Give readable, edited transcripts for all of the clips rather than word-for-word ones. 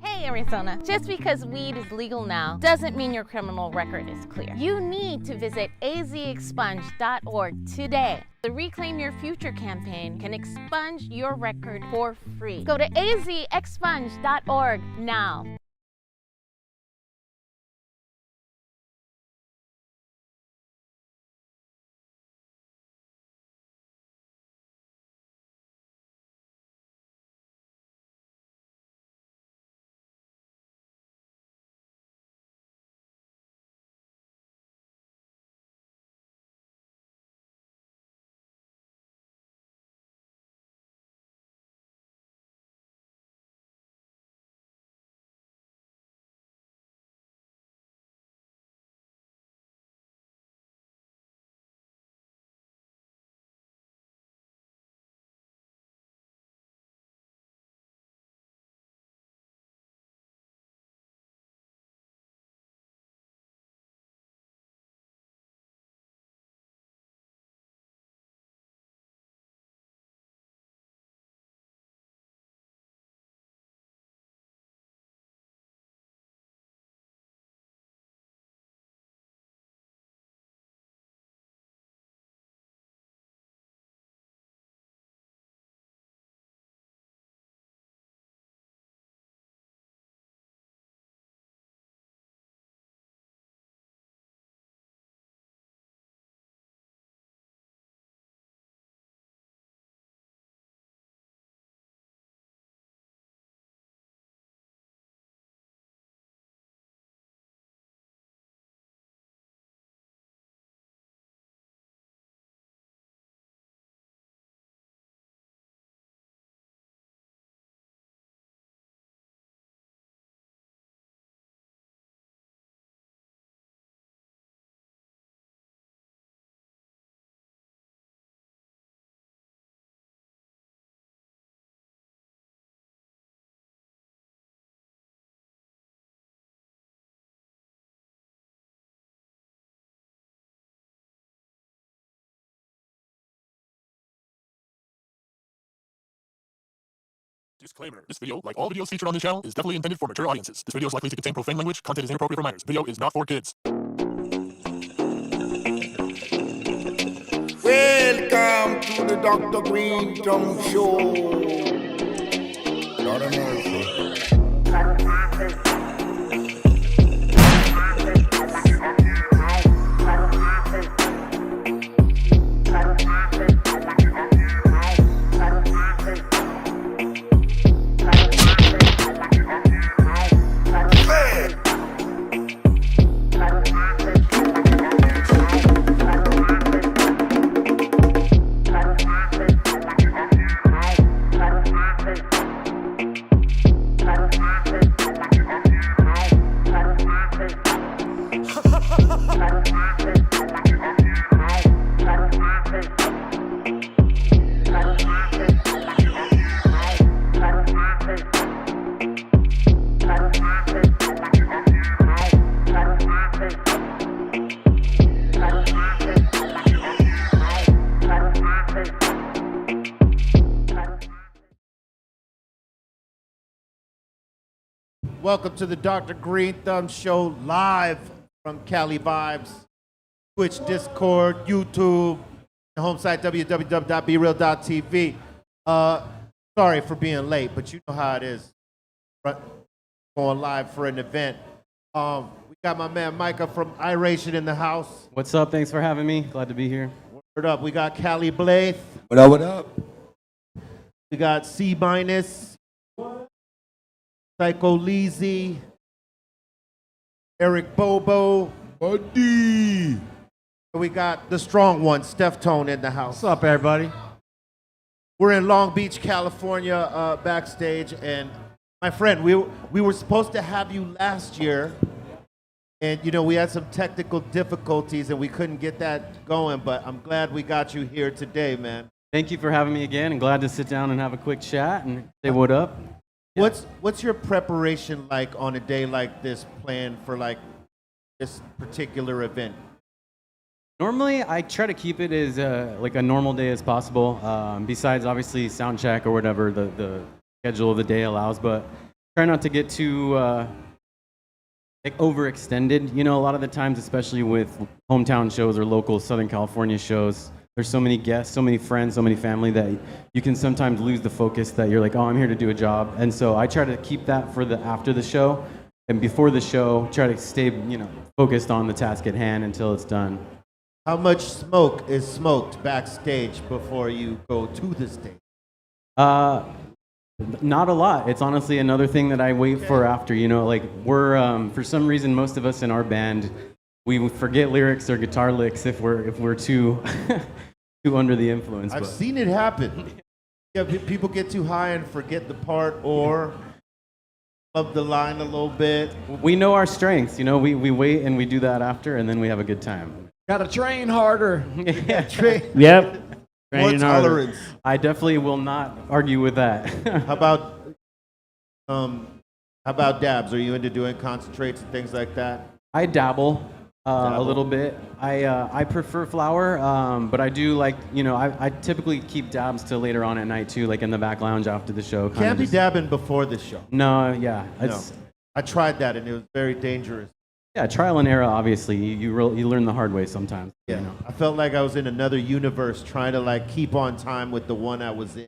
Hey Arizona, just because weed is legal now doesn't mean your criminal record is clear. You need to visit azexpunge.org today. The Reclaim Your Future campaign can expunge your record for free. Go to azexpunge.org now. Disclaimer. This video, like all videos featured on this channel, is definitely intended for mature audiences. This video is likely to contain profane language. Content is inappropriate for minors. Video is not for kids. Welcome to the Dr. Greenthumb Show. Lord of mercy. Welcome to the Dr. Greenthumb Show live from Cali Vibes, Twitch, Discord, YouTube, the home site www.brealtvcontest.tv. Sorry for being late, but you know how it is. Going live for an event. We got my man Micah from Iration in the house. What's up? Thanks for having me. Glad to be here. Word up. We got Cali Blythe. What up, what up? We got C Minus. Psycho Leezy, Eric Bobo, Buddy. we got the strong one, Steph Tone in the house. What's up, everybody? We're in Long Beach, California, backstage, and my friend, we were supposed to have you last year, and you know we had some technical difficulties and we couldn't get that going, but I'm glad we got you here today, man. Thank you for having me again, and glad to sit down and have a quick chat and say what up. Yeah. What's your preparation like on a day like this, planned for like this particular event? Normally, I try to keep it as like a normal day as possible. Besides, obviously, sound check or whatever the schedule of the day allows. But try not to get too like overextended. You know, a lot of the times, especially with hometown shows or local Southern California shows, there's so many guests, so many friends, so many family that you can sometimes lose the focus that you're like, oh, I'm here to do a job. And so I try to keep that for the after the show, and before the show, try to stay, focused on the task at hand until it's done. How much smoke is smoked backstage before you go to the stage? Not a lot. It's honestly another thing that I wait for after. Like we're for some reason, most of us in our band, we forget lyrics or guitar licks if we're too too under the influence. I've seen it happen. Yeah, people get too high and forget the part or love the line a little bit. We know our strengths. We wait and we do that after, and then we have a good time. Gotta train harder. Yeah. Yep. More tolerance. I definitely will not argue with that. How about dabs? Are you into doing concentrates and things like that? I dabble a little bit. I prefer flower, but I do like, I typically keep dabs till later on at night too, like in the back lounge after the show. Can't be dabbing before the show. No, yeah. No. I tried that and it was very dangerous. Yeah, trial and error, obviously. You learn the hard way sometimes. Yeah. I felt like I was in another universe trying to like keep on time with the one I was in.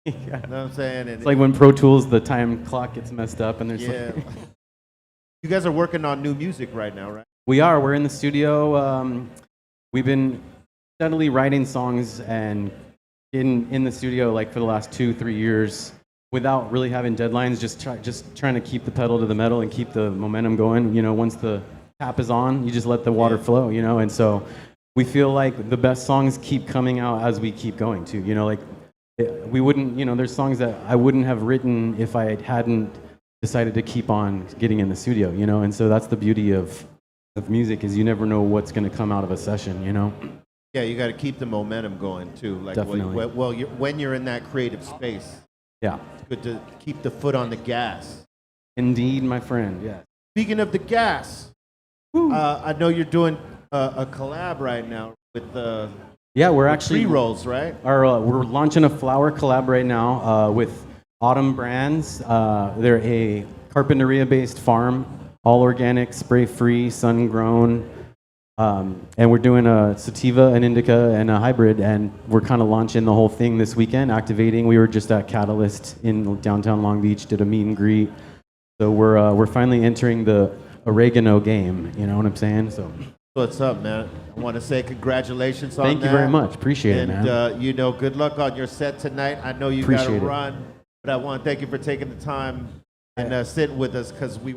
Yeah. You know what I'm saying? It's like when Pro Tools, the time clock gets messed up and there's like... You guys are working on new music right now, right? We are. We're in the studio. We've been steadily writing songs and in the studio like for the last 2-3 years without really having deadlines, just trying to keep the pedal to the metal and keep the momentum going. Once the tap is on, you just let the water flow, and so we feel like the best songs keep coming out as we keep going too. We wouldn't, there's songs that I wouldn't have written if I hadn't decided to keep on getting in the studio, and so that's the beauty of music is you never know what's going to come out of a session, Yeah, you got to keep the momentum going too. Like Definitely. when you're in that creative space. Yeah. It's good to keep the foot on the gas. Indeed, my friend, yeah. Speaking of the gas, I know you're doing a collab right now with the we're actually pre-rolls, right? We're launching a flower collab right now with Autumn Brands. They're a Carpinteria-based farm, all organic, spray-free, sun-grown. And we're doing a sativa, an indica, and a hybrid, and we're kind of launching the whole thing this weekend, activating. We were just at Catalyst in downtown Long Beach, did a meet and greet. So we're finally entering the oregano game, you know what I'm saying? So what's up, man? I want to say congratulations on that. Thank you very much. Appreciate it, man. And, good luck on your set tonight. I know you got to run, but I want to thank you for taking the time and sitting with us because we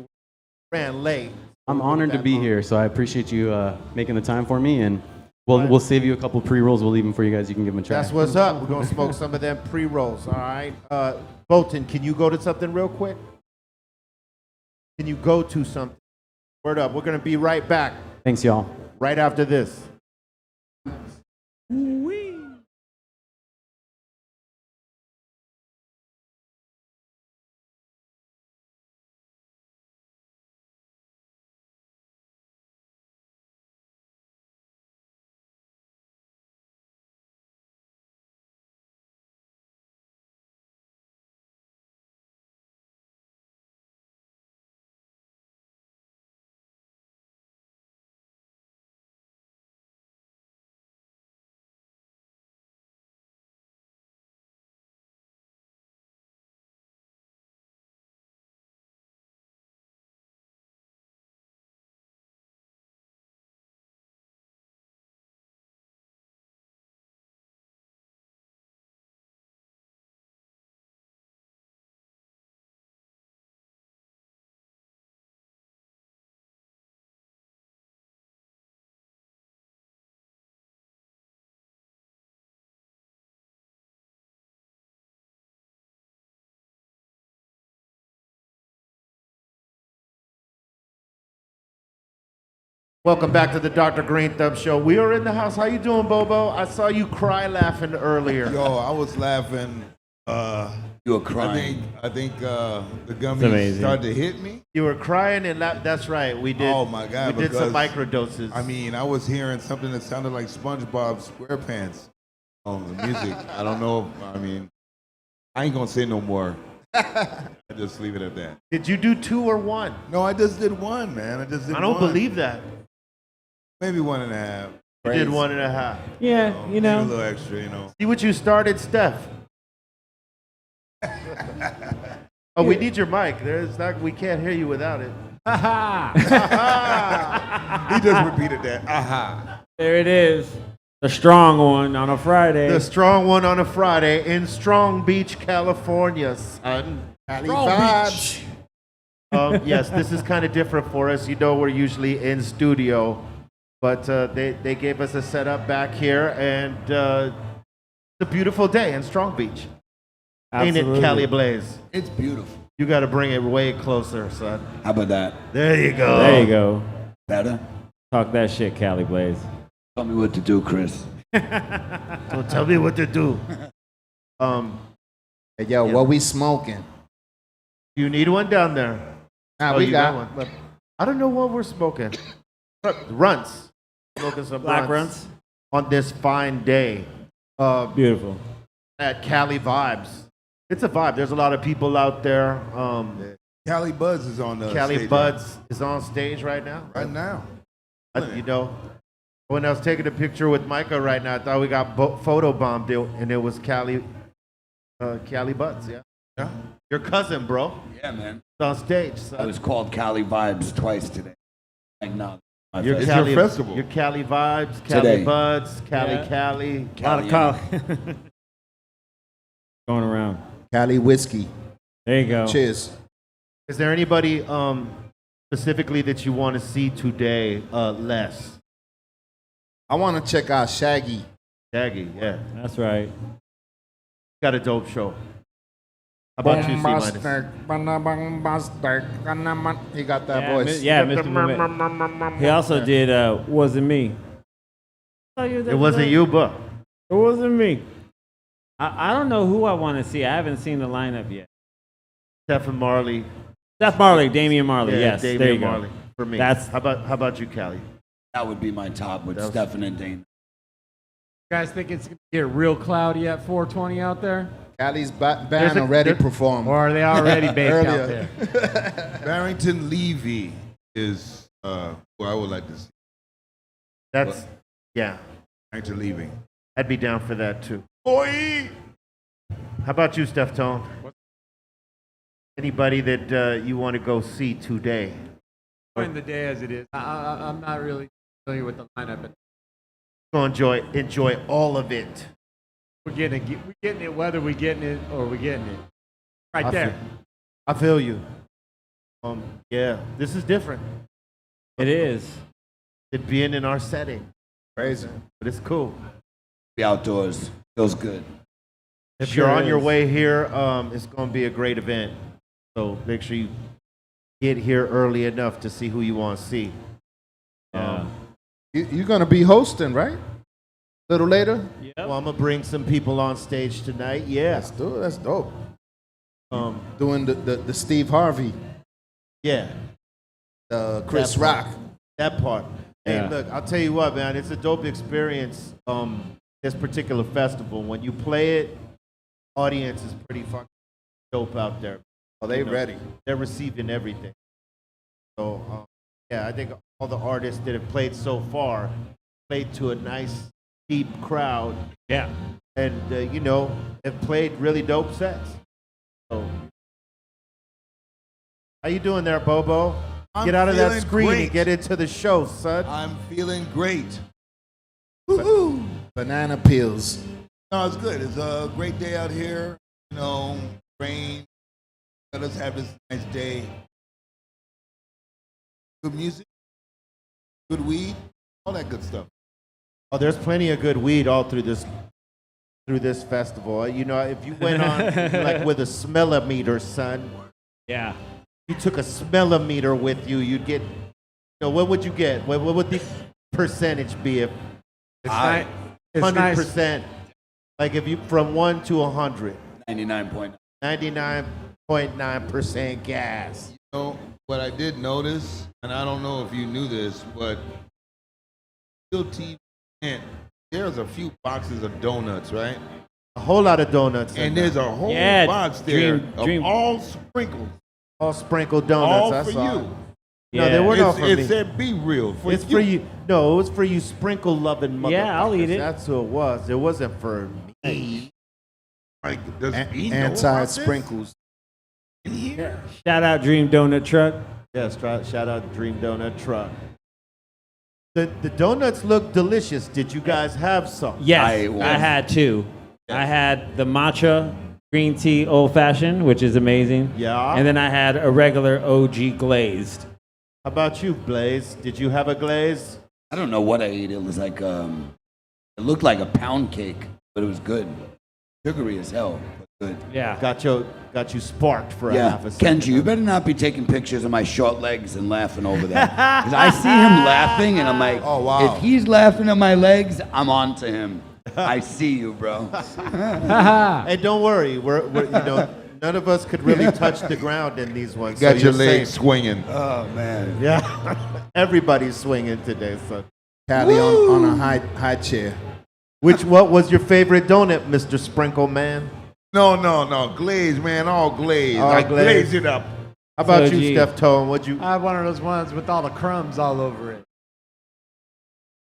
ran late. I'm honored to be here, so I appreciate you making the time for me, and we'll save you a couple pre-rolls. We'll leave them for you guys. You can give them a try. That's what's up. We're going to smoke some of them pre-rolls, all right? Bolton, can you go to something real quick? Can you go to something? Word up. We're going to be right back. Thanks, y'all. Right after this. Welcome back to the Dr. Greenthumb Show. We are in the house. How you doing, Bobo? I saw you cry laughing earlier. Yo, I was laughing. You were crying. I think the gummies started to hit me. You were crying and that's right. We did. Oh my God! We did some microdoses. I mean, I was hearing something that sounded like SpongeBob SquarePants on the music. I don't know. I ain't gonna say no more. I just leave it at that. Did you do 2 or 1? No, I just did 1, man. I just did I don't one. believe that. Maybe 1.5. You did 1.5. Yeah, you Maybe a know. little extra, you know. See what you started, Steph. Oh, we need your mic. We can't hear you without it. He just repeated that. Aha. There it is. The strong one on a Friday. The strong one on a Friday in Strong Beach, California, son. Cali vibes. Yes, this is kind of different for us. You know, we're usually in studio, but they gave us a setup back here, and it's a beautiful day in Strong Beach. Ain't it, Cali Blaze? It's beautiful. You got to bring it way closer, son. How about that? There you go. There you go. Better? Talk that shit, Cali Blaze. Tell me what to do, Chris. So tell me what to do. Hey, yo, what we smoking? You need one down there. Nah, Oh, we you got one. But I don't know what we're smoking. Runts. Smoking some Black runts. on this fine day. Beautiful. At Cali Vibes. It's a vibe. There's a lot of people out there. Cali Buzz is on the Cali stage Buds is on stage right now. right now. You know, when I was taking a picture with Micah right now, I thought we got photo bombed, and it was Cali Buds. Yeah. Yeah. Your cousin, bro. Yeah, man. It's on stage. Son. I was called Cali Vibes twice today. Like, no. Your It's Cali, your festival. Your Cali Vibes, Cali Today. Buds, Cali Yeah. Cali. A lot of Cali. Going around. Cali whiskey. There you go. Cheers. Is there anybody specifically that you want to see today? Les. I want to check out Shaggy. Shaggy, yeah. That's right. Got a dope show. How about you, C-minus? He got that Yeah, voice. Mr. Boomet. He also did Wasn't Me. It wasn't you, but It wasn't me. I don't know who I want to see. I haven't seen the lineup yet. Stephen Marley. Steph Marley, Damian Marley. Yeah, Yes, Damian there you Marley go. for me. That's- How about you, Cali? That would be my top with That was- Stefan and Dana. You guys think it's going to get real cloudy at 420 out there? Cali's band already performed. Or are they already baked out Earlier. there? Barrington Levy is who I would like to see. Yeah, Barrington Levy. I'd be down for that too. Boy! How about you, Steph Tone? Anybody that you want to go see today? Enjoying the day as it is. I'm not really familiar with the lineup. But Go enjoy all of it. we're getting it whether we're getting it or we're getting it. Right there. I feel you. Yeah, this is different. It is. It being in our setting, Crazy. but it's cool. Be outdoors. Feels good. If Sure you're on your is. way here, it's going to be a great event. So make sure you get here early enough to see who you want to see. Yeah. You're going to be hosting, right? A little later? Yep. Well, I'm gonna bring some people on stage tonight. Yeah. That's dope. That's dope. Um. Doing the Steve Harvey, Yeah. Chris That part. Rock. That part. Yeah. Hey, look, I'll tell you what, man. It's a dope experience. This particular festival. When you play it, audience is pretty fucking dope out there. Are they You know, ready? They're receiving everything. So, yeah, I think all the artists that have played so far played to a nice, deep crowd, Yeah. and you know, have played really dope sets. So, how you doing there, Bobo? I'm Get out of that feeling screen great. and get into the show, son. I'm feeling great. Woohoo! Banana peels. No, it's good. It's a great day out here. You know, rain. Let us have this nice day. Good music, good weed, all that good stuff. Oh, there's plenty of good weed all through this festival. You know, if you went on like with a smellometer, son, Yeah. you took a smellometer with you, you'd get. You know, what would you get? What would the percentage be if It's nice. It's 100%? Like if you from 1 to 100, 99.9. 99.9% gas. You know, what I did notice, and I don't know if you knew this, but Steel TV, and there's a few boxes of donuts, right? A whole lot of donuts. And there's a whole box there of all sprinkles. All sprinkled donuts. All for you. No, they were not for me. It said be real. It's for you. No, it was for you sprinkle loving motherfuckers. Yeah, I'll eat it. That's who it was. It wasn't for me. Like, does he know about Anti-sprinkles. this? In here? Shout out Dream Donut Truck. Yes, shout out Dream Donut Truck. The donuts look delicious. Did you guys have some? Yes, I had two. I had the matcha green tea old fashioned, which is amazing. Yeah. And then I had a regular OG glazed. How about you, Blaze? Did you have a glaze? I don't know what I ate. It was like, it looked like a pound cake, but it was good. Sugary as hell, but good. Yeah. Got you sparked for a Yeah, half a second. Kenji, you better not be taking pictures of my short legs and laughing over that. Because I see him laughing, and I'm like, Oh, wow. if he's laughing at my legs, I'm on to him. I see you, bro. Hey, don't worry. We're none of us could really touch the ground in these ones. Got so your you're legs safe. swinging. Oh, man. Yeah. Everybody's swinging today, son. Cali on a high chair. What was your favorite donut, Mr. Sprinkle Man? No. Glaze, man. All glaze. All I glaze. glaze it up. How about So, you, gee. Steph Tone? What'd you? I had one of those ones with all the crumbs all over it.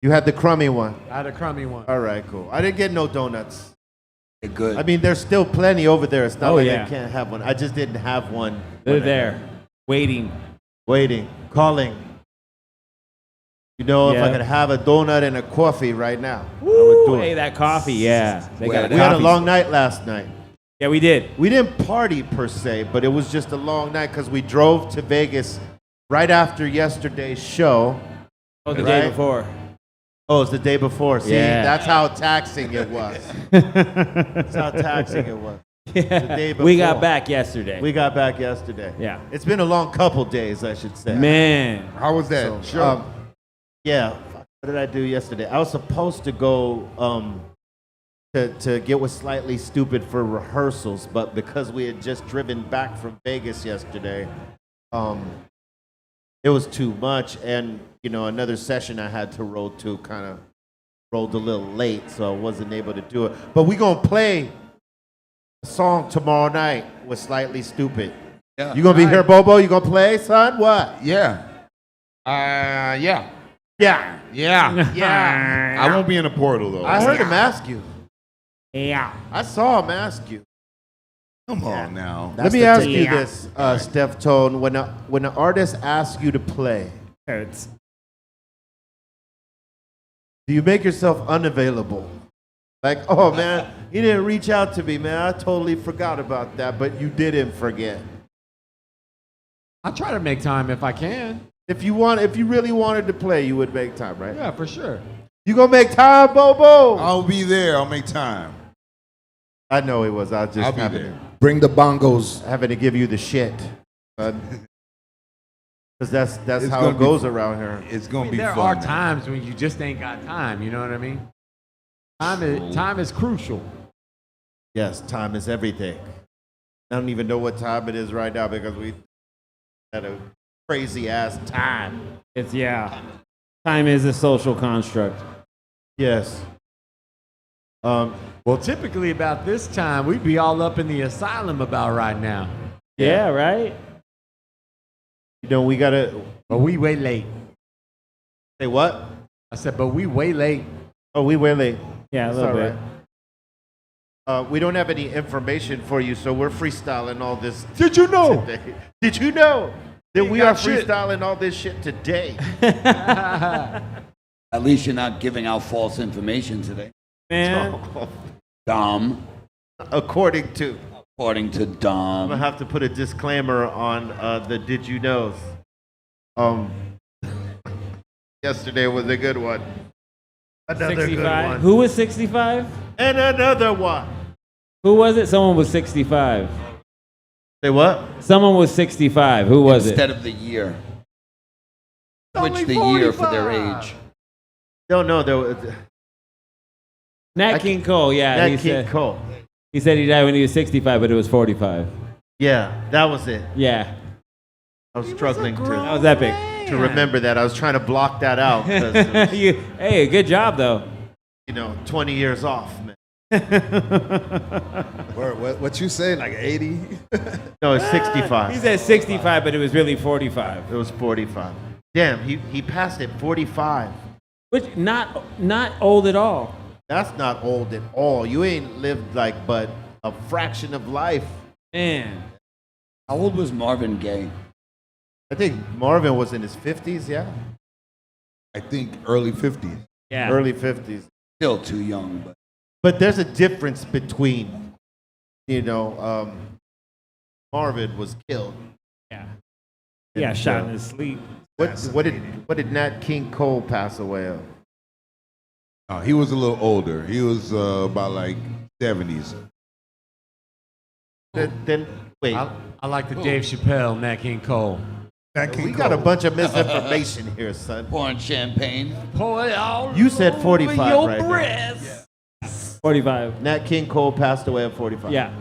You had the crummy one. I had a crummy one. All right, cool. I didn't get no donuts. They're good. I mean, there's still plenty over there. It's not Oh, like yeah. I can't have one. I just didn't have one. They're when I- there, waiting. Waiting, calling. You know, if Yeah. I could have a donut and a coffee right now, I would do Hey, it. that coffee, yeah. They got We had a coffee. long night last night. Yeah, we did. We didn't party per se, but it was just a long night because we drove to Vegas right after yesterday's show. Oh, the Right? day before. Oh, it's the day before. See, Yeah. that's how taxing it was. That's how taxing it was. Yeah. day We got before. back yesterday. We got back yesterday. Yeah. It's been a long couple days, I should say. Man. How was that? So, Sure. yeah. What did I do yesterday? I was supposed to go to get with Slightly Stupid for rehearsals, but because we had just driven back from Vegas yesterday, it was too much, and another session I had to roll to kind of rolled a little late, so I wasn't able to do it. But we gonna play a song tomorrow night with Slightly Stupid. Yeah. You gonna be here, Bobo? You gonna play, son? What? Yeah. Yeah. Yeah. I won't be in the portal, though. I heard him ask you. Yeah. I saw him ask you. Come on now. Let me ask you this, Steph Tone. When an artist asks you to play, Hurts. do you make yourself unavailable? Like, oh man, he didn't reach out to me, man. I totally forgot about that, but you didn't forget. I try to make time if I can. If you really wanted to play, you would make time, right? Yeah, for sure. You gonna make time, Bobo? I'll be there. I'll make time. I know he was. I was just I'll be having there. Bring the bongos. to give you the shit, because that's It's how gonna it be goes fun. around here. It's going to be There fun. are man. times when you just ain't got time. You know what I mean? Time is crucial. Yes, time is everything. I don't even know what time it is right now because we had a crazy ass time. Time is a social construct. Yes. Well, typically about this time, we'd be all up in the asylum about right now. Yeah, right? We gotta But we way late. say what? I said, but we way late. Oh, we were late. Yeah, a It's little all bit. right. We don't have any information for you, so we're freestyling all this. Did you know? Today. Did you know that Ain't we got are shit. freestyling all this shit today? At least you're not giving out false information today. Man. Dom. According to. According to I'm gonna Dom. have to put a disclaimer on the Did You Knows. Yesterday was a good one. Another good 65. one. Who was 65? And another one. Who was it? Someone was 65. Say what? Someone was 65. Who was Instead it? of the year. Only Switch the year for their 45. age. No, there was Nat King Cole. Yeah, Nat he King said. Cole. He said he died when he was 65, but it was 45. Yeah, that was it. Yeah, I was struggling that to was epic. remember that. I was trying to block that out because Hey, good job though. 20 years off, man. What you say? Like 80? No, it's 65. He said 65, but it was really 45. It was 45. Damn, he passed at 45. Which not old at all. That's not old at all. You ain't lived like but a fraction of life. Man. How old was Marvin Gaye? I think Marvin was in his 50s, yeah? I think early 50s. Yeah. Early 50s. Still too young, but But there's a difference between, Marvin was killed. Yeah. Yeah, And, shot in his sleep. What did Nat King Cole pass away of? He was a little older. He was about like 70s. Then wait, I like the Dave Chappelle, Nat King Cole. Nat King we got a Cole. bunch of misinformation here, son. pouring champagne. Pour it all You said 45 over your right now. breast. 45. Nat King Cole passed away at 45. Yeah.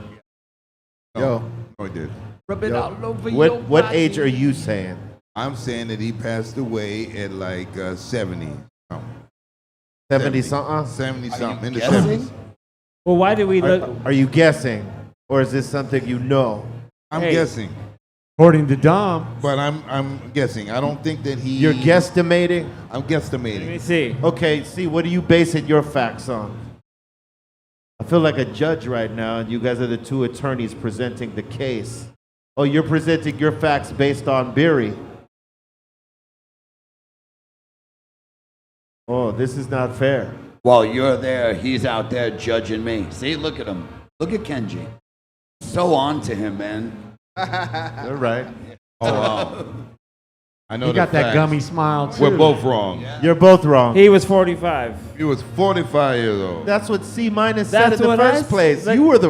No, he did. Rub it all over your What body. age are you saying? I'm saying that he passed away at like 70. 70 something? 70 something. In the guessing? 70s. Well, why did we look? Are you guessing, or is this something you know? I'm Hey. guessing. According to Dom. But I'm guessing. I don't think that he. You're guesstimating. I'm Let me guesstimating. see. Okay, see, what are you basing your facts on? I feel like a judge right now, and you guys are the two attorneys presenting the case. Oh, you're presenting your facts based on Beery. Oh, this is not fair. While you're there, he's out there judging me. See, look at him. Look at Kenji. So on to him, man. You're right. Oh, wow. I know He the got that facts. gummy smile, too. We're both wrong. You're both wrong. He was 45. He was 45 years old. That's what C minus said That's in the what I first s- place. like- You were the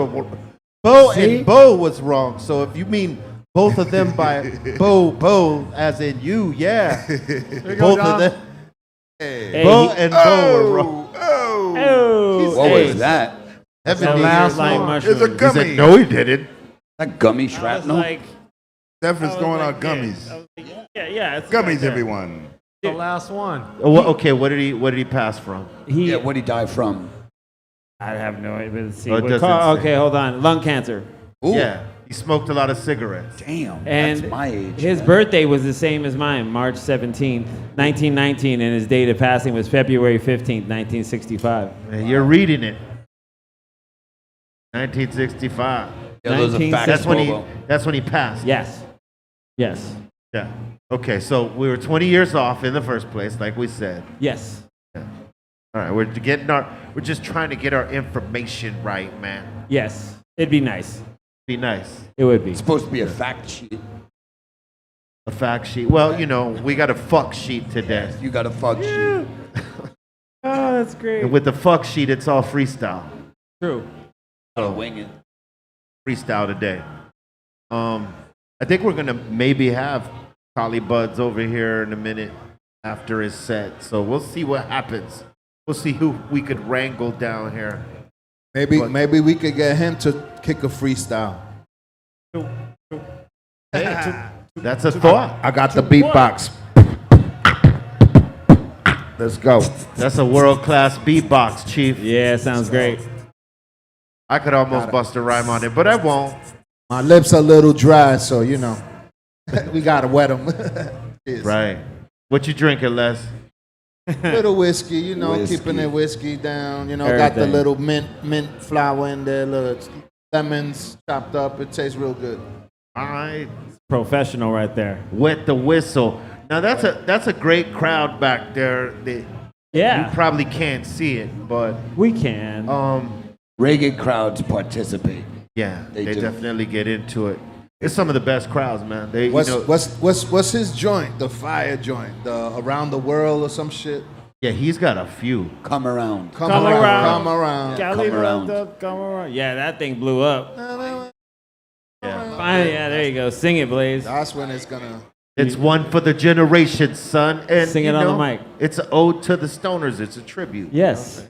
Bo See? and Bo was wrong. So if you mean both of them by Bo as in you, yeah. Both of them. Hey, Bo he- and Bo were wrong. Oh, What hey. was that? The Heavenly last Years line Long. mushroom. It's a He gummy. said, no, he didn't. That gummy I was shrapnel? like, Stephens throwing out yeah, gummies. I was like, yeah. It's Gummies, right there. everyone. The last one. Okay, what did he pass from? He, Yeah, what'd he die from? I have no idea. Let's see. Oh, it What doesn't say. okay, hold on. Lung cancer. Ooh, Yeah, he smoked a lot of cigarettes. damn. And that's my age. his birthday was the same as mine, March 17th, 1919, and his date of passing was February 15th, 1965. Man, you're reading it. 1965. Yeah, those are facts, Bobo. That's when he passed. Yes. Yes. Yeah. Okay, so we were 20 years off in the first place, like we said. Yes. All right, we're just trying to get our information right, man. Yes. It'd be nice. Be nice. It would be. It's supposed to be a fact sheet. A fact sheet. Well, we got a fuck sheet today. You got a fuck sheet. Oh, that's great. And with the fuck sheet, it's all freestyle. True. Gotta wing it. Freestyle today. I think we're gonna maybe have Collie Buds over here in a minute after his set. So we'll see what happens. We'll see who we could wrangle down here. Maybe we could get him to kick a freestyle. That's a thought. I got the beatbox. Let's go. That's a world-class beatbox, Chief. Yeah, sounds great. I could almost bust a rhyme on it, but I won't. My lips are a little dry, so we gotta wet them. Right. What you drinking, Les? Little whiskey, Whiskey. keeping the whiskey down. Got the Everything. little mint flour in there, little lemons chopped up. It tastes real good. I Professional right there. wet the whistle. Now that's a great crowd back there. You Yeah. probably can't see it, but We can. Reggae crowds participate. yeah, They they do. definitely get into it. It's some of the best crowds, man. They, What's his joint? The fire joint, the Around the World or some shit. yeah, he's got a few. Come around. Come Come around. around. Come around. Cali come around. round up, come around. Yeah, that thing blew up. Yeah. Fine, yeah, there you go. Sing it, Blaze. That's when it's gonna. It's one for the generation, son. And Sing it you on the know, mic. It's an ode to the stoners. It's a tribute. Yes.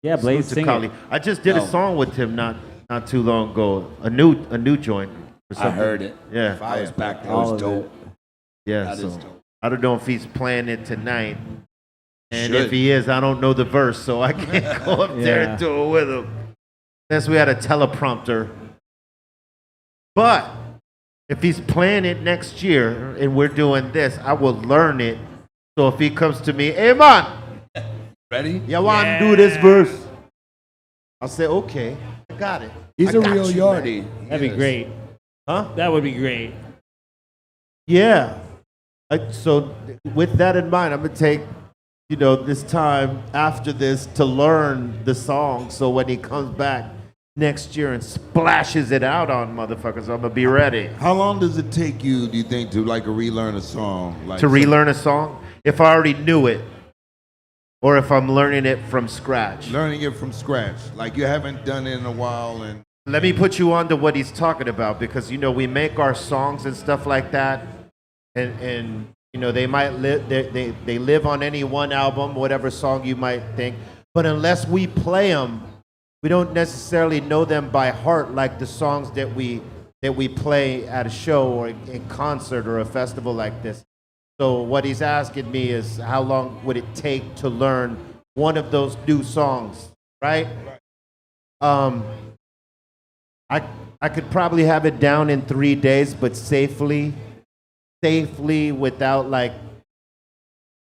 Yeah, Blaze, Salute to sing Collie. it. I just did No. a song with him not too long ago. A new joint. or I something. heard it. Yeah. I was back there. It All was of dope. it. Yeah. That So is dope. I don't know if he's playing it tonight. And Should. if he is, I don't know the verse, so I can't go up there Yeah. and do it with him. unless we had a teleprompter. But if he's playing it next year and we're doing this, I will learn it. So if he comes to me, hey man, Ready? you want to do this verse? I'll say, okay, I got it. He's I a got real you, yardie. man. That'd be great. Huh? That would be great. Yeah. So with that in mind, I'm gonna take, this time after this to learn the song. So when he comes back next year and splashes it out on motherfuckers, I'm gonna be ready. How long does it take you, do you think, to like relearn a song? Like To relearn a song, if I already knew it, or if I'm learning it from scratch. Learning it from scratch, like you haven't done it in a while, and Let me put you on to what he's talking about, because we make our songs and stuff like that, and they might live they live on any one album, whatever song you might think, but unless we play them, we don't necessarily know them by heart like the songs that we play at a show or in concert or a festival like this. So what he's asking me is, how long would it take to learn one of those new songs, right? I could probably have it down in 3 days, but safely without like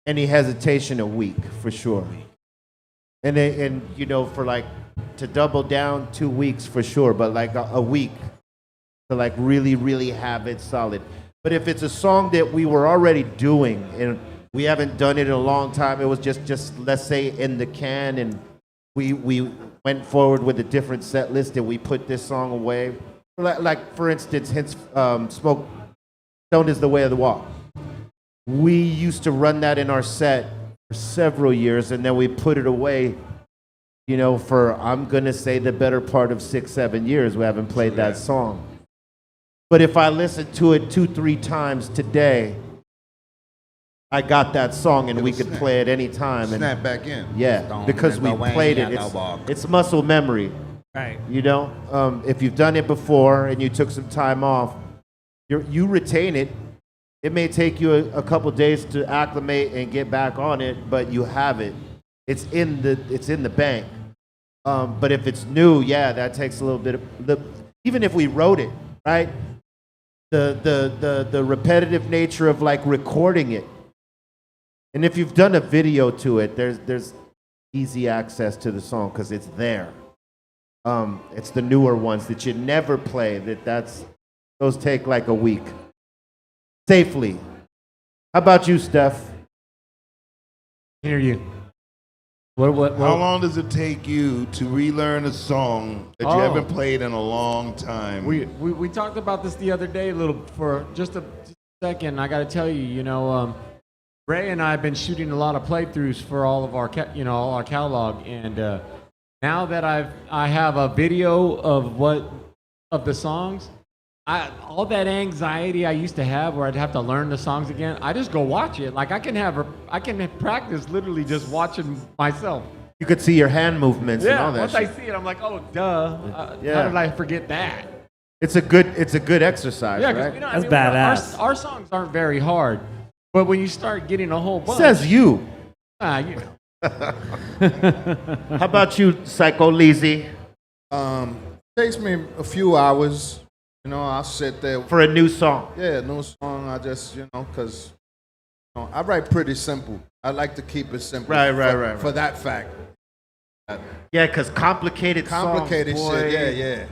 any hesitation, a week for sure. And for like to double down, 2 weeks for sure, but like a week to like really, really have it solid. But if it's a song that we were already doing and we haven't done it in a long time, it was just let's say in the can, and we went forward with a different set list and we put this song away. Like for instance, Smoke Stone is the Way of the Walk. We used to run that in our set for several years, and then we put it away, for, I'm gonna say, the better part of 6-7 years. We haven't played that song. But if I listen to it 2-3 times today, I got that song and we could play it any time. snap back in. Yeah, because we played it. It's muscle memory. Right. If you've done it before and you took some time off, you retain it. It may take you a couple days to acclimate and get back on it, but you have it. It's in the bank. But if it's new, yeah, that takes a little bit of even if we wrote it, right? The repetitive nature of like recording it. And if you've done a video to it, there's easy access to the song because it's there. It's the newer ones that you never play. Those take like a week. Safely. How about you, Steph? Hear you. How long does it take you to relearn a song that you haven't played in a long time? We talked about this the other day for just a second. I got to tell you, Ray and I have been shooting a lot of playthroughs for all of our our catalog, and now that I have a video of the songs, all that anxiety I used to have where I'd have to learn the songs again, I just go watch it. Like I can practice literally just watching myself. You could see your hand movements and all that once shit. I see it, I'm like, oh, duh. How did I forget that? It's a good exercise, Yeah, right? because That's badass. Our songs aren't very hard, but when you start getting a whole bunch, Says you. you know. How about you, Psycho Lizzy? Takes me a few hours. I'll sit there. For a new song. Yeah, new song. I just, because I write pretty simple. I like to keep it simple. Right. For that fact. Yeah, because complicated songs, shit. boy, Yeah.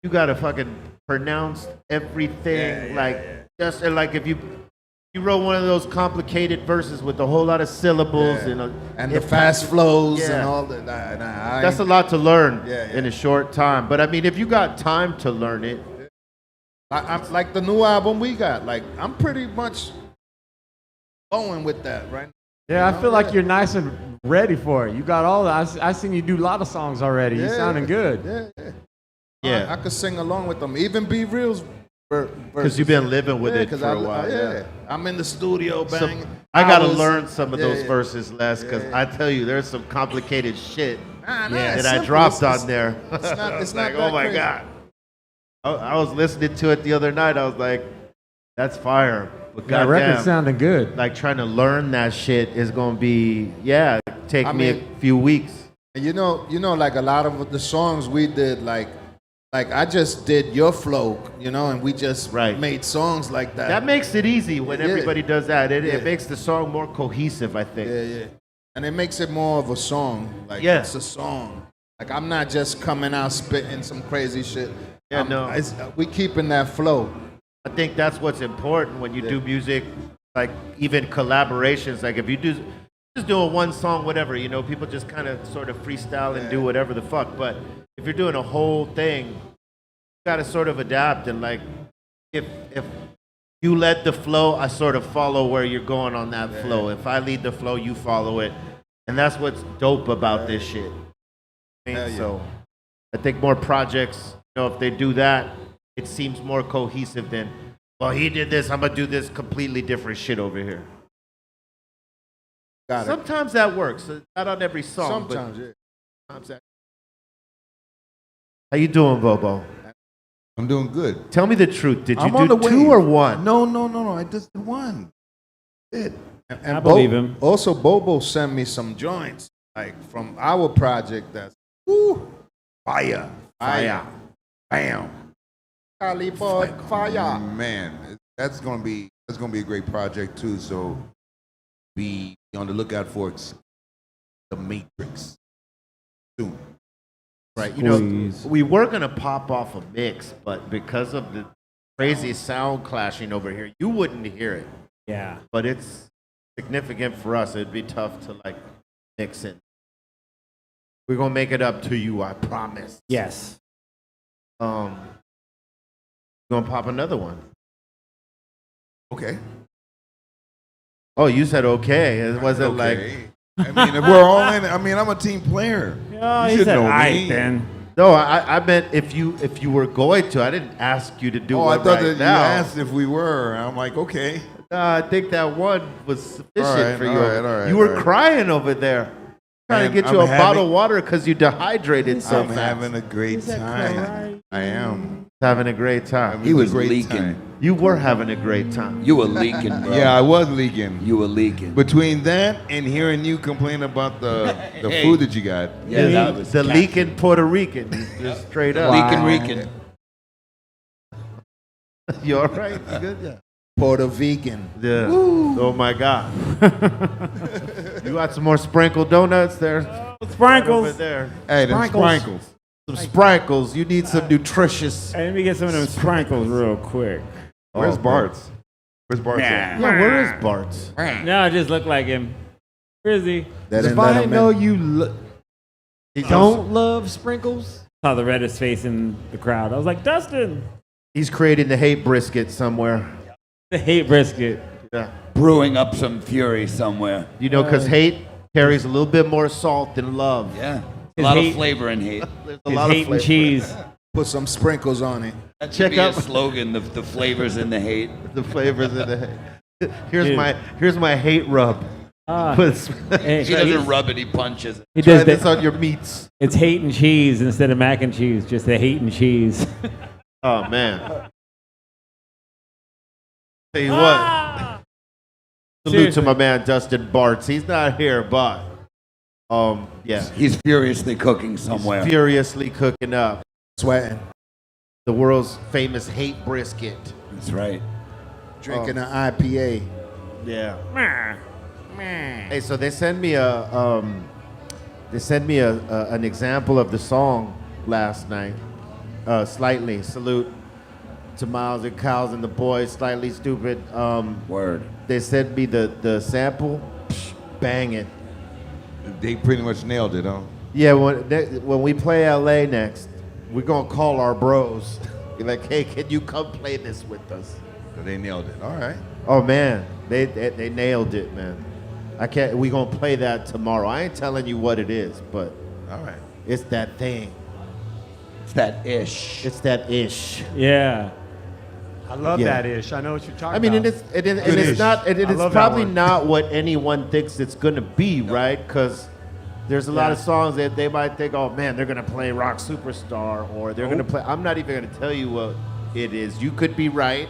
You gotta fucking pronounce everything just like if you wrote one of those complicated verses with a whole lot of syllables and the fast flows Yeah. and all that. That's a lot to learn Yeah. in a short time. But I mean, if you got time to learn it, I'm like the new album we got. Like I'm pretty much going with that, right? Yeah, I feel like you're nice and ready for it. You got all that. I seen you do a lot of songs already. You're sounding good. Yeah. I could sing along with them. Even Be Real's because you've been living with it for a while. Yeah, I'm in the studio banging. I gotta learn some of those verses, Les, because I tell you, there's some complicated shit that I dropped on there. It's not like, that oh my crazy. God. I was listening to it the other night. I was like, that's fire. But That record goddamn, sounding good. like trying to learn that shit is gonna be take me a few weeks. And like a lot of the songs we did, like I just did your flow, and we just made songs like that. That makes it easy when everybody does that. It Yeah. makes the song more cohesive, I think. Yeah. And it makes it more of a song. Like, it's a song. Like, I'm not just coming out spitting some crazy shit. Yeah, we keeping that flow. I think that's what's important when you do music, like even collaborations. Like if you just doing one song, whatever, people just kind of sort of freestyle and do whatever the fuck. But if you're doing a whole thing, you got to sort of adapt. And like, if you let the flow, I sort of follow where you're going on that flow. If I lead the flow, you follow it. And that's what's dope about this shit. So I think more projects, if they do that, it seems more cohesive than, well, he did this, I'm gonna do this completely different shit over here. Got it. Sometimes that works. Not on every song. Sometimes, but sometimes that. How you doing, Bobo? I'm doing good. Tell me the truth. Did you I'm on do the two wave. or one? No. I just did one. And I believe him. Also, Bobo sent me some joints, like from our project that's fire. Bam. Cali boy, fire. Man, that's gonna be a great project too. So be on the lookout for the Matrix soon. Right. We were gonna pop off a mix, but because of the crazy sound clashing over here, you wouldn't hear it. Yeah. But it's significant for us. It'd be tough to like mix it. We're gonna make it up to you, I promise. Yes. Gonna pop another one. Okay. Oh, you said okay. It wasn't Okay. I mean, if we're all in it. I mean, I'm a team player. Oh, You he should said know aight me. then. No, I meant if you were going to. I didn't ask you to do Oh, one I thought right that now. you asked if we were. I'm like, okay. I think that one was sufficient All right, for all you. right, all right, You were all right. crying over there, trying to Man, get you I'm a bottle having- of water because you dehydrated so I'm fast. having a great time. I am. Having a great time. He was Great leaking. time. You were having a great time. You were leaking, bro. Yeah, I was leaking. You were leaking. Between that and hearing you complain about the food that you got. Yeah, that was the cat- leaking Puerto Rican, just straight up. Leaking Rican. You all right? You good? Yeah. Puerto Rican. Yeah. Oh my God. You got some more sprinkled donuts there? Sprinkles. Over there. Hey, them sprinkles. Some sprinkles. You need some nutritious. Hey, let me get some of them sprinkles real quick. Where's Oh, Bart's? Where's Bart's at? Yeah, where is Bart's? No, it just looked like him. Where is he? That If I know you don't love sprinkles, Saw the reddest face in the crowd. I was like, Dustin, He's creating the hate brisket somewhere. the hate brisket. Yeah. Brewing up some fury somewhere. Because hate carries a little bit more salt than love. Yeah. A His lot hate- of flavor in hate. There's a His lot hate of and flavor. cheese. Put some sprinkles on it. That should Check be out- a slogan, the flavors in the hate. The flavors of the hate. Here's Dude. here's my hate rub. Put- Hey, He doesn't rub it, he punches it. He Try does this that. on your meats. It's hate and cheese instead of mac and cheese. Just the hate and cheese. Oh man. Tell you what. Salute Seriously. to my man Dustin Bartz. He's not here, but yeah. He's furiously cooking somewhere. Furiously cooking up Sweating. the world's famous hate brisket. That's right. Drinking an IPA. Yeah. Hey, so they sent me an example of the song last night. Slightly salute to Miles and Kyles and the boys. Slightly stupid. Word. They sent me the sample. Bang it. They pretty much nailed it, huh? Yeah, when we play LA next, we're gonna call our bros. Be like, hey, can you come play this with us? So they nailed it. All right. Oh man, they nailed it, man. I can't. We gonna play that tomorrow. I ain't telling you what it is, but All right. it's that thing. It's that ish. It's that ish. Yeah. I love Yeah. that ish. I know what you're talking I mean, about. it's not. It I is love that probably one. not what anyone thinks it's gonna be, right? Because there's a lot of songs that they might think, oh man, they're gonna play Rock Superstar, or they're gonna play. I'm not even gonna tell you what it is. You could be right.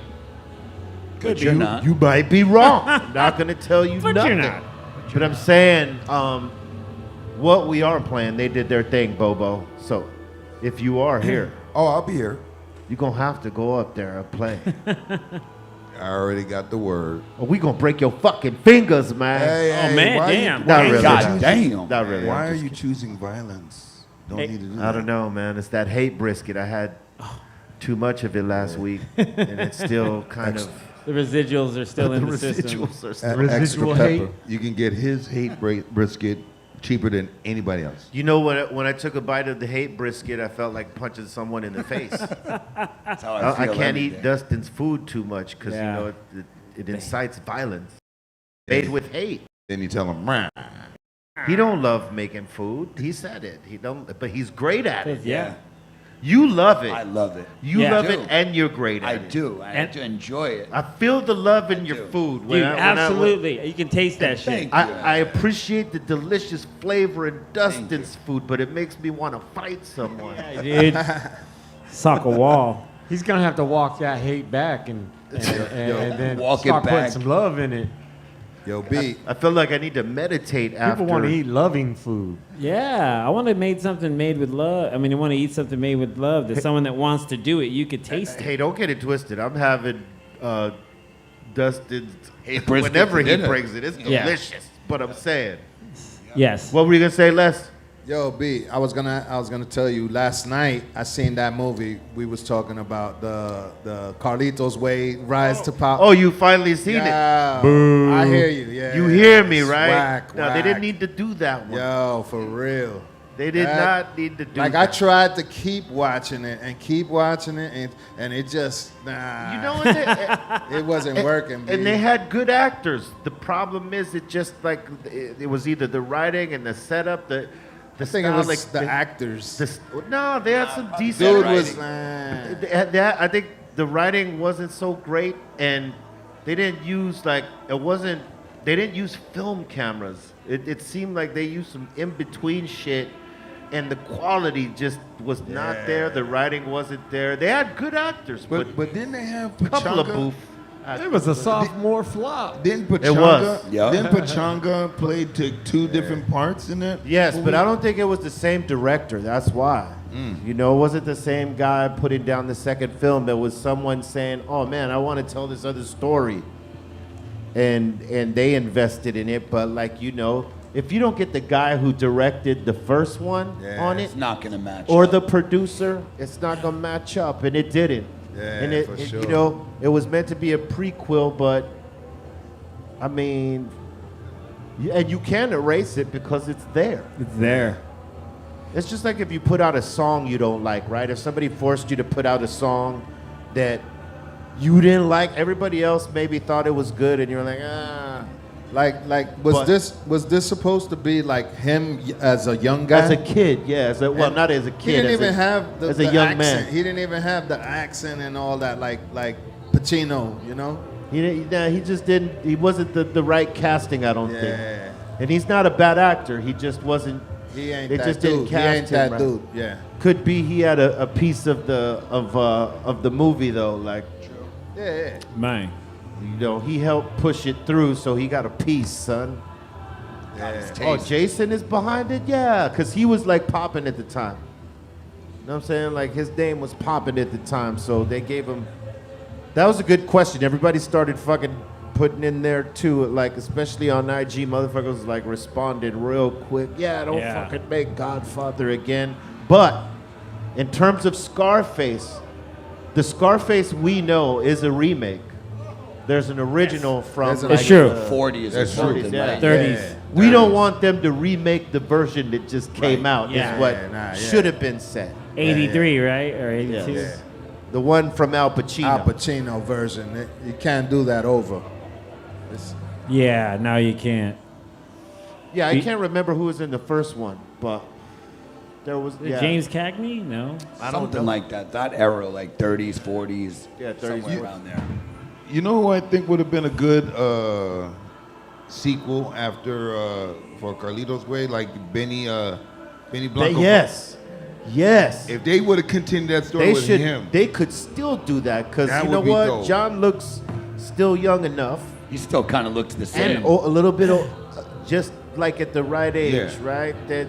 But you're not. You might be wrong. I'm not gonna tell you But nothing. you're not. But I'm saying, What we are playing, they did their thing, Bobo. So if you are here, Oh, I'll be here. you're going to have to go up there and play. I already got the word. Or we going to break your fucking fingers, man. Oh, man, why damn. You, Not really. God damn. Not really. why I'm are just you kidding. choosing violence? Don't need to do that. I don't know, man. It's that hate brisket. I had too much of it last week, and it's still kind of... The residuals are still in the system. residuals are A- still... Residual extra hate. pepper. You can get his hate brisket cheaper than anybody else. You know, when I took a bite of the hate brisket, I felt like punching someone in the face. That's how I feel can't every eat day. Dustin's food too much because, Yeah. you know, it incites violence. Made with hate. Then you tell him, "Rah." He don't love making food. He said it. He don't, but he's great at it. Yeah. You love it. I love it. You Yeah. love I do. it, and you're great I at it. do. I have to enjoy it. I feel the love in your do. food. Dude, absolutely. You can taste that shit. Thank I appreciate the delicious flavor in Dustin's food, but it makes me want to fight someone. Dude. Sock a wall. He's gonna have to walk that hate back and then walk it start putting back. some love in it. Yo, B. I feel like I need to meditate after. People want to eat loving food. Yeah, I want to make something made with love. I mean, I want to eat something made with love. There's someone that wants to do it. You could taste it. Hey, don't get it twisted. I'm having Dustin's Hate brisket whenever for he dinner. brings it. It's Yeah. delicious. But I'm saying, Yes. what were you gonna say, Les? Yo, B, I was gonna tell you last night I seen that movie. We was talking about the Carlitos Way Rise to Power. Oh, you finally seen it. Yeah, I hear you. Yeah, You hear me, right? Whack, No, they didn't whack. need to do that one. Yo, for real. They did That- not need to do Like that. I tried to keep watching it and it just You know what? it wasn't working. B. And they had good actors. The problem is, it just like it was either the writing and the setup. The I think it style, was like, the actors. No, they had some decent Dude writing. was I think the writing wasn't so great, and they didn't use like it wasn't. They didn't use film cameras. It seemed like they used some in between shit, and the quality just was not there. The writing wasn't there. They had good actors, but But didn't they have a couple of Pachanga? boof. It was a sophomore flop. Didn't Pachanga? It was. Yeah. Didn't Pachanga play to two different parts in that? Yes, movie? but I don't think it was the same director. That's why. You know, it wasn't the same guy putting down the second film. There was someone saying, "Oh man, I want to tell this other story," and they invested in it. But like you know, if you don't get the guy who directed the first one on it, It's not gonna match. or up. the producer, it's not gonna match up, and it didn't. Yeah, and for you sure. know, it was meant to be a prequel, but I mean, and you can erase it because it's there. It's there. It's just like if you put out a song you don't like, right? If somebody forced you to put out a song that you didn't like, everybody else maybe thought it was good, and you're like, ah. Like But- was this supposed to be like him as a young guy? As a kid, yeah. Not as a kid. He didn't as even a, have the, as a the young accent. man. He didn't even have the accent and all that like Pacino, you know? He just didn't. He wasn't the right casting, I don't think. Yeah. And he's not a bad actor. He just wasn't. He ain't They that just dude. didn't He cast ain't him that right. dude. Yeah. Could be he had a piece of the movie though, like. Yeah. Man. You know, he helped push it through, so he got a piece, son. Oh, Jason is behind it? Yeah, because he was like popping at the time. You know what I'm saying? Like his name was popping at the time, so they gave him. That was a good question. Everybody started fucking putting in there too, like especially on IG, motherfuckers like responded real quick. Yeah, don't Yeah. fucking make Godfather again. But in terms of Scarface, the Scarface we know is a remake. There's an original from There's an like, It's true. 40s or That's true. something. Yeah. Right? 30s. We don't want them to remake the version that just came out. Yeah. Is what Yeah. should have been said. 83, right? Or 82? Yes. The one from Al Pacino. Al Pacino version. You can't do that over. Yeah, no, you can't. Yeah, I can't remember who was in the first one, but there was James Cagney? No. I don't Something know. like that. That era, like 30s, 40s. Yeah, 30s. Somewhere around there. You know who I think would have been a good sequel after for Carlitos Way, like Benny Blanco. Yes. If they would have continued that story They with should. him, They could still do that because That you know would be what? dope. John looks still young enough, He still kind of looked the same. and a little bit of just like at the right age, Yeah. right? That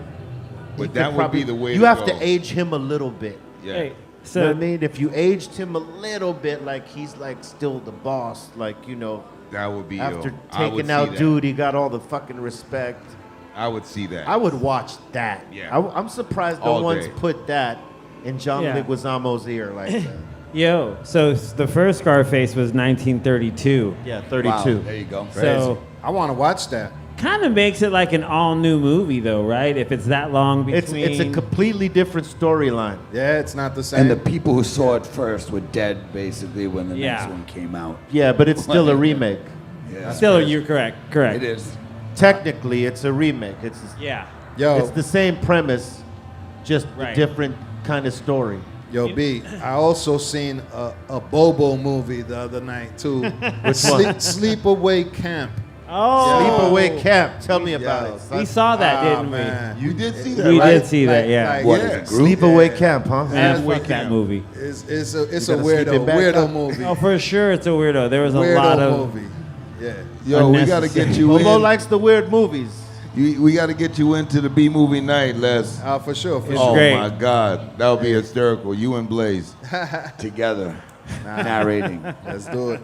But he that could would be the way You to have go. to age him a little bit. Yeah. Hey, You know so what I mean? If you aged him a little bit, like he's like still the boss, like That would be after I would taking see out that. dude, he got all the fucking respect. I would see that. I would watch that. Yeah. I'm surprised no All one's day. put that in John Yeah. Leguizamo's ear like that. yo, so the first Scarface was 1932. Yeah, Wow, 32. there you go. So I want to watch that. kind of makes it like an all new movie, though, right? If it's that long It's between. a completely different storyline. Yeah, it's not the same. And the people who saw it first were dead, basically, when the next Yeah. one came out. Yeah, but it's still a remake. Yeah. Still, you're correct. Correct. It is. Technically, it's a remake. Yeah. It's the same premise, just Right. a different kind of story. Yo, B, I also seen a Bobo movie the other night, too. Which one? Sleepaway Camp. Oh. Sleepaway Camp. Tell me about it. We saw that, didn't man. You did see we? We did see that, yeah. Like, What, yeah. as a group? Sleepaway Camp, huh? Man, Sleepaway fuck that Camp. movie. It's You a gotta sleep weirdo it back weirdo up. movie. Oh, for sure, it's a weirdo. There was a Weirdo lot of. movie. Yeah. Yo, we gotta get you Bobo in. likes the weird movies. We got to get you into the B movie night, Les. For sure. For It's sure. Oh great. my God, that would be hysterical. You and Blaze. Together. Narrating. Let's do it.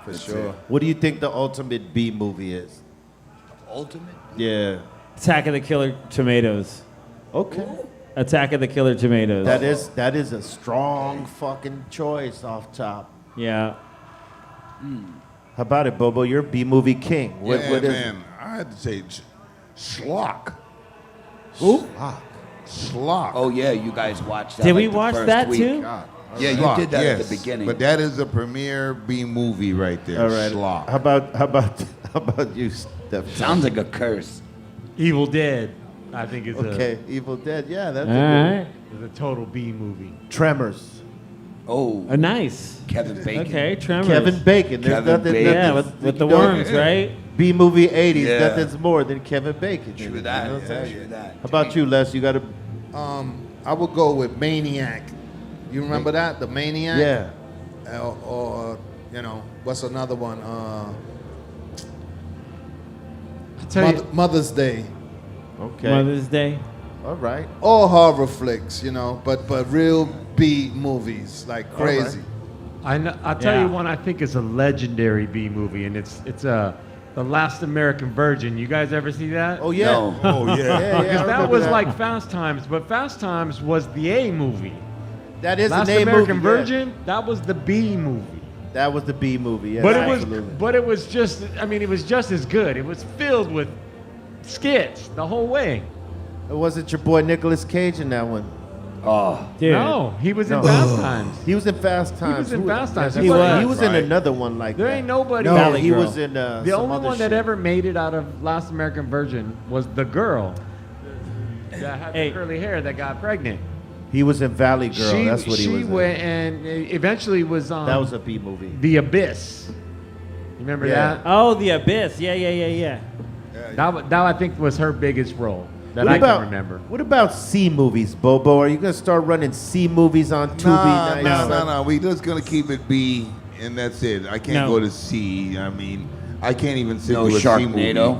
For sure. What do you think the ultimate B movie is? Ultimate? Yeah. Attack of the Killer Tomatoes. Okay. Attack of the Killer Tomatoes. That is a strong fucking choice off top. Yeah. How about it, Bobo? You're B movie king. What is it? man, I had to say Schlock. Who? Schlock. Oh, yeah, you guys watched that. Did like, we the watch first that week. too? Yeah, you Schlock, did that at yes. the beginning. But that is a premiere B movie right there. All right. Schlock. How about you, Steph? Sounds like a curse. Evil Dead, I think is Okay, Evil Dead. Yeah, that's All a good right. is a total B movie. one. Tremors. Oh, Nice. Kevin Bacon. Okay, Tremors. Kevin Bacon. There's Kevin nothing. Bacon. Yeah, nothing- with the you know, worms, right? B movie 80s. Yeah. Nothing's more than Kevin Bacon. in True it, that. you know what I'm Yeah, saying? true that. How about you, Les? You got to. I would go with Maniac. You remember that? The Maniac? Yeah. Or what's another one? I tell you, Mother's Day. Okay. Mother's Day. All right. All horror flicks, but real B movies, like crazy. I'll tell Yeah. you one I think is a legendary B movie, and it's The Last American Virgin. You guys ever see that? Oh yeah. No. Oh yeah. Yeah, Because I that remember was like Fast Times, but Fast Times was the A movie. That is Last an A American movie. yeah. Virgin, that was the B movie. That was the B movie. Yeah. But absolutely. it was just, I mean, it was just as good. It was filled with skits the whole way. It wasn't your boy Nicolas Cage in that one. Oh, Dude. No, he was in No. Fast Times. He was in Fast Times. was in Who- Fast Times. He He was. was. He was in Right. another one like There that. ain't nobody. No, Valley he Girl. was in The some only other one that shit. ever made it out of Last American Virgin was the girl that had Hey. the curly hair that got pregnant. He was in Valley Girl. she That's what he she was. went and eventually was on That was a B movie. The Abyss. You remember Yeah. that? Oh, The Abyss. Yeah. That I think was her biggest role that What I about, can remember. What about C movies, Bobo? Are you gonna start running C movies on Tubi? No. We just gonna keep it B, and that's it. I can't No. go to C. I mean, I can't even sit no through a C movie. Sharknado.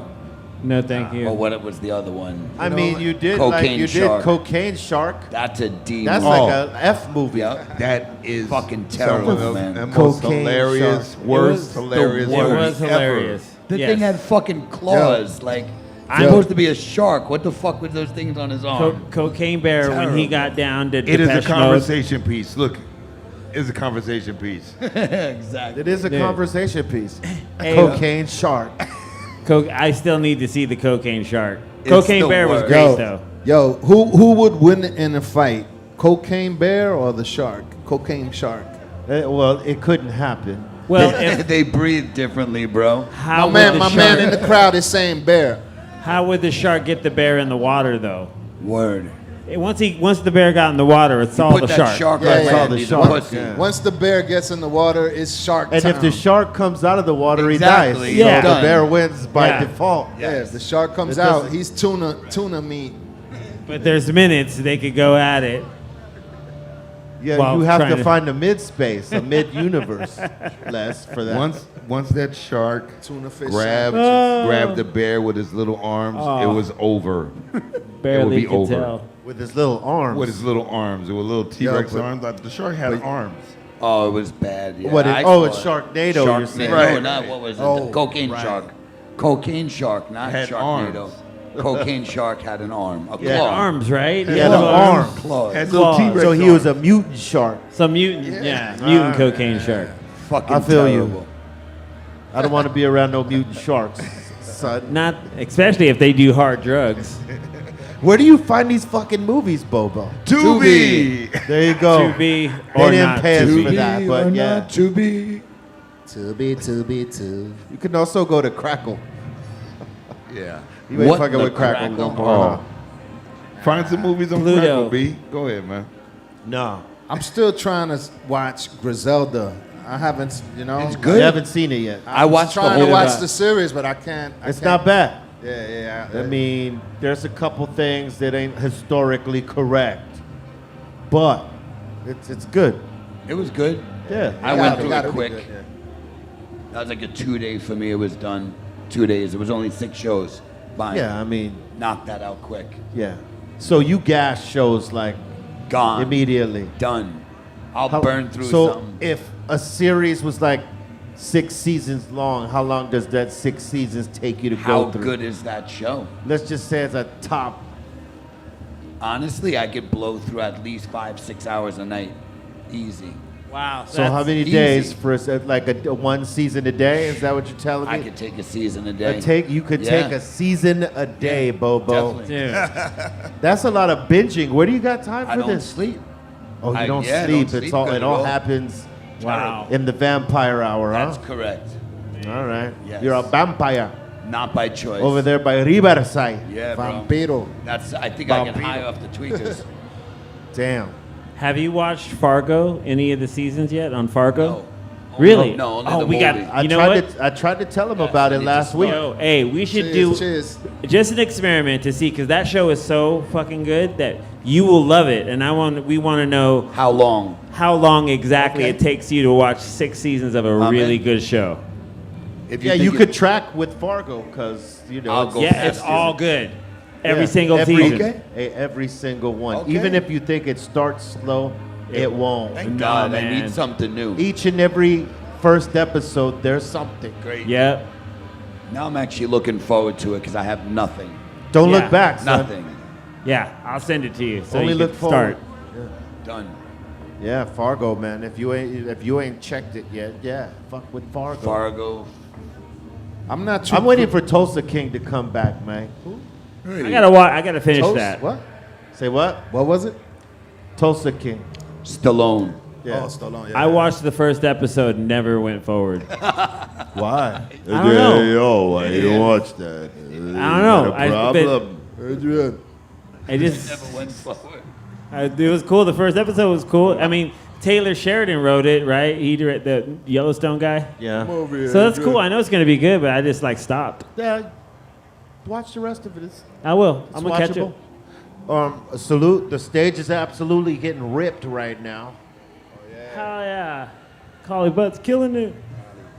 No, thank you. Or what was the other one? I mean, you did Cocaine Shark. Cocaine Shark. That's a D. That's movie. like a F movie. Yeah. That is Fucking some terrible, of the man. most Cocaine hilarious, Shark. worst It was hilarious. the It movie was ever. hilarious. The Yes. thing had fucking claws. Like, it's supposed to be a shark. What the fuck with those things on his arm? Cocaine Bear when he got down to It is a Depeche Mode. conversation piece. Look, it's a conversation piece. Exactly. It is a Dude. conversation piece. Hey, Cocaine Shark. I still need to see the Cocaine Shark. It's Cocaine the Bear was worst. great though. Yo, who would win in a fight? Cocaine Bear or the shark? Cocaine Shark. Well, it couldn't happen. Well, if, They breathe differently, bro. how My would the man shark, in the crowd is saying bear. how would the shark get the bear in the water though? Word. Once the bear got in the water, it's all Put the that shark Yeah, on yeah. top All the of the shark, pussy. yeah. Once the bear gets in the water, it's shark And time. if the shark comes out of the water, Exactly, he dies. yeah. So the Done. bear wins by Yeah. default. yeah, if the shark comes It out, doesn't- he's tuna meat. But there's minutes they could go at it. Yeah, While you have trying to find a mid-space, a mid-universe, Les, for that. Once that shark Tuna fish grabbed the bear with his little arms, it was over. Barely it would be could over. tell. With his little arms. With his little arms. It was little T-Rex but- arms. Like the shark had arms. Oh, it was bad. Yeah, What? I It's saw Sharknado. You're saying? No, not what was it? Oh, The cocaine right. shark. Cocaine shark, not Had Sharknado. arms. Cocaine shark had an arm, a Yeah. claw. Arms, right? He had an arm. Claw. Had little Claws. T-Rex So he arms. was a mutant shark. Some mutant, mutant cocaine shark. Fucking I feel you. terrible. I don't want to be around no mutant sharks, son. Not, especially if they do hard drugs. Where do you find these fucking movies, Bobo? Tubi. There you go. To be They or didn't not pay us to for be. that, but yeah. Tubi. Tubi. You can also go to Crackle. Yeah. You ain't What fucking the with Crackle no Crackle? more. huh? Find some movies on Pluto. Crackle, B. Go ahead, man. No. I'm still trying to watch Griselda. I haven't, you know. It's You good. haven't seen it yet. I watched the trying whole to watch the series, but I can't. It's not bad. Yeah. I mean, there's a couple things that ain't historically correct, but it's good. It was good. Yeah. I Yeah, went it through gotta it be quick. good, yeah. That was like a 2-day for me. It was done. 2 days. It was only 6 shows. Fine. Yeah, I mean, Knock that out quick. yeah. So you gas shows like Gone. immediately. Done. I'll How- burn through So something. if a series was like 6 seasons long, how long does that 6 seasons take you to How go through? good is that show? Let's just say it's a top. Honestly, I could blow through at least 5-6 hours a night. Easy. Wow. So how many easy. days for like a one season a day? Is that what you're telling me? I could take a season a day. You could Yeah. take a season a day, Bobo. Definitely. Dude. That's a lot of binging. Where do you got time for I don't this? sleep. Oh, you I- don't yeah, I sleep. don't It's sleep all good it at all all. happens Wow. in the vampire hour, That's huh? correct. All right. Yes. You're a vampire Not by choice. over there by Riverside. Yeah, bro. Vampiro. That's. I think I get Vampiro. high off the tweakers. Damn. Have you watched Fargo? Any of the seasons yet on Fargo? No. Really? No, only oh, the we got. movie. You know what? I tried to tell him Yes, about I it need last to week. Yo, hey, we should Cheers. just an experiment to see because that show is so fucking good that you will love it, and we want to know How long? how long exactly Okay. it takes you to watch 6 seasons of a I'm really in. good show. If Yeah, think you it- could track with Fargo because you know. I'll it's- go Yeah, it's fast. all good. Every yeah, single every, season. Okay. Every single one. Okay. Even if you think it starts slow, it won't. Thank Nah, God, I man. need something new. Each and every first episode, there's something. Great. Yep. Now I'm actually looking forward to it because I have nothing. Don't Yeah, look back, son. Nothing. Yeah, I'll send it to you so Only you look can forward. start. Done. Yeah, Fargo, man. If you ain't checked it yet, yeah, fuck with Fargo. Fargo. I'm not too. I'm waiting for Tulsa King to come back, man. I gotta finish Toast? that. What? Say what? What was it? Tulsa King. Stallone. Yeah. Oh, Stallone. Yeah. I watched the first episode, and never went forward. Why? I don't know. Yo, why you don't watch that? I don't know. Adrian. I just Never went forward. it was cool. The first episode was cool. I mean, Taylor Sheridan wrote it, right? He directed the Yellowstone guy. Yeah. So that's cool. I know it's gonna be good, but I just like stopped. Yeah. Watch the rest of it. It's I will. It's I'm gonna catch it. watchable. Salute. The stage is absolutely getting ripped right now. Hell yeah. Collie Butt's killing it.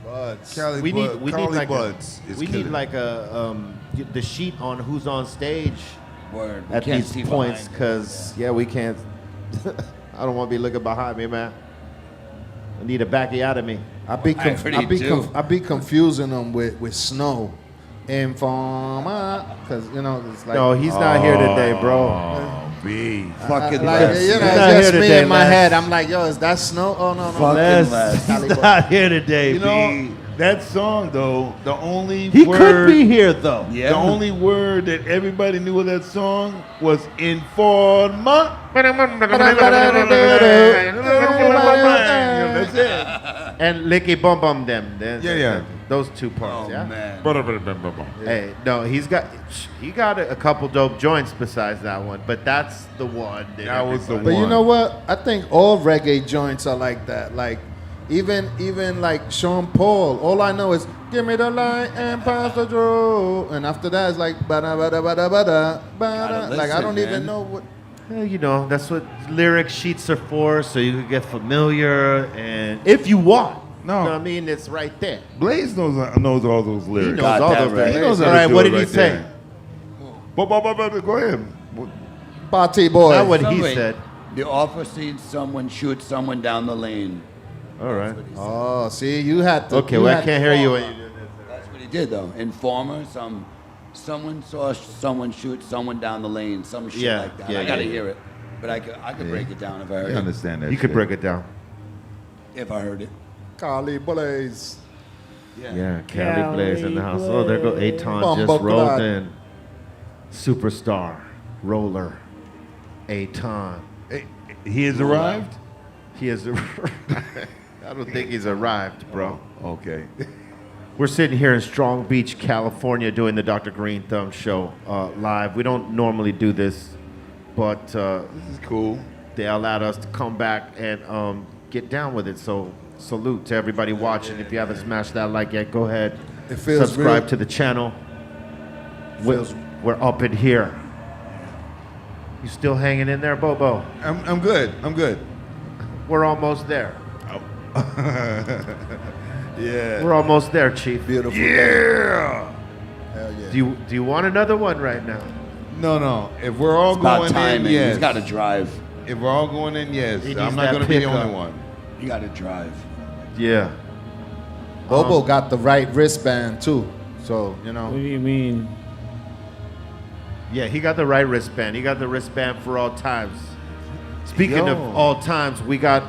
Buds. Cali We need Cali like Buds is we need killing it. like the sheet on who's on stage Word. We at can't these see points behind it. because we can't. I don't want to be looking behind me, man. I need a backiotomy. I be already do. I be confusing them with snow. Informa, because you know it's like No, he's not here today, bro. B. Fucking like Les. you know, He's not it's here just me today, in my Les. head. I'm like, yo, is that snow? Oh no, no. Fuck. Les, Les. he's not here today, You know, B. that song though, the only He word, could be here though. Yeah. the only word that everybody knew of that song was informa. That's it. And Licky Bum Bum them. Yeah. Those two parts, Oh, yeah. man. Hey, no, he got a couple dope joints besides that one, but that's the one. That was the But you one. know what? I think all reggae joints are like that. Like even like Sean Paul. All I know is give me the light and pass the draw, and after that it's like bada bada bada bada bada. Gotta Like I listen, don't man. even know what. You know, that's what lyric sheets are for, so you can get familiar, and if you want. No. You know what I mean? It's right there. Blaze knows all those lyrics. He knows all those lyrics. He knows how All to right, do what it did he right say? there. Go ahead. Party boy. Not what he Somebody- said. The officer seen someone shoot someone down the lane. All right. Oh, see, you had to. Okay, well, I can't hear you when you do this. That's what he did, though. Informer, someone saw someone shoot someone down the lane, some shit Yeah, like that. yeah, I gotta yeah. hear it, but I could break it down if I heard I it. understand that. You could shit. break it down. If I heard it. Cali Blaze. Yeah, Cali Blaze in the house. Oh, there go Aton Bumbo just rolled clad. in. Superstar, roller, Aton. He has arrived? He has arrived. I don't think he's arrived, bro. Okay. We're sitting here in Strong Beach, California, doing the Dr. Greenthumb show live. We don't normally do this, but This is cool. they allowed us to come back and get down with it. So salute to everybody watching. If you haven't smashed that like yet, go ahead. It feels Subscribe real. to the channel. Feels- We're up in here. You still hanging in there, Bobo? I'm good. I'm good. We're almost there. Yeah. We're almost there, Chief. Beautiful. Yeah. Hell yeah. Do you want another one right now? No. If we're all It's about going in, timing. yes. He's got to drive. If we're all going in, yes. He needs I'm not that going to be the pickup. only one. You got to drive. Yeah. Bobo got the right wristband too. So, you What know. do you mean? Yeah, he got the right wristband. He got the wristband for all times. Speaking Yo. of all times, we got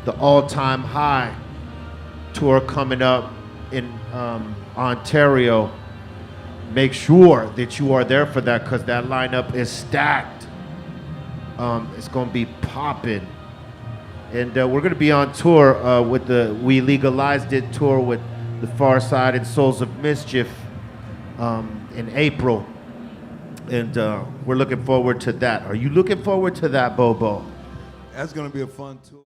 the all-time high tour coming up in Ontario. Make sure that you are there for that because that lineup is stacked. It's going to be popping. And we're going to be on tour with the We Legalized It tour with the Far Side and Souls of Mischief in April. And we're looking forward to that. Are you looking forward to that, Bobo? That's going to be a fun tour.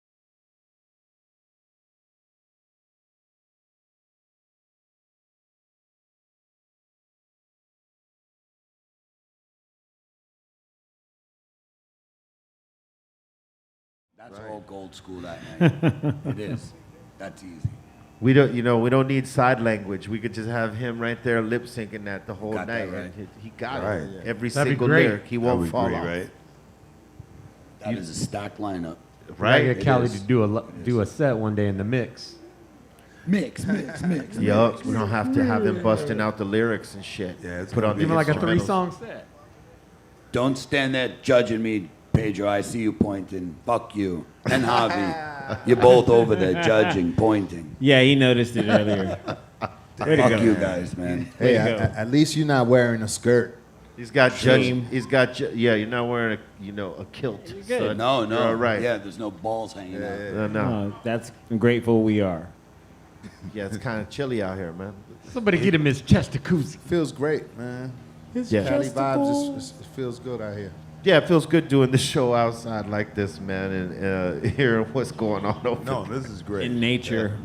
That's all gold school that night. It is. That's easy. We don't need side language. We could just have him right there lip syncing that the whole Got that night. right. And he got Right. it. Every That'd be single great. lyric. He won't That would fall be off. great, right? That is a stacked lineup. I Right? get Cali is. to do a set one day in the mix. Mix. Yup. We don't have to have him busting out the lyrics and shit. Yeah, it's Put gonna on be the Even like a instrumentals. 3-song set. Don't stand there judging me, Pedro. I see you pointing. Fuck you. And Javi. You're both over there judging, pointing. Yeah, he noticed it earlier. Way to Fuck go. you guys, man. Hey, There you go. at least you're not wearing a skirt. He's got Shame. yeah, you're not wearing a kilt. good. son. No. You're all right. Yeah, there's no balls hanging out. No. Oh, that's grateful we are. Yeah, it's kind of chilly out here, man. Somebody get him his Chestacuzzi. Feels great, man. Yeah. Cali vibes, it feels good out here. Yeah, it feels good doing the show outside like this, man, and hearing what's going on over No, this is great. In nature.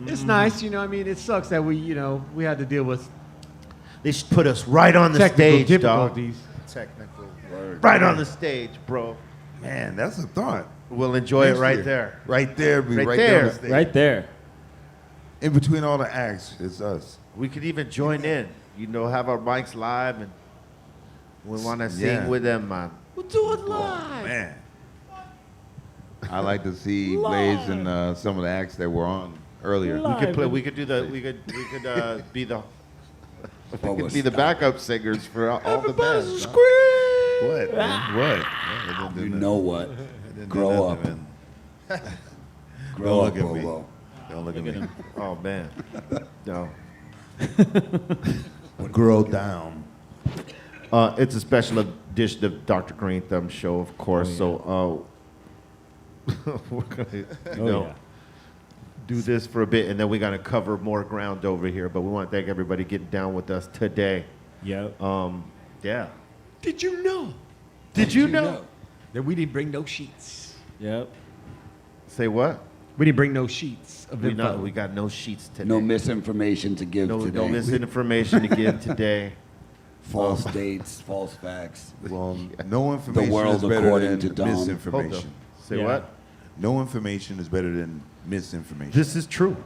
It's nice, I mean, it sucks that we had to deal with They should put us right on the technical stage, dog. difficulties. Technical. Right on the stage, bro. Man, that's a thought. We'll enjoy it Next right year. there. Right there. Be Right right, there. there. On the stage. Right there. In between all the acts, it's us. We could even join in, have our mics live, and we want to sing Yeah. with them, man. We'll do it live. Man. I like to see Blaze and some of the acts that were on earlier. We could play. We could do the. We could be the. We could be the backup singers for all the bands. huh? What? Man? What? You know what? Grow up. Grow Don't up, look at me. Bobo. Don't look at me. Oh man, no. Grow down. It's a special edition of Dr. Greenthumb show, of course. So we're gonna, do this for a bit, and then we're gonna cover more ground over here. But we want to thank everybody getting down with us today. Yep. Yeah. Did you know Did you know? that we didn't bring no sheets? Yep. Say what? We didn't bring no sheets of We info. got no sheets today. No misinformation to give No today. misinformation to give today. False dates, false facts. Well, no information world is better according than to Dom. misinformation. Say what? No information is better than misinformation. This is true.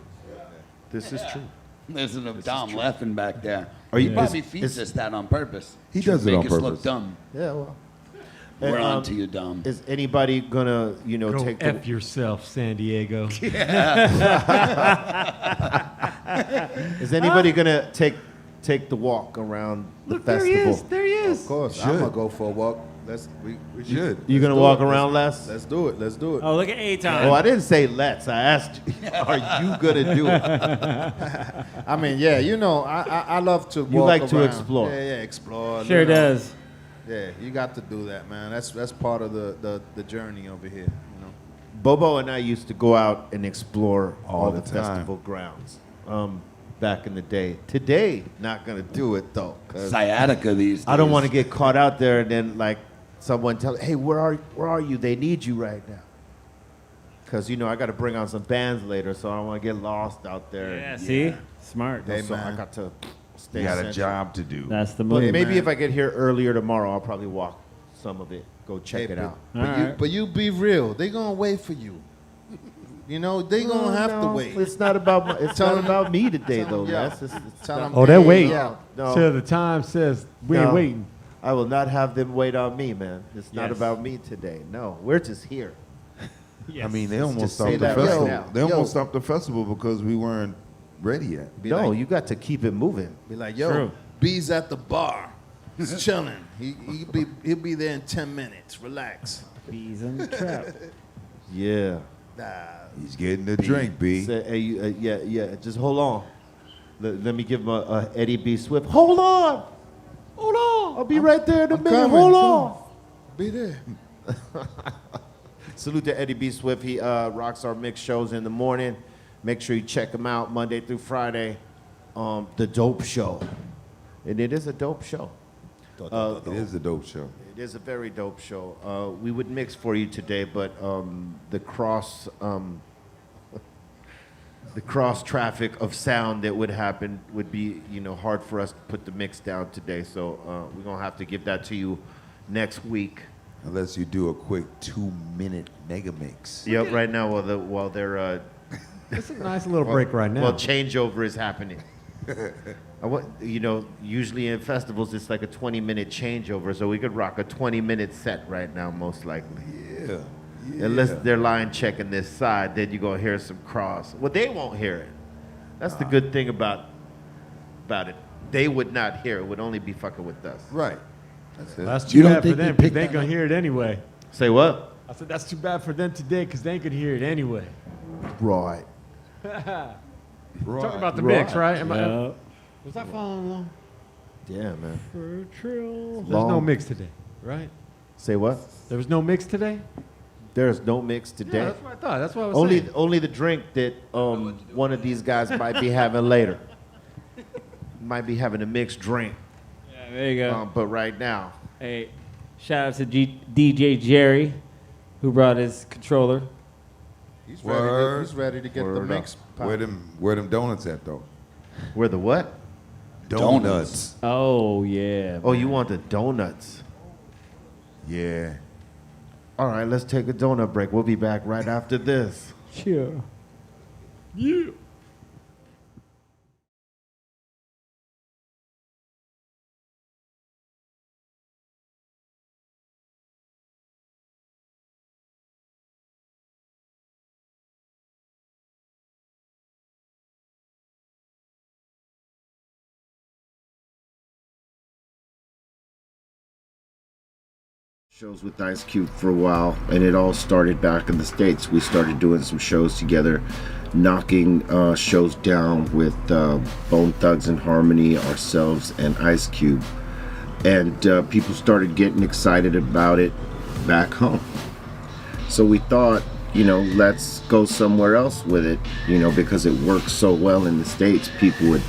This is true. Listen to Dom laughing back there. Are you- He probably is- feeds is- us that on purpose. He to does it make on us look purpose. dumb. Yeah, well. We're And, on to you, Dom. Is anybody gonna, Go take F yourself, San Diego. Is anybody gonna take the walk around the festival? There he is. Of course, I'm gonna go for a walk. We should. You gonna walk around, Les? Let's do it. Let's do it. Oh, look at Aton. Oh, I didn't say let's. I asked you, are you gonna do it? I mean, yeah, I love to. You walk like to around. explore. Yeah, explore. Sure does. Yeah, you got to do that, man. That's part of the journey over here. Bobo and I used to go out and explore all the the time. festival grounds back in the day. Today, not gonna do it though. 'Cause Sciatica these days. I don't want to get caught out there and then like someone tell, hey, where are you? They need you right now. Because I got to bring on some bands later, so I don't want to get lost out there. Yeah, see? Smart. Hey, So I man. got to stay. You got a central. job to do. That's the But move. maybe man. if I get here earlier tomorrow, I'll probably walk some of it. Go check it out. But you be real. They gonna wait for you. They gonna have to wait. It's not about it's Tell not them- about me today tell though. them, Les. It's Tell not- them, Oh, they're hey, waiting. yo. No. Till the time says we ain't No. waiting. I will not have them wait on me, man. It's not Yes. about me today. No, we're just here. I mean, they Let's almost just say stopped the that right festival. now. They Yo. almost stopped the festival because we weren't ready yet. Be No, like- you got to keep it moving. Be like, yo, True. B's at the bar. He's chilling. He'll be there in 10 minutes. Relax. Bees in the trap. Yeah. He's getting the drink, B. Say, hey, yeah. Just hold on. Let me give him a Eddie B. Swift. Hold on. I'll be right there in a minute. coming, Hold come. on. Be there. Salute to Eddie B. Swift. He rocks our mix shows in the morning. Make sure you check him out Monday through Friday. The Dope Show. And it is a dope show. It is a dope show. It is a very dope show. We would mix for you today, but the cross traffic of sound that would happen would be hard for us to put the mix down today. So we're gonna have to give that to you next week. Unless you do a quick 2-minute mega mix. Yep. Right now, while they're It's a nice little break right now. while changeover is happening. Usually in festivals it's like a 20-minute changeover, so we could rock a 20-minute set right now, most likely. Yeah. Unless they're line checking this side, then you're gonna hear some cross. Well, they won't hear it. That's the good thing about it. They would not hear it. It would only be fucking with us. Right. That's it. That's too You don't bad for think them they because picked they ain't that gonna hear it anyway. Say what? I said that's too bad for them today because they ain't gonna hear it anyway. Right. Talking about the mix, right? Yeah. Was that following along? Yeah, man. There's no Long. mix today, right? Say what? There was no mix today? There's no mix today. Yeah, that's what I thought. That's what I was saying. Only the drink that one of these guys might be having later. Might be having a mixed drink. Yeah, there you go. But right now, Hey, shout out to DJ Jerry, who brought his controller. He's Word. ready to get the Word mix. Where them donuts at though? where the what? Donuts. Oh, yeah. Oh, you want the donuts? Yeah. All right, let's take a donut break. We'll be back right after this. Sure. Yeah. Shows with Ice Cube for a while, and it all started back in the States. We started doing some shows together, knocking shows down with Bone Thugs and Harmony, ourselves, and Ice Cube. And people started getting excited about it back home. So we thought, let's go somewhere else with it, because it works so well in the States. People would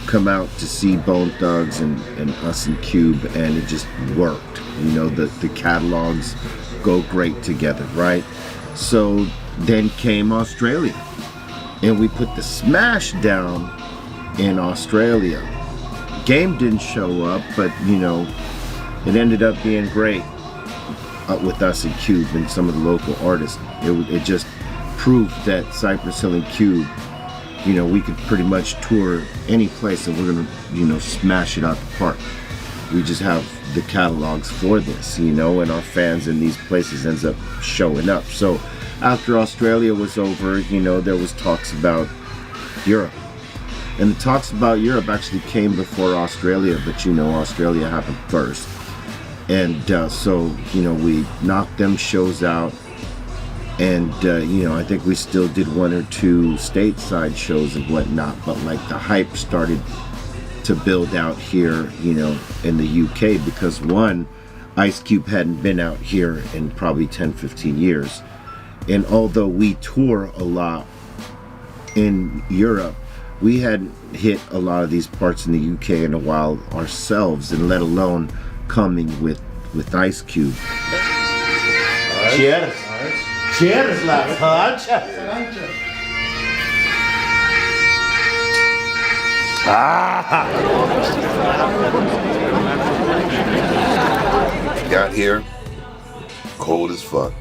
come out to see Bone Thugs and us and Cube, and it just worked. The catalogs go great together, right? So then came Australia, and we put the smash down in Australia. Game didn't show up, but you know, it ended up being great with us and Cube and some of the local artists. It just proved that Cypress Hill and Cube, you know, we could pretty much tour any place and we're gonna, you know, smash it out the park. We just have the catalogs for this, you know, and our fans in these places ends up showing up. So after Australia was over, you know, there was talks about Europe. And the talks about Europe actually came before Australia, but you know, Australia happened first. And so, you know, we knocked them shows out. And, you know, I think we still did 1 or 2 stateside shows and whatnot, but like the hype started to build out here, you know, in the UK, because one, Ice Cube hadn't been out here in probably 10, 15 years. And although we tour a lot in Europe, we hadn't hit a lot of these parts in the UK in a while ourselves, and let alone coming with Ice Cube. Cheers. Cheers, lads. Got here, cold as fuck,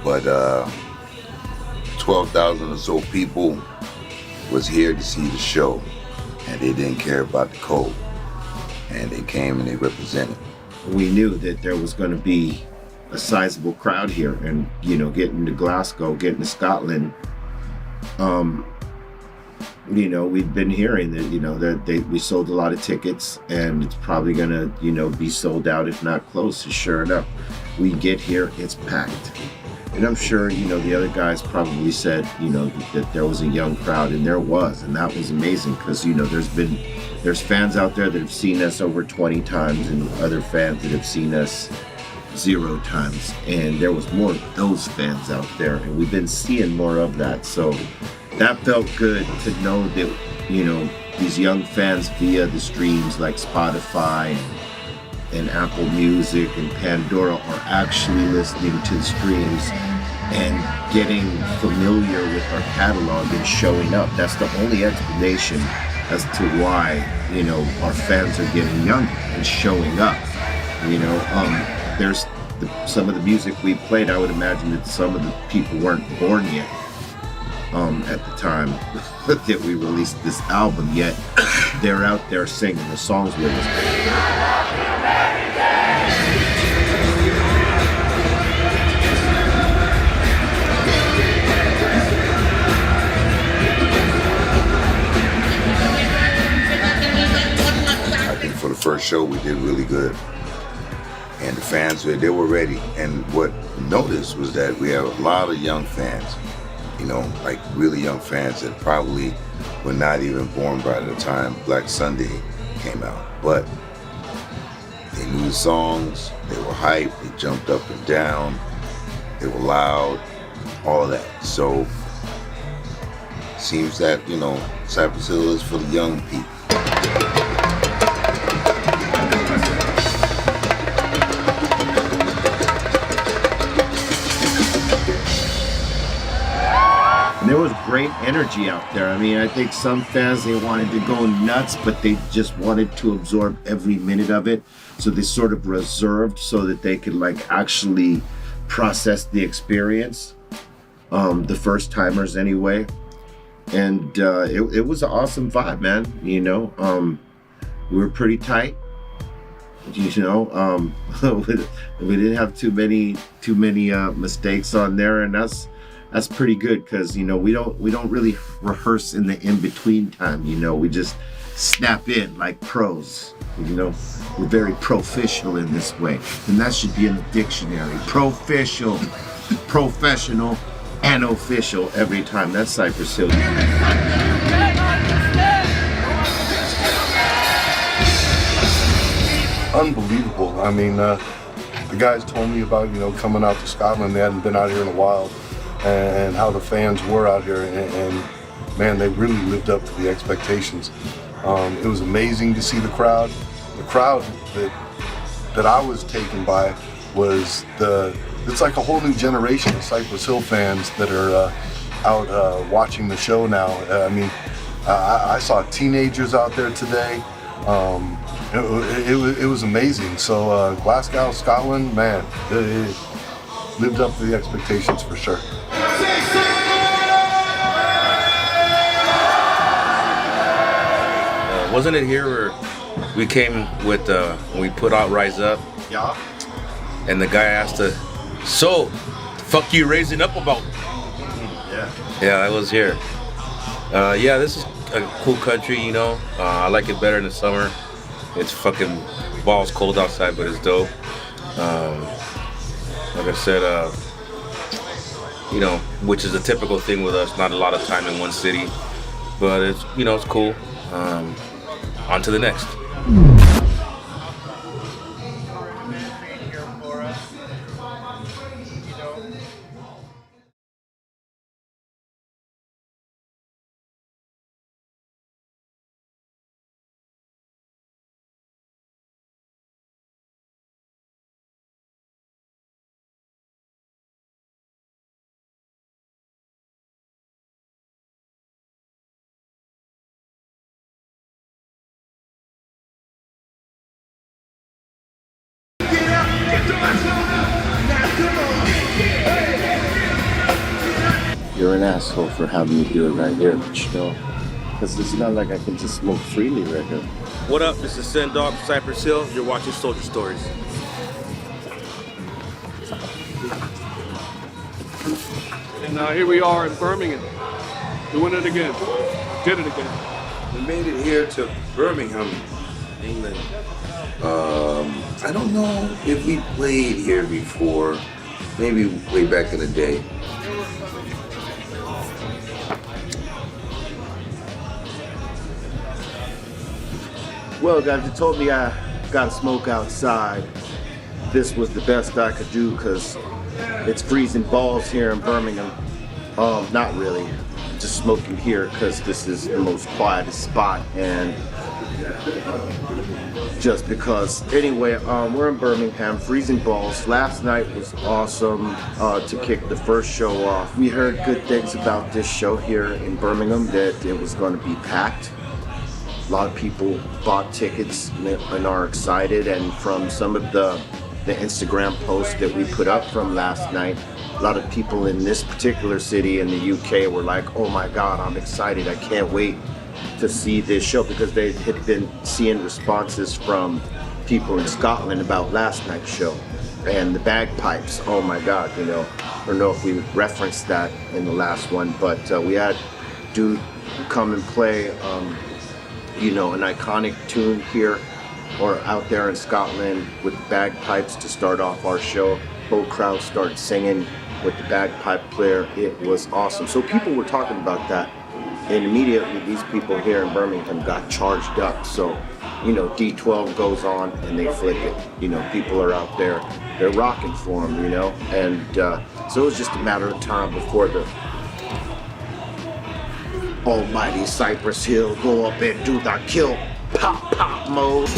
but 12,000 or so people was here to see the show, and they didn't care about the cold, and they came and they represented. We knew that there was going to be a sizable crowd here, and you know, getting to Glasgow, getting to Scotland, you know, we'd been hearing that, you know, that we sold a lot of tickets, and it's probably gonna, you know, be sold out if not close. And sure enough, we get here, it's packed. And I'm sure, you know, the other guys probably said, you know, that there was a young crowd, and there was, and that was amazing, because you know, there's fans out there that have seen us over 20 times, and other fans that have seen us 0 times, and there was more of those fans out there, and we've been seeing more of that. So that felt good to know that, you know, these young fans via the streams like Spotify and Apple Music and Pandora are actually listening to the streams and getting familiar with our catalog and showing up. That's the only explanation as to why, you know, our fans are getting younger and showing up. You know, there's some of the music we played, I would imagine that some of the people weren't born yet at the time that we released this album, yet they're out there singing the songs with us. I think for the first show we did really good, and the fans, they were ready. And what we noticed was that we have a lot of young fans, you know, like really young fans that probably were not even born by the time Black Sunday came out, but they knew the songs, they were hyped, they jumped up and down, they were loud, all of that. So seems that, you know, Cypress Hill is for the young people. There was great energy out there. I mean, I think some fans, they wanted to go nuts, but they just wanted to absorb every minute of it. So they sort of reserved so that they could like actually process the experience, the first timers anyway. And it was an awesome vibe, man. You know, we were pretty tight. You know, we didn't have too many mistakes on there, and that's pretty good, because you know, we don't really rehearse in the in-between time. You know, we just snap in like pros. You know, we're very professional in this way, and that should be in the dictionary. Professional, professional, and official every time. That's Cypress Hill. Unbelievable. I mean, the guys told me about, you know, coming out to Scotland. They hadn't been out here in a while, and how the fans were out here, and man, they really lived up to the expectations. It was amazing to see the crowd. The crowd that I was taken by was it's like a whole new generation of Cypress Hill fans that are out watching the show now. I mean, I saw teenagers out there today. It was amazing. So Glasgow, Scotland, man, it lived up to the expectations for sure. Wasn't it here where we came with, when we put out Rise Up? Yeah. And the guy asked us, so, fuck you raising up about? Yeah. Yeah, I was here. Yeah, this is a cool country, you know. I like it better in the summer. It's fucking balls cold outside, but it's dope. Like I said, you know, which is a typical thing with us, not a lot of time in one city. But it's, you know, it's cool. On to the next. You're an asshole for having me do it right here, but you know, because it's not like I can just smoke freely right here. What up? This is Sen Dog from Cypress Hill. You're watching Soldier Stories. And here we are in Birmingham, doing it again. Did it again. We made it here to Birmingham, England. I don't know if we played here before, maybe way back in the day. Well, guys, you told me I gotta smoke outside. This was the best I could do because it's freezing balls here in Birmingham. Not really, just smoking here because this is the most quietest spot, and just because. Anyway, we're in Birmingham, freezing balls. Last night was awesome to kick the first show off. We heard good things about this show here in Birmingham, that it was going to be packed. A lot of people bought tickets and are excited, and from some of the Instagram posts that we put up from last night, a lot of people in this particular city in the UK were like, oh my God, I'm excited, I can't wait to see this show, because they had been seeing responses from people in Scotland about last night's show. And the bagpipes, oh my God, you know, I don't know if we referenced that in the last one, but we had dude come and play you know, an iconic tune here or out there in Scotland with bagpipes to start off our show. Whole crowd started singing with the bagpipe player. It was awesome. So people were talking about that, and immediately these people here in Birmingham got charged up. So, you know, D12 goes on and they flip it. You know, people are out there, they're rocking for them, you know, and so it was just a matter of time before the almighty Cypress Hill go up and do the kill pop pop mode.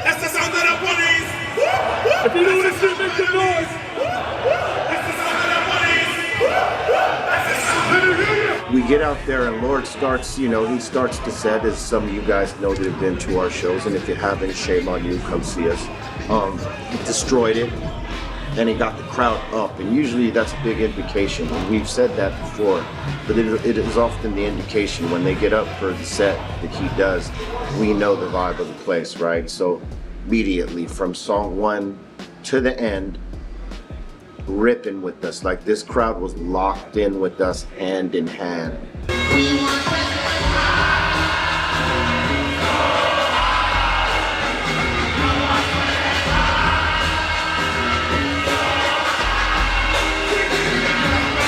That's the sound of the police! If you know this shit, make some noise! That's the sound of the police! That's the sound of the police! We get out there and Lord starts, you know, he starts to set, as some of you guys know that have been to our shows, and if you haven't, shame on you, come see us. He destroyed it, and he got the crowd up, and usually that's a big indication, and we've said that before, but it is often the indication when they get up for the set that he does, we know the vibe of the place, right? So immediately from song one to the end, ripping with us, like this crowd was locked in with us hand in hand.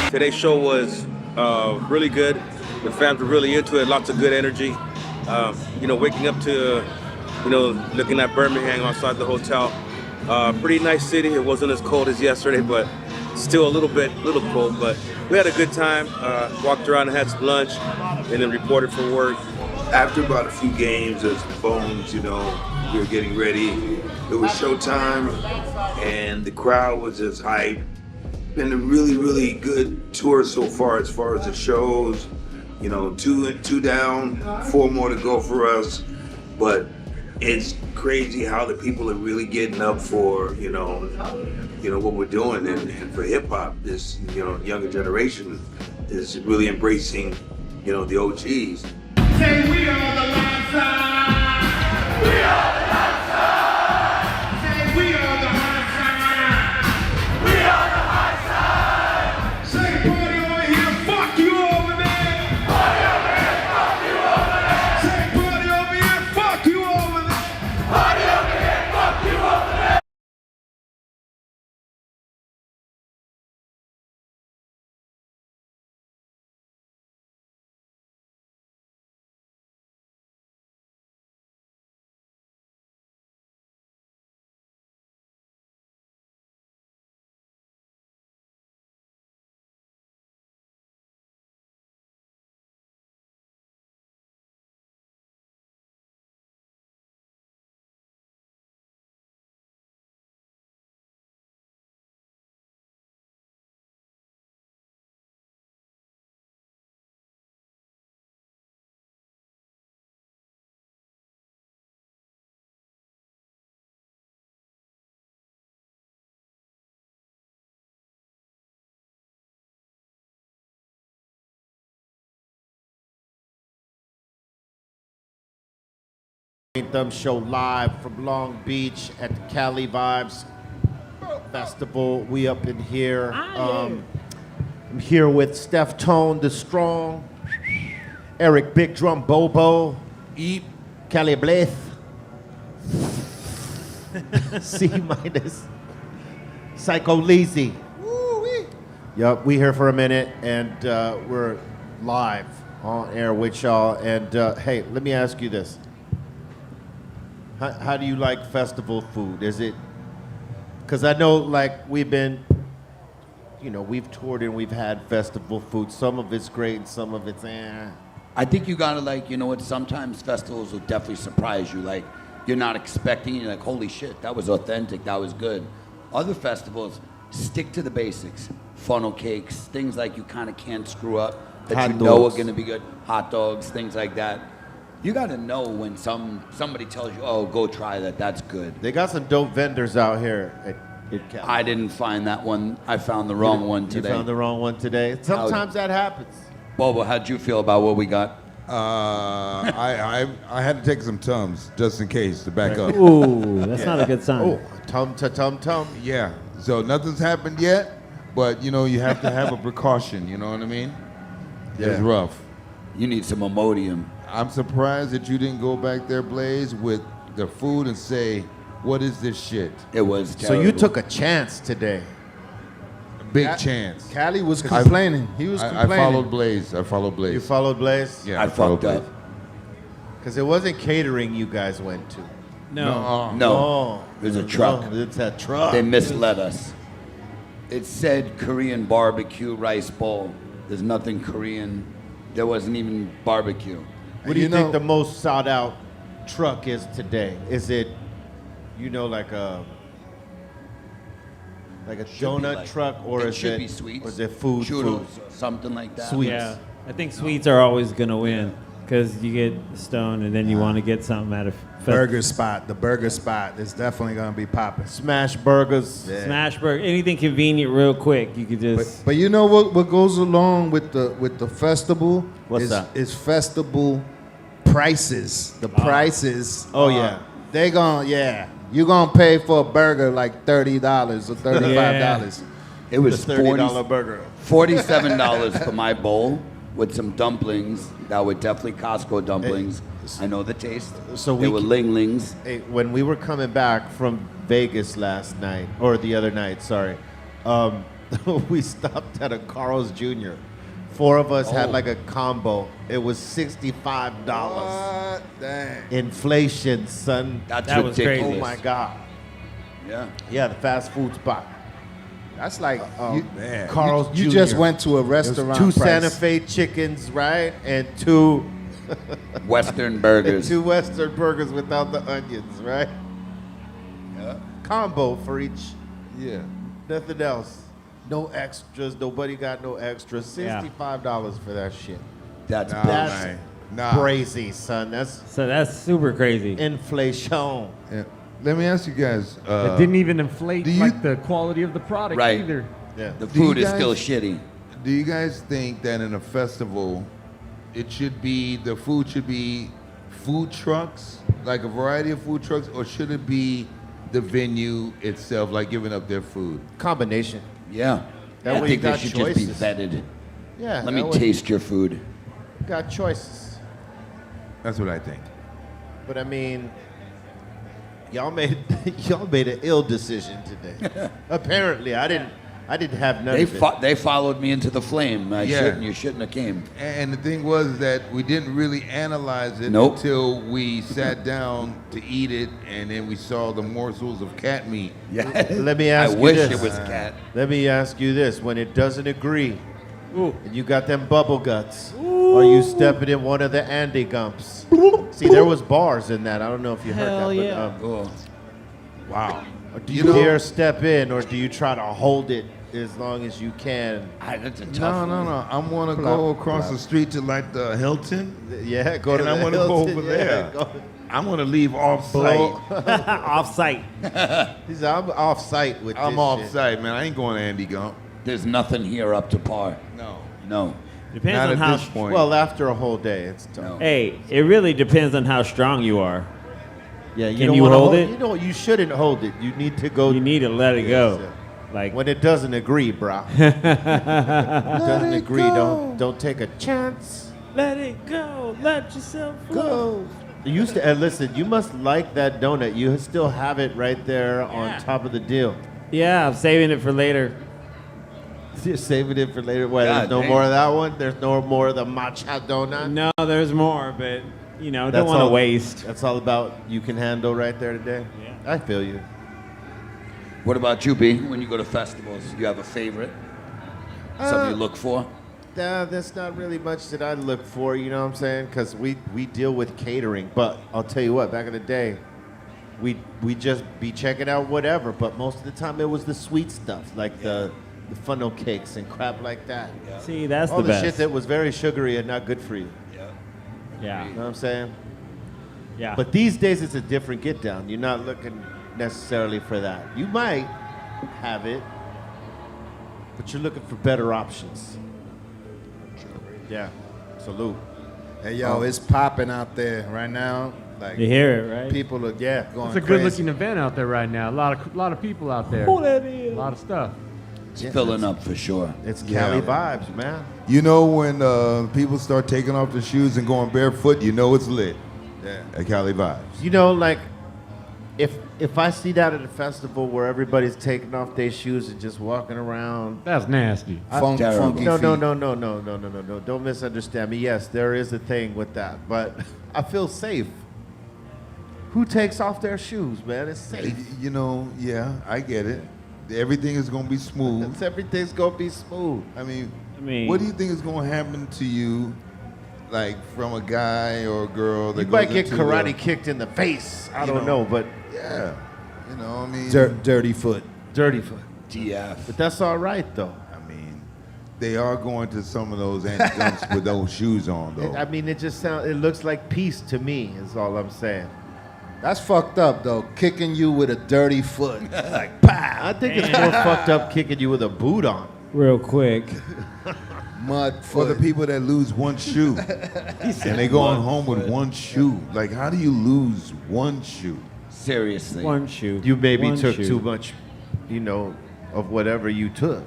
Today's show was really good. The fans were really into it, lots of good energy. You know, waking up to, you know, looking at Birmingham outside the hotel. Pretty nice city. It wasn't as cold as yesterday, but still a little cold. But we had a good time. Walked around and had some lunch, and then reported for work. after about a few games of phones, you know, we were getting ready. It was showtime, and the crowd was just hype. Been a really, really good tour so far as the shows. You know, two down, 4 more to go for us. But it's crazy how the people are really getting up for, you know what we're doing, and for hip hop. This, younger generation is really embracing, the OGs. Say we are the live side. We are the live side. Say we are the high side. We are the high side. Say party over here, fuck you over there. Party over here, fuck you over there. Say party over here, fuck you over there. Party over here, fuck you over there. Greenthumb Show live from Long Beach at the Cali Vibes Festival. We up in here. I'm here with Steph Tone, the Strong, Eric Big Drum Bobo, Eep, Cali Blaith, C minus, Psycho Leezy. Yup, we here for a minute, and we're live on air with y'all. And hey, let me ask you this. How do you like festival food? Is it, because I know like we've been, we've toured and we've had festival food. Some of it's great and some of it's eh. I think you gotta sometimes festivals will definitely surprise you. Like, you're not expecting, you're like, holy shit, that was authentic, that was good. Other festivals stick to the basics. Funnel cakes, things like you kind of can't screw up, that Hot you know dogs. are gonna be good. Hot dogs, things like that. You gotta know when somebody tells you, oh, go try that, that's good. They got some dope vendors out here at Cali. I didn't find that one. I found the wrong one today. You found the wrong one today. Sometimes that happens. Bobo, how'd you feel about what we got? I had to take some Tums just in case to back up. Ooh, that's not a good sign. Oh, tum. Yeah. So nothing's happened yet, but you have to have a precaution. You know what I mean? Yeah. It's rough. You need some Imodium. I'm surprised that you didn't go back there, Blaze, with the food and say, "What is this shit?" It was terrible. So you took a chance today. Big chance. Cali was complaining. He was I complaining. followed Blaze. You followed Blaze? Yeah, I fucked up. Because it wasn't catering you guys went to. No. It was a truck. No, it's a truck. They misled us. It said Korean barbecue rice bowl. There's nothing Korean. There wasn't even barbecue. What do you think the most sought out truck is today? Is it, like a donut truck, or is should it be sweets. or is it food? Churros, or something like that. Sweets. Yeah, I think sweets are always gonna win because you get stoned and then you want to get something out of Burger spot. The burger spot is definitely gonna be popping. Smash burgers. Yeah. Smash burger, anything convenient, real quick. You could just. But you know what goes along with the festival? What's that? Is festival prices. The prices. Oh, yeah. They you're gonna pay for a burger like $30 or $35. It was The $30 burger. $47 for my bowl with some dumplings that were definitely Costco dumplings. I know the taste. So they were Ling-Lings. Hey, when we were coming back from Vegas last night, or the other night, sorry, we stopped at a Carl's Jr. 4 of us had like a combo. It was $65. What? Dang. Inflation, son. That was crazy. Oh my God. Yeah. Yeah, the fast food spot. That's like Carl's you Jr. just went to a It was restaurant. 2 price. Santa Fe chickens, right? And 2 Western burgers. 2 Western burgers without the onions, right? Yeah. Combo for each. Yeah. Nothing else. No extras. Nobody got no extras. $65 for that shit. That's that's crazy, son. That's super crazy. Inflation. Yeah. Let me ask you guys. It didn't even inflate like the quality of the product Right. either. Yeah. The Do you food is guys- still shitty. Do you guys think that in a festival, the food should be food trucks, like a variety of food trucks, or should it be the venue itself, like giving up their food? Combination. Yeah. That I way think you they got should choices. just be vetted. Yeah. Let me that way taste your food. you got choices. That's what I think. But I mean, y'all made an ill decision today. Apparently, I didn't have none of it. They followed me into the flame. Yeah. You shouldn't have came. And the thing was that we didn't really analyze it Nope. until we sat down to eat it, and then we saw the morsels of cat meat. Yeah. Let me ask I you wish this. it was cat. Let me ask you this: when it doesn't agree, and you got them bubble guts, are you stepping in one of the Andy Gumps? See, there was bars in that. I don't know if you heard Hell that. yeah. But, Wow. or do you dare step in, or do you try to hold it as long as you can? That's a tough No. I'm gonna Plop, go across plop. the street to like the Hilton. Yeah, go to and the I want to go Hilton, over yeah, there. go. I'm gonna leave off site. Off site. He said, I'm off site with I'm this off shit. site, man. I ain't going to Andy Gump. There's nothing here up to par. No. Depends Not on at how. this point. Well, after a whole day, it's tough. Hey, it really depends on how strong you are. Yeah, Can don't you wanna hold it? You know, you shouldn't hold it. You need to go. You need to let it go. Yes, Like when it doesn't agree, bro. Doesn't agree. Don't take a chance. let it go. Let yourself Go. You used to listen. You must like that donut. You still have it right there on top of the deal. Yeah, I'm saving it for later. You're saving it for later. Why? God There's no dang. more of that one. There's no more of the matcha donut. No, there's more, but don't That's want to all- waste. That's all about you can handle right there today. Yeah. I feel you. What about you, B? When you go to festivals, you have a favorite? Something you look for? That's not really much that I look for, you know what I'm saying? Because we deal with catering. But I'll tell you what, back in the day, we just be checking out whatever. But most of the time it was the sweet stuff, like the funnel cakes and crap like that. See, that's All the the best. shit that was very sugary and not good for you. Yeah. You know what I'm saying? Yeah. But these days it's a different get down. You're not looking necessarily for that. You might have it, but you're looking for better options. Yeah. Salute. Hey, yo, it's popping out there right now. Like You hear it, right? people are going It's a crazy. good-looking event out there right now. A lot of people out there. Who that is? A lot of stuff. It's filling up for sure. It's Cali vibes, man. You know when people start taking off their shoes and going barefoot, you know it's lit. Yeah. At Cali Vibes. You know, like if I see that at a festival where everybody's taking off their shoes and just walking around. That's nasty. Funky No. feet. Don't misunderstand me. Yes, there is a thing with that, but I feel safe. Who takes off their shoes, man? It's safe. You know, yeah, I get it. Everything is gonna be smooth. Everything's gonna be smooth. I mean, mean, what do you think is gonna happen to you, like from a guy or a girl that You goes might get into karate kicked in the face. I don't know, but yeah, you know, I mean, Dirty foot. dirty foot. DF. But that's all right though. I mean, they are going to some of those anti-dumps with those shoes on, though. I mean, it just sounds. It looks like peace to me. Is all I'm saying. That's fucked up though. Kicking you with a dirty foot. Like, pow! I think it's more fucked up kicking you with a boot on. Real quick. Mud For the foot. people that lose one shoe, and they going home with one shoe. Like, how do you lose one shoe? Seriously. One shoe. You maybe One took shoe. too much, of whatever you took.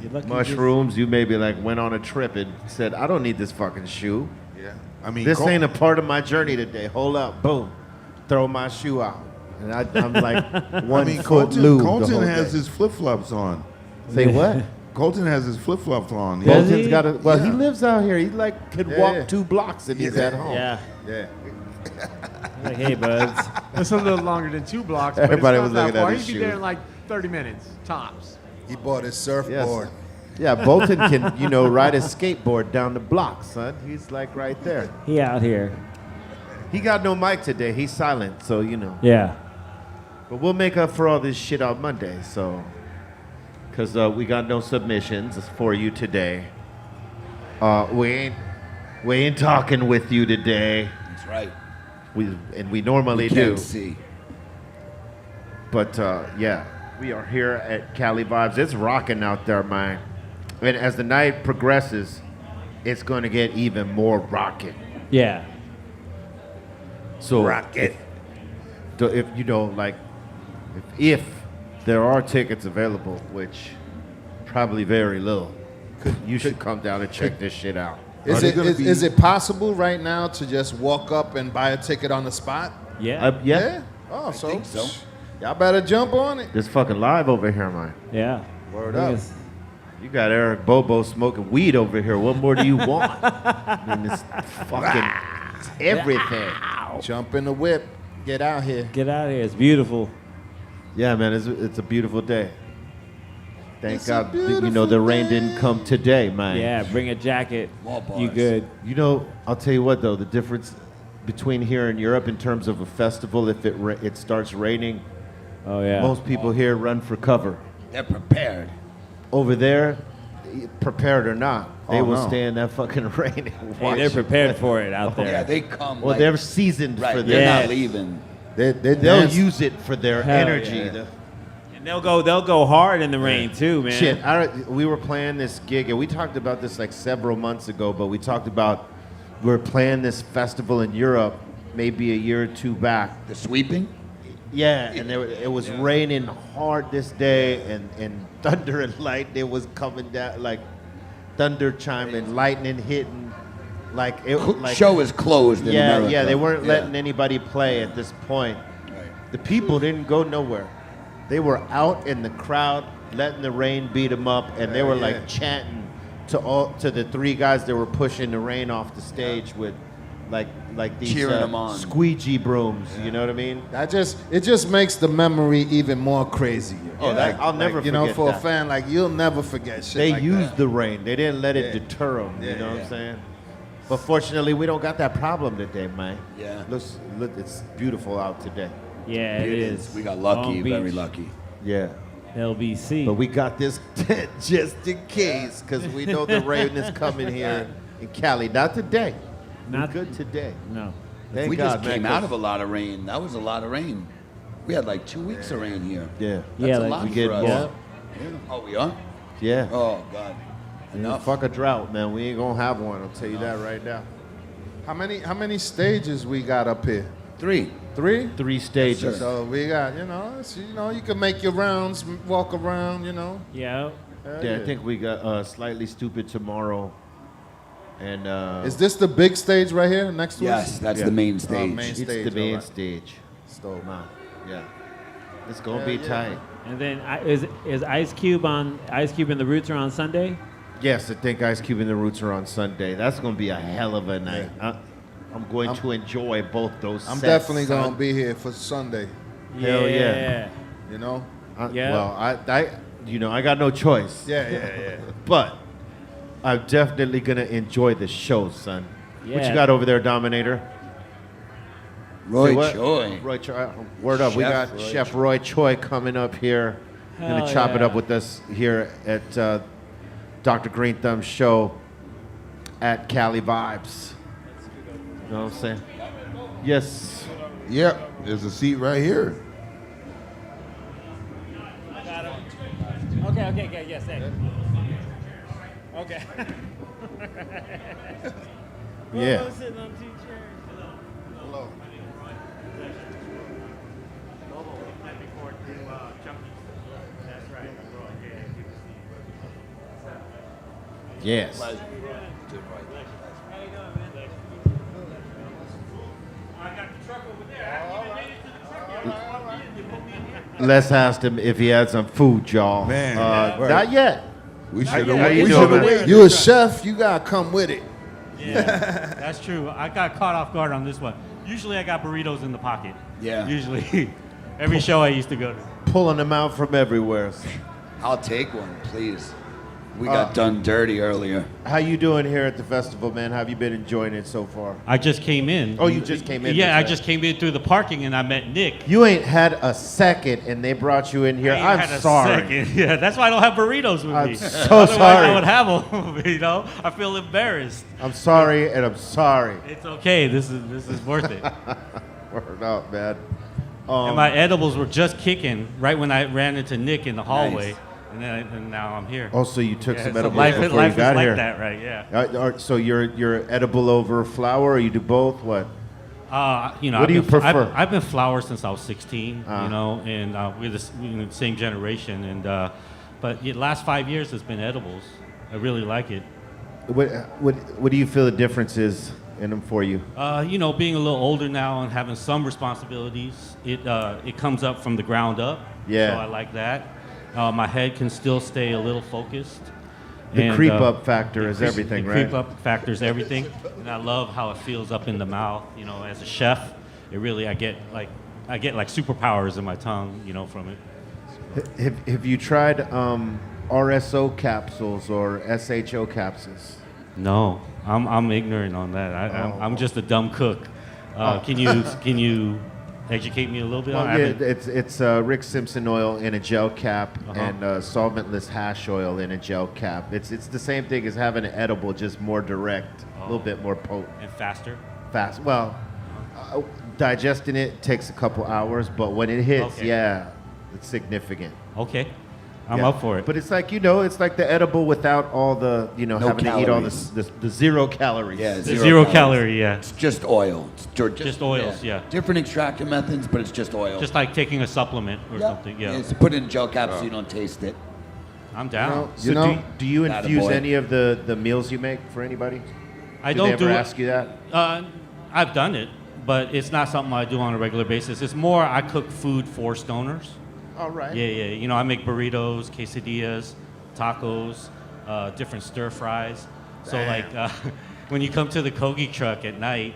You're lucky Mushrooms. You maybe like went on a trip and said, "I don't need this fucking shoe. Yeah, I mean, This ain't a part of my journey today." Hold up, boom, throw my shoe out, and I'm like one foot lube. Colton has his flip flops on. Say what? Colton has his flip flops on. Colton's got a. Well, he Yeah. lives out here. He like could Yeah, walk yeah. 2 blocks and he's at home. Yeah. Yeah. Like, hey, buds. It's a little longer than 2 blocks, but Everybody it's was not looking that at far. his He'd be there shoe. in like 30 minutes, tops. He bought his surfboard. Yeah, Bolton can, you know, ride his skateboard down the block, son. He's like right there. He out here. He got no mic today. He's silent, so you know. Yeah. But we'll make up for all this shit on Monday, so. Because we got no submissions for you today. We ain't talking with you today. That's right. We normally We can't do. see. But yeah, we are here at Cali Vibes. It's rocking out there, man. And as the night progresses, it's going to get even more rocking. Yeah. So Rocket. if you know, like, if there are tickets available, which probably very little, you should come down and check this shit out. Is it possible right now to just walk up and buy a ticket on the spot? Yeah. Yeah. Oh, so, think so. Y'all better jump on it. It's fucking live over here, man. Yeah. Word I think up. it's- You got Eric Bobo smoking weed over here. What more do you want? I mean, it's fucking it's everything. Jump in the whip. Get out here. Get out of here. It's beautiful. Yeah, man, it's a beautiful day. Thank It's a God, you know, beautiful the rain didn't come today, man. Yeah, bring a jacket. Wall bars. You good. You know, I'll tell you what, though, the difference between here and Europe in terms of a festival, if it starts raining, Oh, yeah. most people here run for cover. They're prepared. Over there, prepared or not, they Oh, will no. stay in that fucking rain and Hey, watch they're it. prepared for it out there. Yeah, they come. Well, like, they're seasoned right, for they're that. not leaving. They'll dance. use it for their Hell energy. yeah. The- And they'll go hard in the rain too, man. Shit, we were playing this gig, and we talked about this like several months ago, but we talked about we were playing this festival in Europe maybe a year or two back. The sweeping? Yeah, and it was raining hard this day, and thunder and lightning was coming down, like thunder chiming, lightning hitting. Like it like Show is closed in America. Yeah, they weren't Yeah. letting anybody play at this point. Right. The people didn't go nowhere. They were out in the crowd, letting the rain beat them up, and they were like chanting to the three guys that were pushing the rain off the stage with like these Cheering them on. squeegee brooms. You know what I mean? It just makes the memory even more crazier. Oh, I'll never you know, forget for that. a fan, like you'll never forget shit. They like used that. the rain. They didn't let it Yeah. deter them. You Yeah, know what yeah. I'm saying? But fortunately, we don't got that problem today, man. Yeah. Look, it's beautiful out today. Yeah, it is. We got lucky, Long very Beach, lucky. Yeah. LBC. But we got this tent just in case, because we know the rain is coming here in Cali. Not today. Not good today. No. Thank we God, just man, came 'cause- out of a lot of rain. That was a lot of rain. We had like 2 weeks of rain here. Yeah. That's Yeah, a like lot we for get us. more. Yeah. Oh, we are? Yeah. Oh, God. Enough. Fuck a drought, man. We ain't gonna have one. I'll tell you that right now. How many stages we got up here? 3. 3? 3 stages. So we got, you can make your rounds, walk around, Yeah. Yeah, I think we got Slightly Stupid tomorrow. And Is this the big stage right here next to us? Yes, that's the main stage. main it's stage, the main alright. stage. Dope. Nah, yeah. It's gonna Hell be yeah. tight. And then is Ice Cube and the Roots are on Sunday? Yes, I think Ice Cube and the Roots are on Sunday. That's gonna be a hell of a night. I'm going to enjoy both those I'm sets, definitely son. going to be here for Sunday. Hell yeah. You know? Yeah. Well, I got no choice. Yeah. But I'm definitely gonna enjoy the show, son. What Yeah. you got over there, Dominator? Roy Say what? Choi. Roy Choi. Word up. We Chef got Roy Chef Roy Choi coming up here. Gonna Hell chop it up yeah. with us here at Dr. Greenthumb show at Cali Vibes. You know what I'm saying? Yes. Yep, there's a seat right here. Okay, yes, Okay. Yeah. Yes. Les asked him if he had some food, y'all. Man, right. Not yet. We Not should yet. How have you waited. doing, man? You a chef, you got to come with it. Yeah, that's true. I got caught off guard on this one. Usually I got burritos in the pocket. Yeah. Usually. Every show I used to go to. Pulling them out from everywhere. I'll take one, please. We got done dirty earlier. How you doing here at the festival, man? How have you been enjoying it so far? I just came in. Oh, you just came in? Yeah, I just came in through the parking and I met Nick. You ain't had a second and they brought you in here. I ain't I'm had a sorry. second. Yeah, that's why I don't have burritos with I'm me. so Otherwise, sorry. I would have them. You know, I feel embarrassed. I'm sorry and I'm sorry. It's okay. This is worth it. Word up, man. And my edibles were just kicking right when I ran into Nick in the hallway. Nice. And now I'm here. Oh, so you took some so edibles life, before life you got is here. like that, right? Yeah. So you're edible over flower, or you do both? What? You know, What do you prefer? I've been flower since I was 16. You know, and we're in the same generation. And but the last 5 years has been edibles. I really like it. What do you feel the difference is in them for you? You know, being a little older now and having some responsibilities, it comes up from the ground up. Yeah. So I like that. My head can still stay a little focused. The creep up factor is everything, the right? Creep up factor is everything, and I love how it feels up in the mouth. You know, as a chef, it really I get like superpowers in my tongue. You know, from it. Have you tried RSO capsules or SHO capsules? No, I'm ignorant on that. I'm just a dumb cook. Can you educate me a little bit? Well, yeah, it's Rick Simpson oil in a gel cap and solventless hash oil in a gel cap. It's the same thing as having an edible, just more direct, a little bit more potent. And faster? Fast. Well, digesting it takes a couple hours, but when it hits, yeah, it's significant. Okay. I'm up for it. But it's like, you know, it's like the edible without all the, you know, No having to eat all calories. the 0 calories. Yeah, zero calorie, yeah. It's just oil. It's Just oils, yeah. Different extraction methods, but it's just oil. Just like taking a supplement or something, yeah. It's put in a gel cap so you don't taste it. I'm down. So do you Atta infuse boy. any of the meals you make for anybody? I Do don't they ever do it. ask you that? I've done it, but it's not something I do on a regular basis. It's more I cook food for stoners. All right. Yeah. You know, I make burritos, quesadillas, tacos, different stir fries. So like when you come to the Kogi truck at night,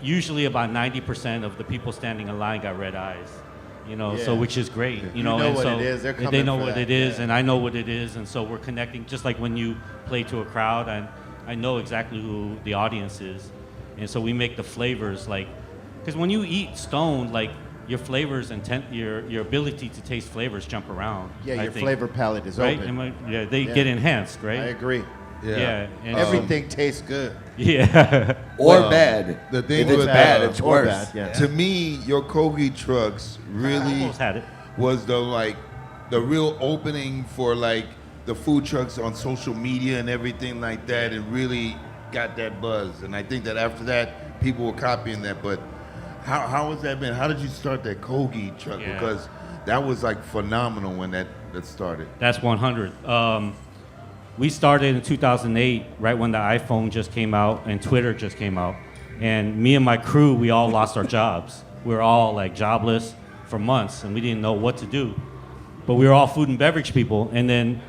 usually about 90% of the people standing in line got red eyes. You know, so which is great. You know, know and what so it is. They're they coming know for what that, it is, yeah. and I know what it is, and so we're connecting. Just like when you play to a crowd, and I know exactly who the audience is, and so we make the flavors like, because when you eat stoned, like your flavors and your ability to taste flavors jump around. Yeah, I your think. flavor palette is right? open. They get enhanced, right? I agree. Yeah. And Everything tastes good. Yeah. Or bad. The thing If it's with bad, it's or worse. bad, yeah. To me, your Kogi trucks really almost had it. was the real opening for like the food trucks on social media and everything like that, and really got that buzz. And I think that after that, people were copying that. But how has that been? How did you start that Kogi truck? Yeah. Because that was like phenomenal when that started. That's 100. We started in 2008, right when the iPhone just came out and Twitter just came out. And me and my crew, we all lost our jobs. We were all like jobless for months, and we didn't know what to do. But we were all food and beverage people. And then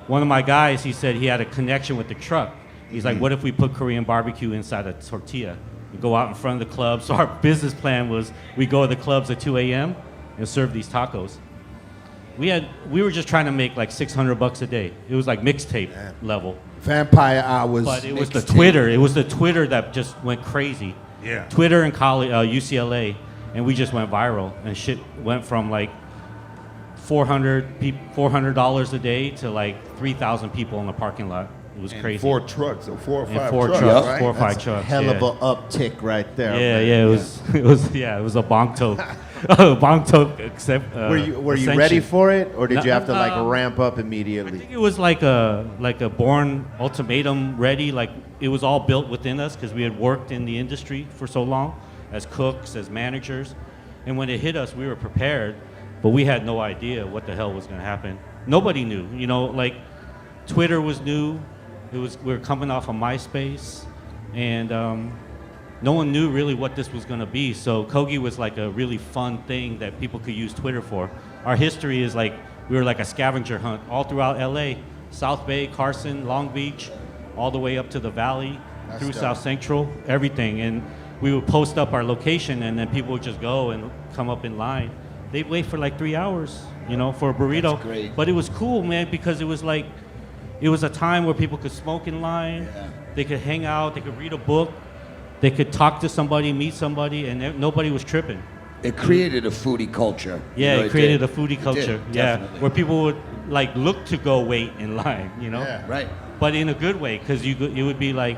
one of my guys, he said he had a connection with the truck. He's like, what if we put Korean barbecue inside a tortilla? We go out in front of the club. So our business plan was we go to the clubs at 2 a.m. and serve these tacos. We were just trying to make like $600 a day. It was like mixtape level. Vampire hours. But it was the Twitter. It was the Twitter that just went crazy. Yeah. Twitter and UCLA, and we just went viral. And shit went from like $400 a day to like 3,000 people in the parking lot. It was crazy. 4 trucks, or 4 or 5 And 4 trucks, trucks, right? 4 or 5 That's trucks. hell of yeah. an uptick right there. Yeah, man. it was a bonk toke. Bonk toke, except. Were you ascension. ready for it, or did you have to like No, ramp up immediately? I think it was like a born ultimatum ready. Like it was all built within us because we had worked in the industry for so long, as cooks, as managers, and when it hit us, we were prepared, but we had no idea what the hell was going to happen. Nobody knew. You know, like Twitter was new. We were coming off of MySpace, and no one knew really what this was going to be. So Kogi was like a really fun thing that people could use Twitter for. Our history is like we were like a scavenger hunt all throughout LA, South Bay, Carson, Long Beach, all the way up to the Valley, through dope. South Central, everything. And we would post up our location, and then people would just go and come up in line. They'd wait for like 3 hours, you know, for a burrito. That's great. But it was cool, man, because it was like it was a time where people could smoke in line, they could hang out, they could read a book, they could talk to somebody, meet somebody, and nobody was tripping. It created a foodie culture. Yeah, You know, it created did. a foodie It culture. did, Yeah, definitely. where people would like look to go wait in line, you know? Yeah. Right. But in a good way, because you would be like,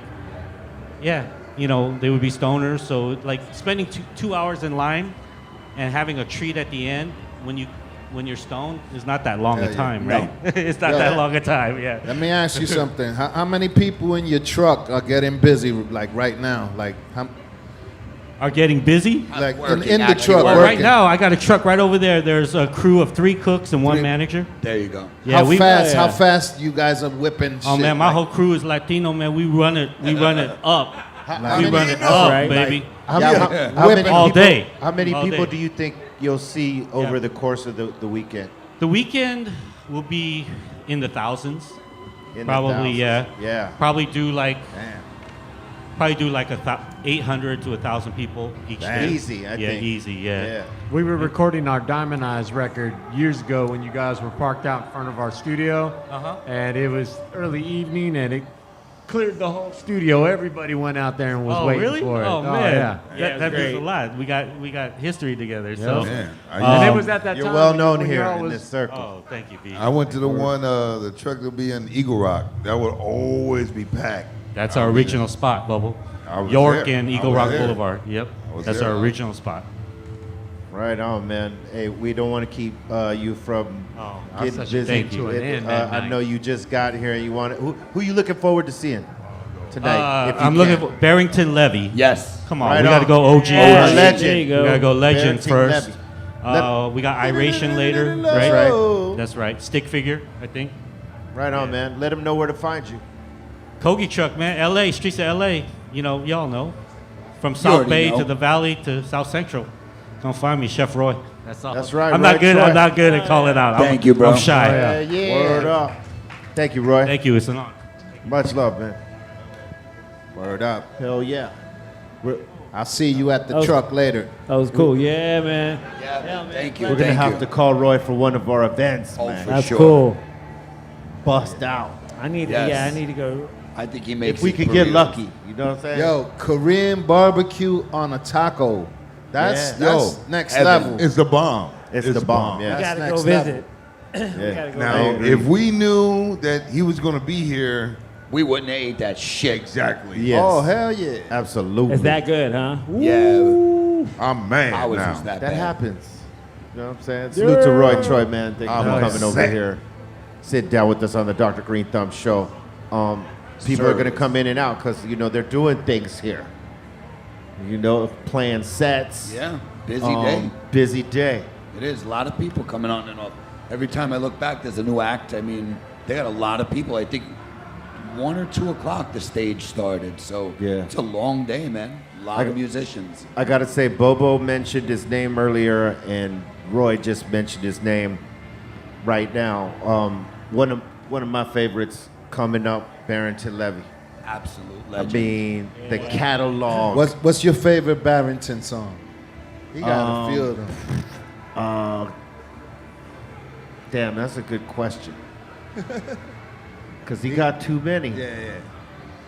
yeah, you know, they would be stoners. So like spending 2 hours in line and having a treat at the end when you're stoned is not that long Yeah, a yeah. time, No. right? It's not Yeah. that long a time. Yeah. Let me ask you something. How many people in your truck are getting busy like right now? Like how? Are getting busy? Like in the truck Well, working. right now, I got a truck right over there. There's a crew of 3 cooks and 1 manager. There you go. Yeah, How fast you guys are whipping? Oh shit, man, my like- whole crew is Latino, man. We run it up. How We many- run it That's up, right. baby. Like, How many all people, day. How many All people day. do you think you'll see over Yeah. the course of the weekend? The weekend will be in the thousands. In the Probably, thousands. yeah. Yeah. Probably do like 800 to 1,000 people each day. Easy, I think. Easy, yeah. We were recording our Diamond Eyes record years ago when you guys were parked out in front of our studio. Uh-huh. And it was early evening and it cleared the whole studio. Everybody went out there and was Oh, waiting really? for it. Oh, man. Yeah. That means a lot. We got history together. So. Man, And it was at that You're time well when known when here y'all in was- this circle. Oh, thank you, B. I went to the one, the truck will be in Eagle Rock. That would always be packed. That's our original spot, Bubble. I was York there. and I Eagle was Rock there. Boulevard. Yep. I was That's there. our original spot. Right on, man. Hey, we don't want to keep you from getting such a busy. thank you. To an end, man, I know you just got here and you want to. Who you looking forward to seeing tonight? If you I'm looking can? for Barrington Levy. Yes. Come on, Right we got to on. go OG. Yeah, first. legend. There you go. We got to go legend Barrington first. Levy. We got Iration later, That's right? right. That's right. Stick figure, I think. Right on, man. Let them know where to find you. Kogi truck, man. LA, streets of LA. You know, y'all know. From You South already Bay know. to the Valley to South Central. Don't find me, Chef Roy. That's all. That's right, I'm Roy not good. Troy. I'm not good at calling out. Thank you, bro. I'm shy. Yeah. Word up. Thank you, Roy. Thank you. It's an honor. Much love, man. Word up. Hell yeah. I'll see you at the truck later. That was cool. Yeah, man. Yeah, thank you. We're gonna thank have you. to call Roy for one of our events, Oh, man. for That's sure. cool. Bust out. I need. Yes. Yeah, I need to go. I think he makes If we it could get burritos. lucky, you know what I'm saying? Yo, Korean barbecue on a taco. That's Yeah. that's Yo, next Evan, level. It's the bomb. It's the bomb, yeah. We That's gotta go next visit. level. We gotta go Now, visit. if we knew that he was going to be here, We wouldn't have ate that shit. exactly. Yes. Oh hell yeah. Absolutely. Is that good, huh? Yeah. I'm mad Ours now. was that That bad. happens. You know what I'm saying? Salute to Roy Troy, man. Thank you I'm for coming over upset. here. Sit down with us on the Dr. Greenthumb show. People are going to come in and out because, you know, they're doing things here. You know, playing sets. Yeah. Busy day. Busy day. It is. A lot of people coming on and off. Every time I look back, there's a new act. I mean, they got a lot of people. I think 1 or 2 o'clock the stage started. So Yeah. it's a long day, man. A lot of musicians. I got to say, Bobo mentioned his name earlier, and Roy just mentioned his name right now. One of my favorites coming up, Barrington Levy. Absolute I legend. mean, the catalog. What's your favorite Barrington song? He got a few of them. Damn, that's a good question. Because he got too many. Yeah.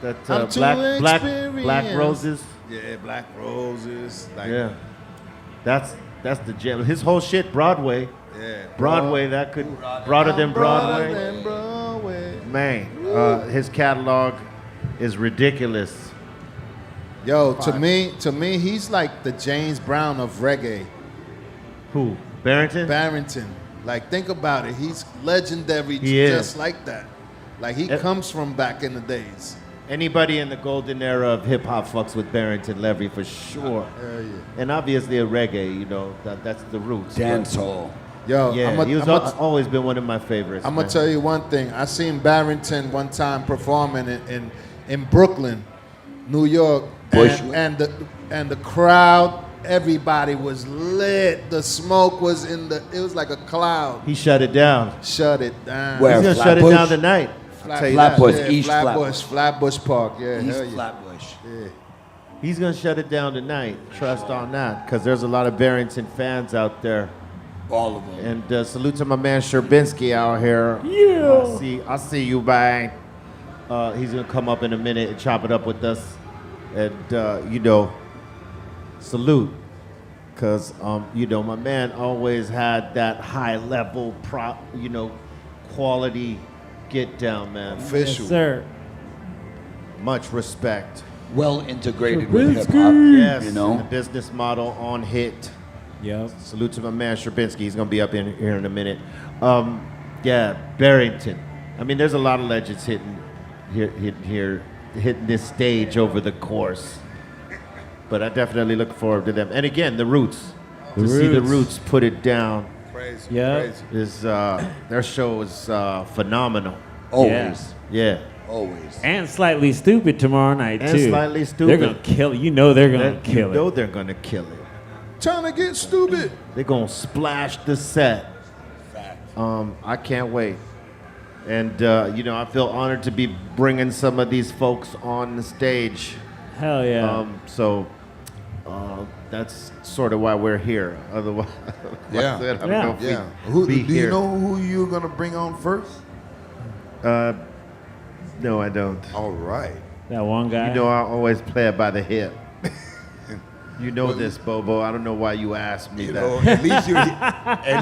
That I'm too Black experienced. Roses. Yeah, Black Roses. Like, Yeah, that's the gem. His whole shit, Broadway. Yeah. Broadway, that could broader than Broadway. Than Broadway. Man, his catalog is ridiculous. Yo, to me, he's like the James Brown of reggae. Who? Barrington? Barrington. Like, think about it. He's legendary He is. just like that. Like, he comes from back in the days. Anybody in the golden era of hip hop fucks with Barrington Levy for sure. Hell yeah. And obviously a reggae, you know, that's the roots. Dancehall. Yo, Yeah, he was always been one of my favorites. I'm man. gonna tell you one thing. I seen Barrington one time performing in Brooklyn, New York, and the crowd, everybody was lit. The smoke was it was like a cloud. He shut it down. Shut it down. Where? He's gonna shut it Flatbush? down tonight. I'll tell you Flatbush, that. East Flatbush Park. Yeah, East hell yeah. Flatbush. Yeah. He's gonna shut it down tonight. Trust on that, because there's a lot of Barrington fans out there. All of them. And salute to my man Sherbinski out here. Yeah. I see you, bang. He's gonna come up in a minute and chop it up with us, and salute, cause my man always had that high level quality get down, man. Official. Yes, sir. Much respect. Well integrated with hip hop. Yes, You know? the business model on hit. Yep. Salute to my man Sherbinski. He's gonna be up in here in a minute. Barrington. I mean, there's a lot of legends hitting this stage over the course. But I definitely look forward to them. And again, the Roots. See the Roots put it down. Crazy. Yeah. Is their show is phenomenal. Always. Yeah. Always. And Slightly Stupid tomorrow night, And too. Slightly Stupid. They're going to kill it. You know they're going to kill You know it. they're gonna kill it. Trying to get stupid. They're gonna splash the set. I can't wait. And I feel honored to be bringing some of these folks on the stage. Hell yeah. That's sort of why we're here. Otherwise, Yeah. I don't know if Yeah. we'd Do be you here. know who you're gonna bring on first? No, I don't. All right. That one guy. You know, I always play it by the hip. You know this, Bobo. I don't know why you asked me that. know, at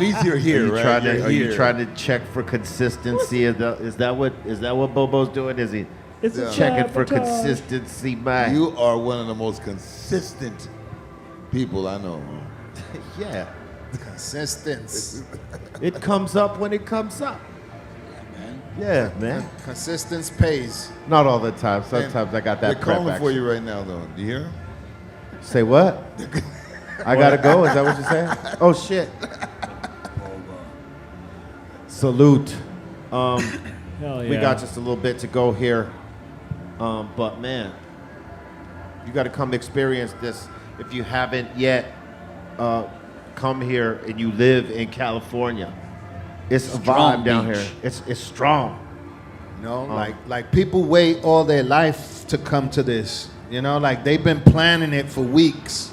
least you're here, right? Are you trying to check for consistency? Is that what Bobo's doing? Is he It's a checking for sabotage. consistency, man? You are one of the most consistent people I know. Yeah. Consistence. It comes up when it comes up. Yeah, man. Consistence pays. Not all the time. Sometimes I got that They're calling prep for action. you right now, though. Do you hear? Say what? I gotta go. Is that what you're saying? Oh shit. Salute. Hell We yeah. got just a little bit to go here. But man, you got to come experience this if you haven't yet come here and you live in California. It's a Strong vibe down beach. here. It's strong. Like people wait all their life to come to this. Like they've been planning it for weeks.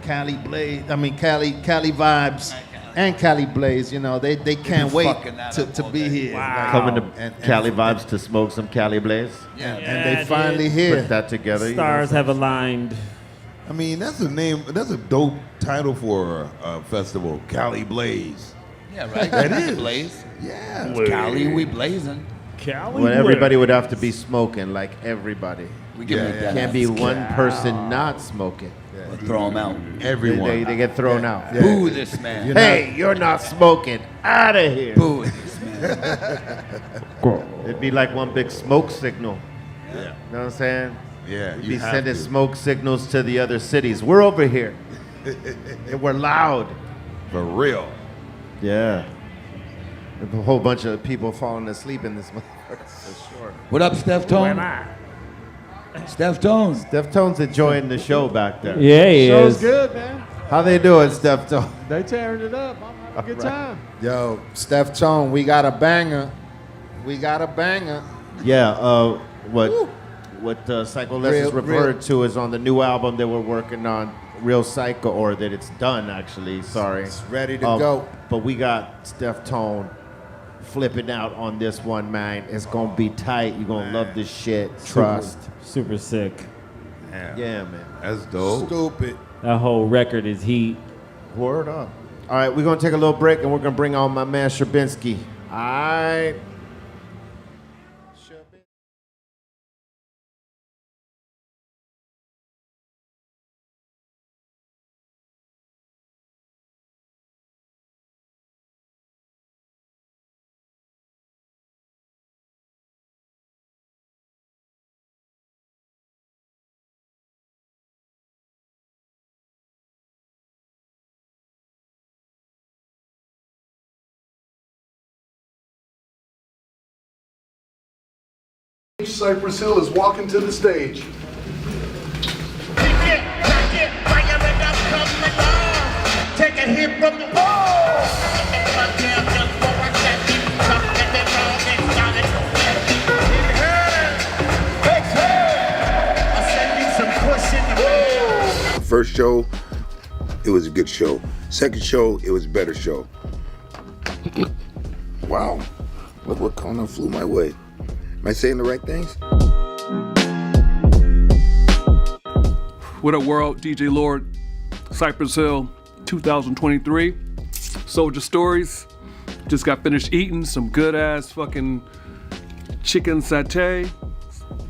Cali Vibes and Cali Blaze, they can't wait to be here. Wow. Coming to And Cali Vibes to smoke some Cali Blaze. And they dude. finally here. Put that together. you know Stars what I'm have aligned. I mean, that's a dope title for a festival, Cali Blaze. Yeah, right. That is. Blaze. Yeah. Cali, we blazing. Cali. saying? Well, everybody would have to be smoking, like everybody. We can make that Can't be happen. one person not smoking. We'll throw them out. Everyone. They get thrown out. Boo this man. Hey, you're not smoking. Out of here. Boo this man. It'd be like one big smoke signal. Yeah. You know what I'm saying? Yeah. We'd You be have sending to. smoke signals to the other cities. We're over here. And we're loud. For real. Yeah. There's a whole bunch of people falling asleep in this motherfucker for sure. What up, Steph Tone? Steph Tone. Steph Tone's enjoying the show back there. Yeah, he Show's is. good, man. How they doing, Steph Tone? They tearing it up. I'm having a good time. Yo, Steph Tone, we got a banger. Yeah, what Psycho Les is Real- referred real- to is on the new album that we're working on, Real Psycho, or that it's done actually, sorry. It's ready to go. But we got Steph Tone flipping out on this one, man. It's gonna be tight. You're gonna love this shit. Trust. Super sick. Yeah, man. That's dope. Stupid. That whole record is heat. Word up. All right, we're gonna take a little break and we're gonna bring on my man Sherbinski. All right. Cypress Hill is walking to the stage. Take a hit from the First show, it was a good show. Second show, it was a better show. wow, look what Kona flew my way. Am I saying the right things? What up, world? DJ Lord, Cypress Hill, 2023. Soldier Stories. Just got finished eating some good ass fucking chicken satay.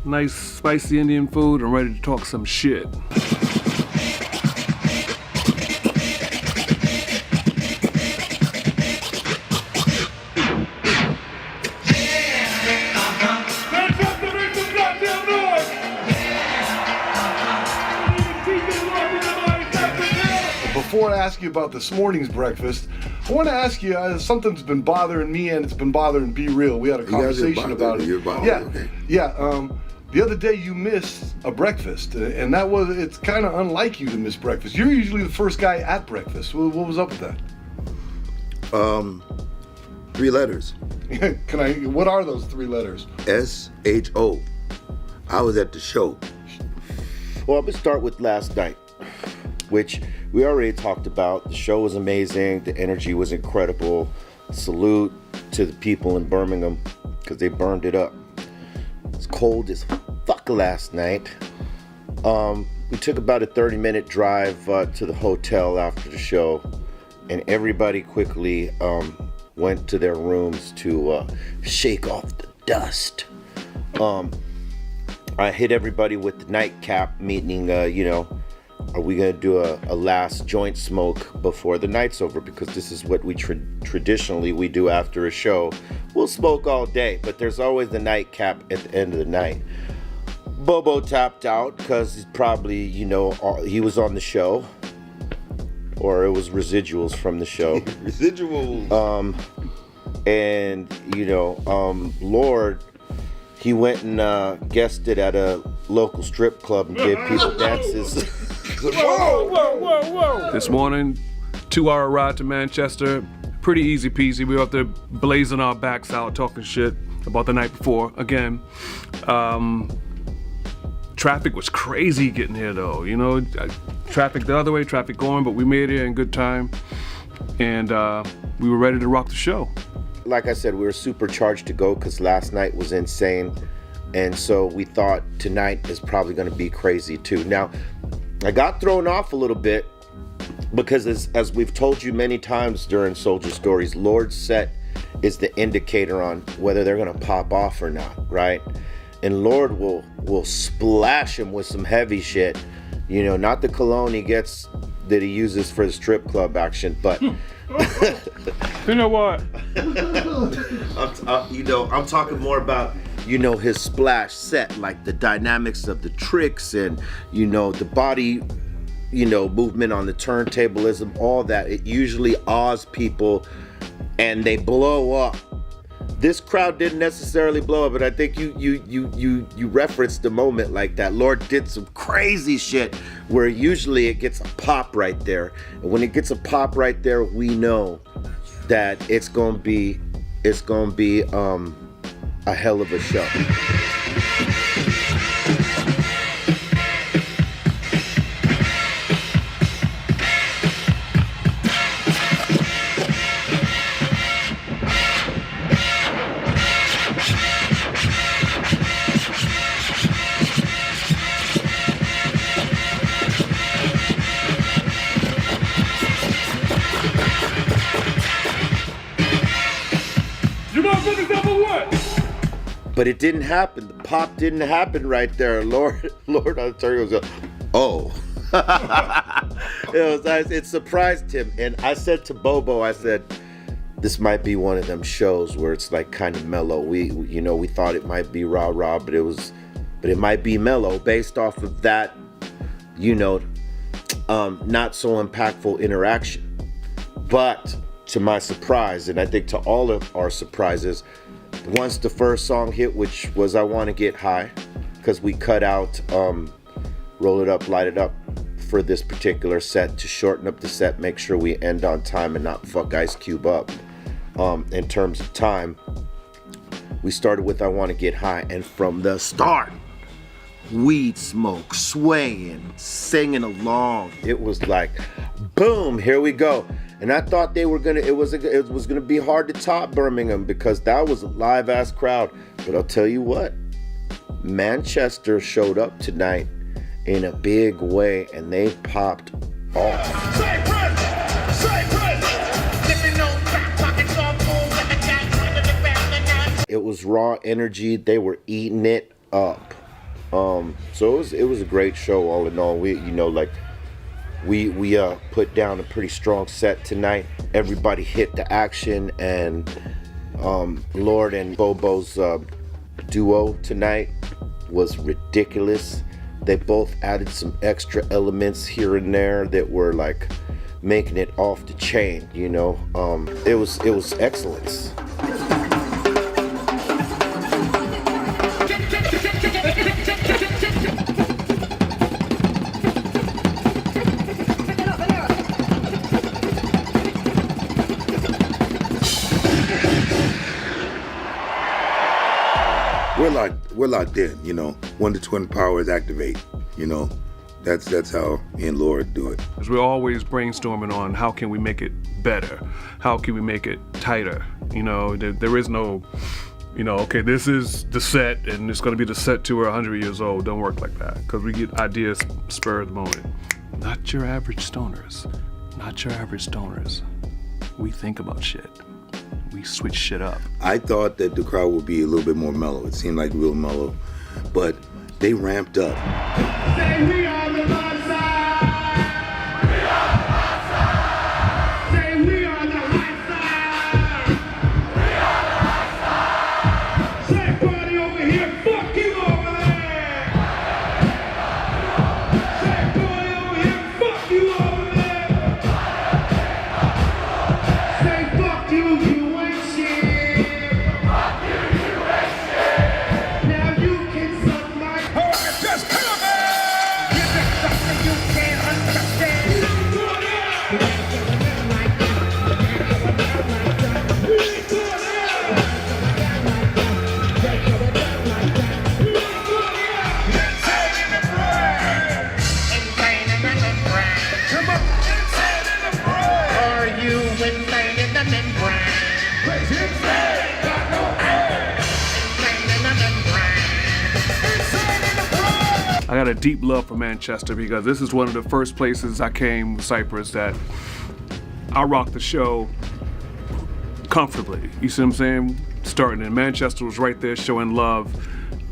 Nice spicy Indian food. I'm ready to talk some shit. Before I ask you about this morning's breakfast, I want to ask you, something's been bothering me and it's been bothering Be Real. We had a conversation about it. The other day you missed a breakfast, and it's kind of unlike you to miss breakfast. You're usually the first guy at breakfast. What was up with that? 3 letters. What are those 3 letters? SHO. I was at the show. Well, I'm gonna start with last night, which we already talked about. The show was amazing. The energy was incredible. Salute to the people in Birmingham because they burned it up. It's cold as fuck last night. We took about a 30-minute drive to the hotel after the show, and everybody quickly went to their rooms to shake off the dust. I hit everybody with the nightcap, meaning, are we gonna do a last joint smoke before the night's over? Because this is what we traditionally we do after a show. We'll smoke all day, but there's always the nightcap at the end of the night. Bobo tapped out because he's probably, he was on the show, or it was residuals from the show. Residuals. Lord, he went and guested at a local strip club and gave people dances. Whoa. This morning, 2-hour ride to Manchester. Pretty easy peasy. We were up there blazing our backs out, talking shit about the night before. Again, traffic was crazy getting here though. Traffic the other way, traffic going, but we made it in good time. And we were ready to rock the show. Like I said, we were supercharged to go because last night was insane. And so we thought tonight is probably going to be crazy too. Now, I got thrown off a little bit because as we've told you many times during Soldier Stories, Lord's set is the indicator on whether they're going to pop off or not, right? And Lord will splash him with some heavy shit. Not the cologne he gets that he uses for the strip club action, but... You know what? I'm talking more about, his splash set, like the dynamics of the tricks and, the body, movement on the turntablism, all that. It usually awes people and they blow up. This crowd didn't necessarily blow up, but I think you referenced the moment like that. Lord did some crazy shit where usually it gets a pop right there. And when it gets a pop right there, we know that it's gonna be a hell of a show. But it didn't happen. The pop didn't happen right there. Lord on the turn goes, oh. It surprised him. And I said to Bobo, this might be one of them shows where it's like kind of mellow. We thought it might be rah-rah, but it might be mellow based off of that, not so impactful interaction. But to my surprise, and I think to all of our surprises, once the first song hit, which was I Want to Get High, because we cut out Roll It Up, Light It Up for this particular set to shorten up the set, make sure we end on time and not fuck Ice Cube up. In terms of time, we started with I Want to Get High, and from the start, weed smoke, swaying, singing along. It was like, boom, here we go. And I thought it was gonna be hard to top Birmingham because that was a live ass crowd. But I'll tell you what, Manchester showed up tonight in a big way, and they popped off. It was raw energy. They were eating it up. So it was a great show all in all. We put down a pretty strong set tonight. Everybody hit the action, and Lord and Bobo's duo tonight was ridiculous. They both added some extra elements here and there that were like making it off the chain, you know. It was excellence. We're locked in, you know. When the twin powers activate, you know, that's how me and Lord do it. As we're always brainstorming on how can we make it better, how can we make it tighter. You know, there is no, you know, okay, this is the set and it's going to be the set till we're 100 years old. Don't work like that, because we get ideas spur of the moment. Not your average stoners. Not your average stoners. We think about shit. We switch shit up. I thought that the crowd would be a little bit more mellow. It seemed like real mellow, but they ramped up. Say we are the high side. We are the high side. Say we are the high side. We are the high side. Say party over here, fuck you over there. Say party over here, fuck you over there. Say fuck you, you ain't shit. Fuck you, you ain't shit. Now you can suck my cock. Just come on. Give it something you can't understand. Are you insane in the membrane? Crazy insane, got no air. Insane in the membrane. Insane in the brain. I got a deep love for Manchester because this is one of the first places I came with Cypress that I rocked the show comfortably. You see what I'm saying? Starting in Manchester was right there showing love,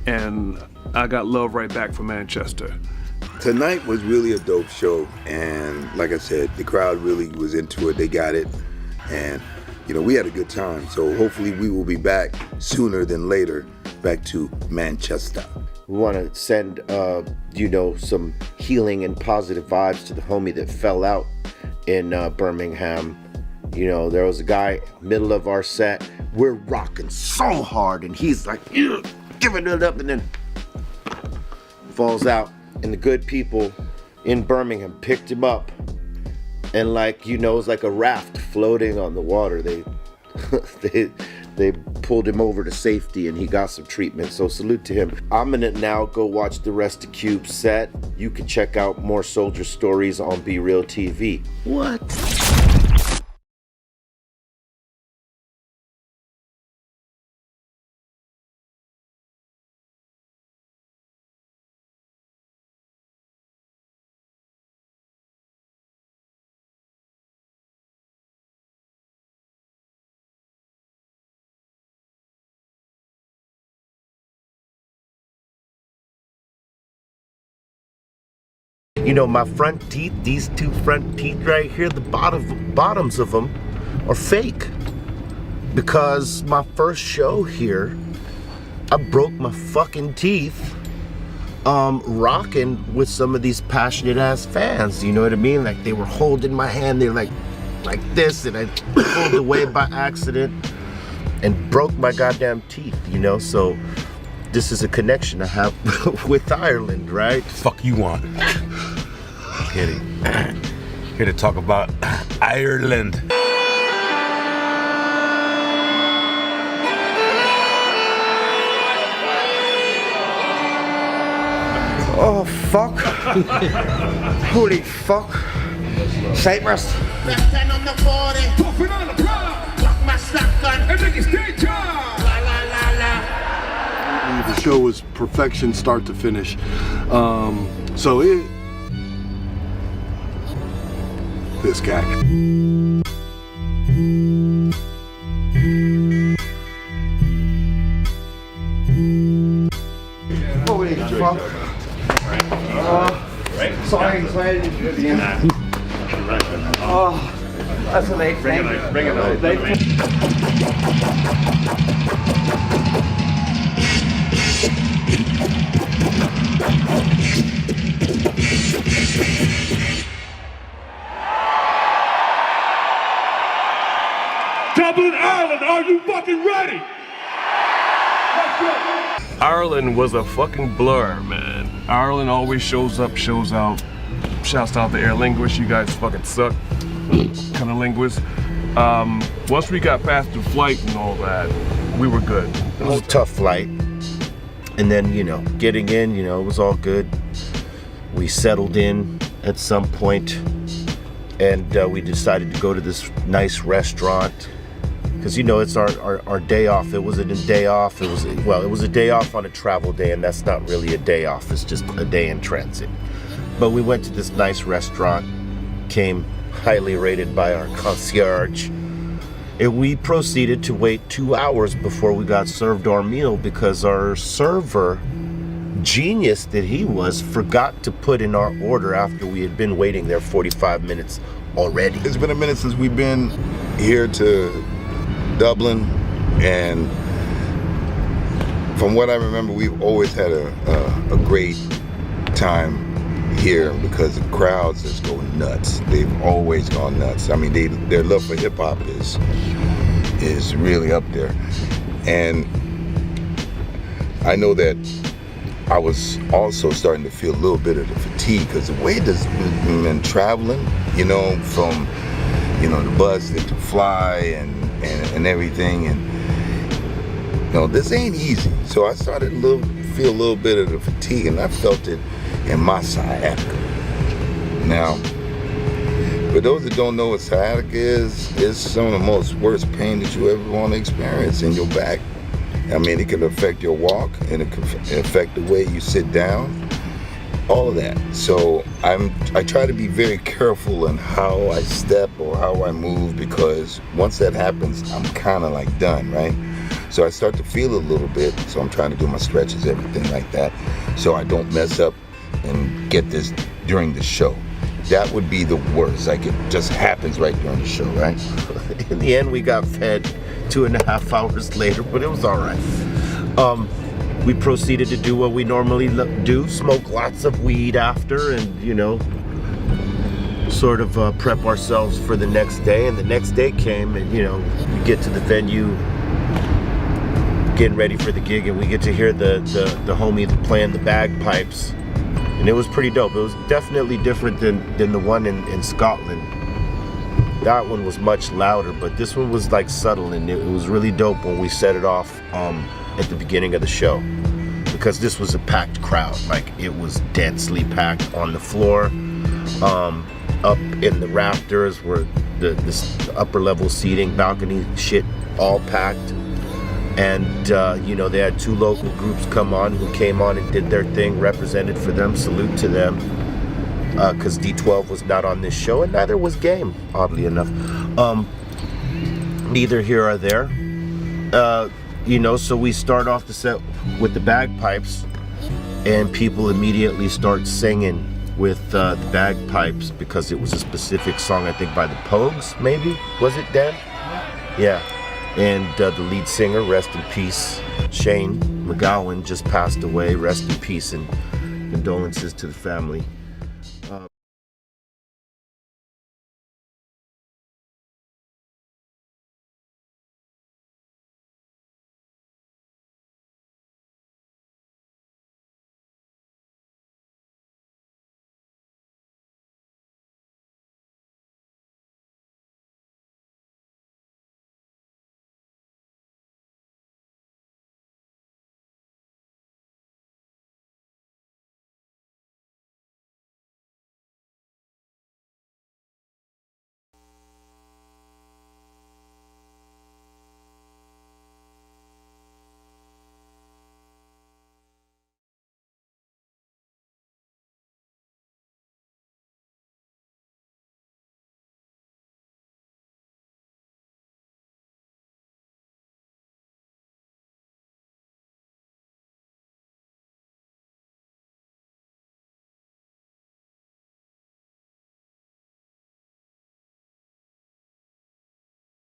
and I got love right back from Manchester. Tonight was really a dope show, and like I said, the crowd really was into it. They got it, and you know, we had a good time. So hopefully we will be back sooner than later, back to Manchester. We want to send, some healing and positive vibes to the homie that fell out in Birmingham. You know, there was a guy, middle of our set, we're rocking so hard, and he's like, giving it up, and then falls out. And the good people in Birmingham picked him up, and it's like a raft floating on the water. They pulled him over to safety, and he got some treatment. So salute to him. I'm gonna now go watch the rest of Cube's set. You can check out more soldier stories on Be Real TV. What? You know, my front teeth, these two front teeth right here, the bottoms of them are fake. Because my first show here, I broke my fucking teeth rocking with some of these passionate ass fans. You know what I mean? Like, they were holding my hand, they're like this, and I pulled away by accident and broke my goddamn teeth, you know? So this is a connection I have with Ireland, right? Fuck you want? Kidding. Here to talk about Ireland. Oh, fuck. Holy fuck. Cypress. Left hand on the 40. Puffing on the block. Lock my shotgun. And make it stay charged. La la la la. The show was perfection, start to finish. So this guy. Sorry. Oh, that's a late thing. Bring it on. Dublin, Ireland, are you fucking ready? Ireland was a fucking blur, man. Ireland always shows up, shows out. Shouts out to Aer Linguists, you guys fucking suck. Kind of linguists. Once we got past the flight and all that, we were good. It was a tough flight. And then, getting in, it was all good. We settled in at some point, and we decided to go to this nice restaurant. Because it's our day off. It wasn't a day off. It was a day off on a travel day, and that's not really a day off. It's just a day in transit. But we went to this nice restaurant, came highly rated by our concierge, and we proceeded to wait 2 hours before we got served our meal because our server, genius that he was, forgot to put in our order after we had been waiting there 45 minutes already. It's been a minute since we've been here to Dublin, and from what I remember, we've always had a great time here because the crowds just go nuts. They've always gone nuts. I mean, their love for hip hop is really up there, and I know that I was also starting to feel a little bit of the fatigue because the way this we've been traveling, from the bus to fly and everything, and this ain't easy. So I started to feel a little bit of the fatigue, and I felt it in my sciatica. Now, for those that don't know what sciatica is, it's some of the most worst pain that you ever want to experience in your back. I mean, it can affect your walk, and it can affect the way you sit down, all of that. So I try to be very careful in how I step or how I move, because once that happens, I'm kind of like done, right? So I start to feel a little bit, so I'm trying to do my stretches, everything like that, so I don't mess up and get this during the show. That would be the worst. Like, it just happens right during the show, right? In the end, we got fed 2.5 hours later, but it was all right. We proceeded to do what we normally do, smoke lots of weed after, and, sort of prep ourselves for the next day. And the next day came, and, we get to the venue, getting ready for the gig, and we get to hear the homie playing the bagpipes. And it was pretty dope. It was definitely different than the one in Scotland. That one was much louder, but this one was like subtle, and it was really dope when we set it off at the beginning of the show, because this was a packed crowd. Like, it was densely packed on the floor, up in the rafters were the upper level seating, balcony shit, all packed. And, they had 2 local groups come on who came on and did their thing, represented for them, salute to them. Because D12 was not on this show, and neither was Game, oddly enough. Neither here or there. So we start off the set with the bagpipes, and people immediately start singing with the bagpipes because it was a specific song, I think by the Pogues, maybe? Was it, Dan? Yeah. And the lead singer, rest in peace, Shane McGowan, just passed away. Rest in peace, and condolences to the family.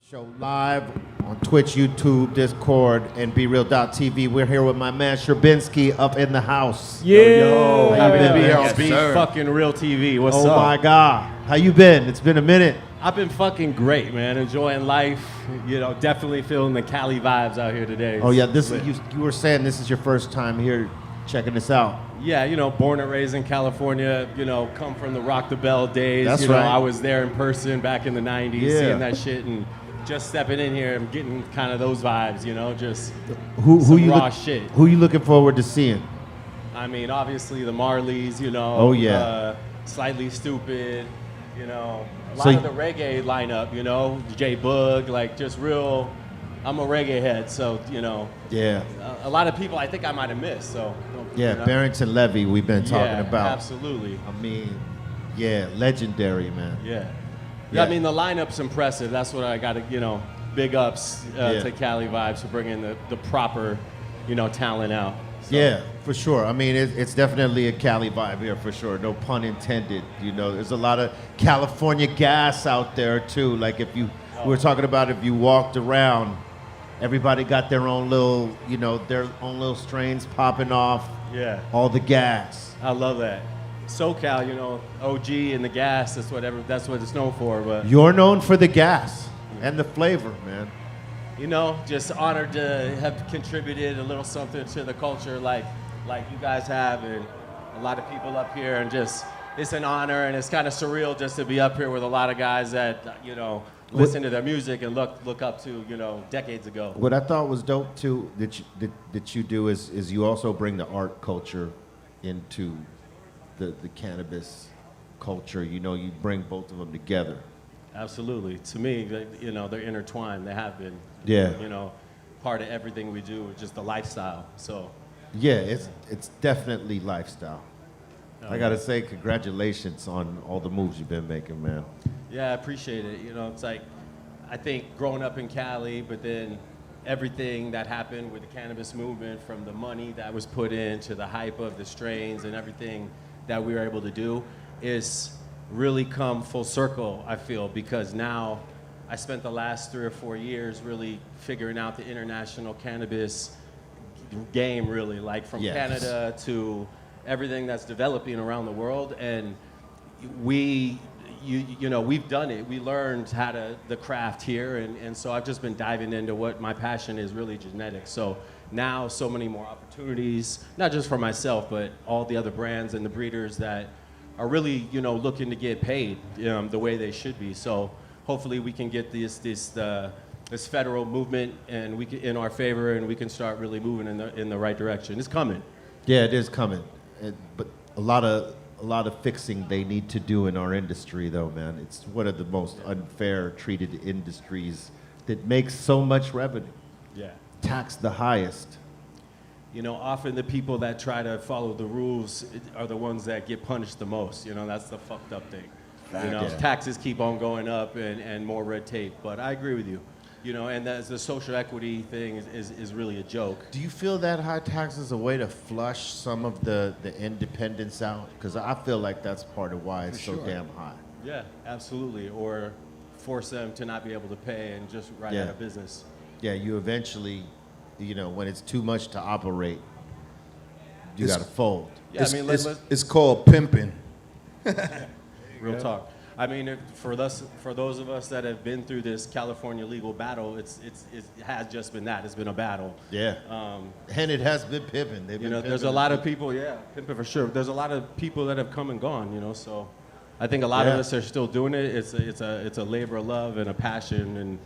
Show live on Twitch, YouTube, Discord, and BeReal.tv. We're here with my man Sherbinsky up in the house. Yo, happy to be here on Yes, Be sir. Fucking Real TV. What's Oh up? my God, how you been? It's been a minute. I've been fucking great, man. Enjoying life. You know, definitely feeling the Cali vibes out here today. Oh yeah, this Lit. you were saying this is your first time here checking this out. Yeah, you know, born and raised in California. You know, come from the Rock the Bell days. That's you know, right. I was there in person back in the '90s, Yeah. seeing that shit, and just stepping in here and getting kind of those vibes. You know, just Who some you raw look- shit. Who you looking forward to seeing? I mean, obviously the Marleys, you know. Oh, yeah. Slightly Stupid, you know. A lot So of the reggae lineup, you know. J Boog, like just real. I'm a reggae head, so you know. Yeah. A lot of people I think I might have missed. So. Yeah, you know. Barrington Levy. We've been talking Yeah, about. absolutely. I mean, yeah, legendary man. Yeah. Yeah. I mean, the lineup's impressive. That's what I got to, you know, big ups Yeah. to Cali Vibes for bringing the proper, you know, talent out. Yeah, for sure. I mean, it's definitely a Cali vibe here for sure. No pun intended. You know, there's a lot of California gas out there too. Like if you, we were talking about if you walked around, everybody got their own little, you know, their own little strains popping off. Yeah. All the gas. I love that. SoCal, you know, OG and the gas, that's what it's known for. But You're known for the gas and the flavor, man. you know, just honored to have contributed a little something to the culture like you guys have, and a lot of people up here, and just it's an honor, and it's kind of surreal just to be up here with a lot of guys that, you know, listen to their music and look up to, you know, decades ago. What I thought was dope too that you do is you also bring the art culture into the cannabis culture. You know, you bring both of them together. Absolutely. To me, you know, they're intertwined. They have been. Yeah. You know, part of everything we do is just the lifestyle. So. Yeah, it's definitely lifestyle. I gotta say, congratulations on all the moves you've been making, man. Yeah, I appreciate it. You know, it's like, I think growing up in Cali, but then everything that happened with the cannabis movement, from the money that was put in to the hype of the strains and everything that we were able to do, is really come full circle, I feel, because now I spent the last 3 or 4 years really figuring out the international cannabis game, really, like from Yes. Canada to everything that's developing around the world. And you know, we've done it. We learned how to, the craft here, and so I've just been diving into what my passion is, really genetics. So now so many more opportunities, not just for myself, but all the other brands and the breeders that are really, you know, looking to get paid the way they should be. So hopefully we can get this federal movement and we can, in our favor, and we can start really moving in the right direction. It's coming. Yeah, it is coming. But a lot of fixing they need to do in our industry, though, man. It's one of the most unfair treated industries that makes so much revenue. Yeah. Taxed the highest. You know, often the people that try to follow the rules are the ones that get punished the most. You know, that's the fucked up thing. You know, Yeah. taxes keep on going up and more red tape. But I agree with you. You know, and that's the social equity thing is really a joke. Do you feel that high tax is a way to flush some of the independents out? Because I feel like that's part of why it's so damn high. Yeah, absolutely. Or force them to not be able to pay and just run out of business. Yeah, you eventually, you know, when it's too much to operate, you It's- got to fold. Yeah, I mean, it's called pimping. Real talk. I mean, for those of us that have been through this California legal battle, it has just been that. It's been a battle. Yeah. And it has been pimping. You know, there's a lot of people, pimping for sure. There's a lot of people that have come and gone, you know, so I think a lot of us are still doing it. It's a labor of love and a passion, and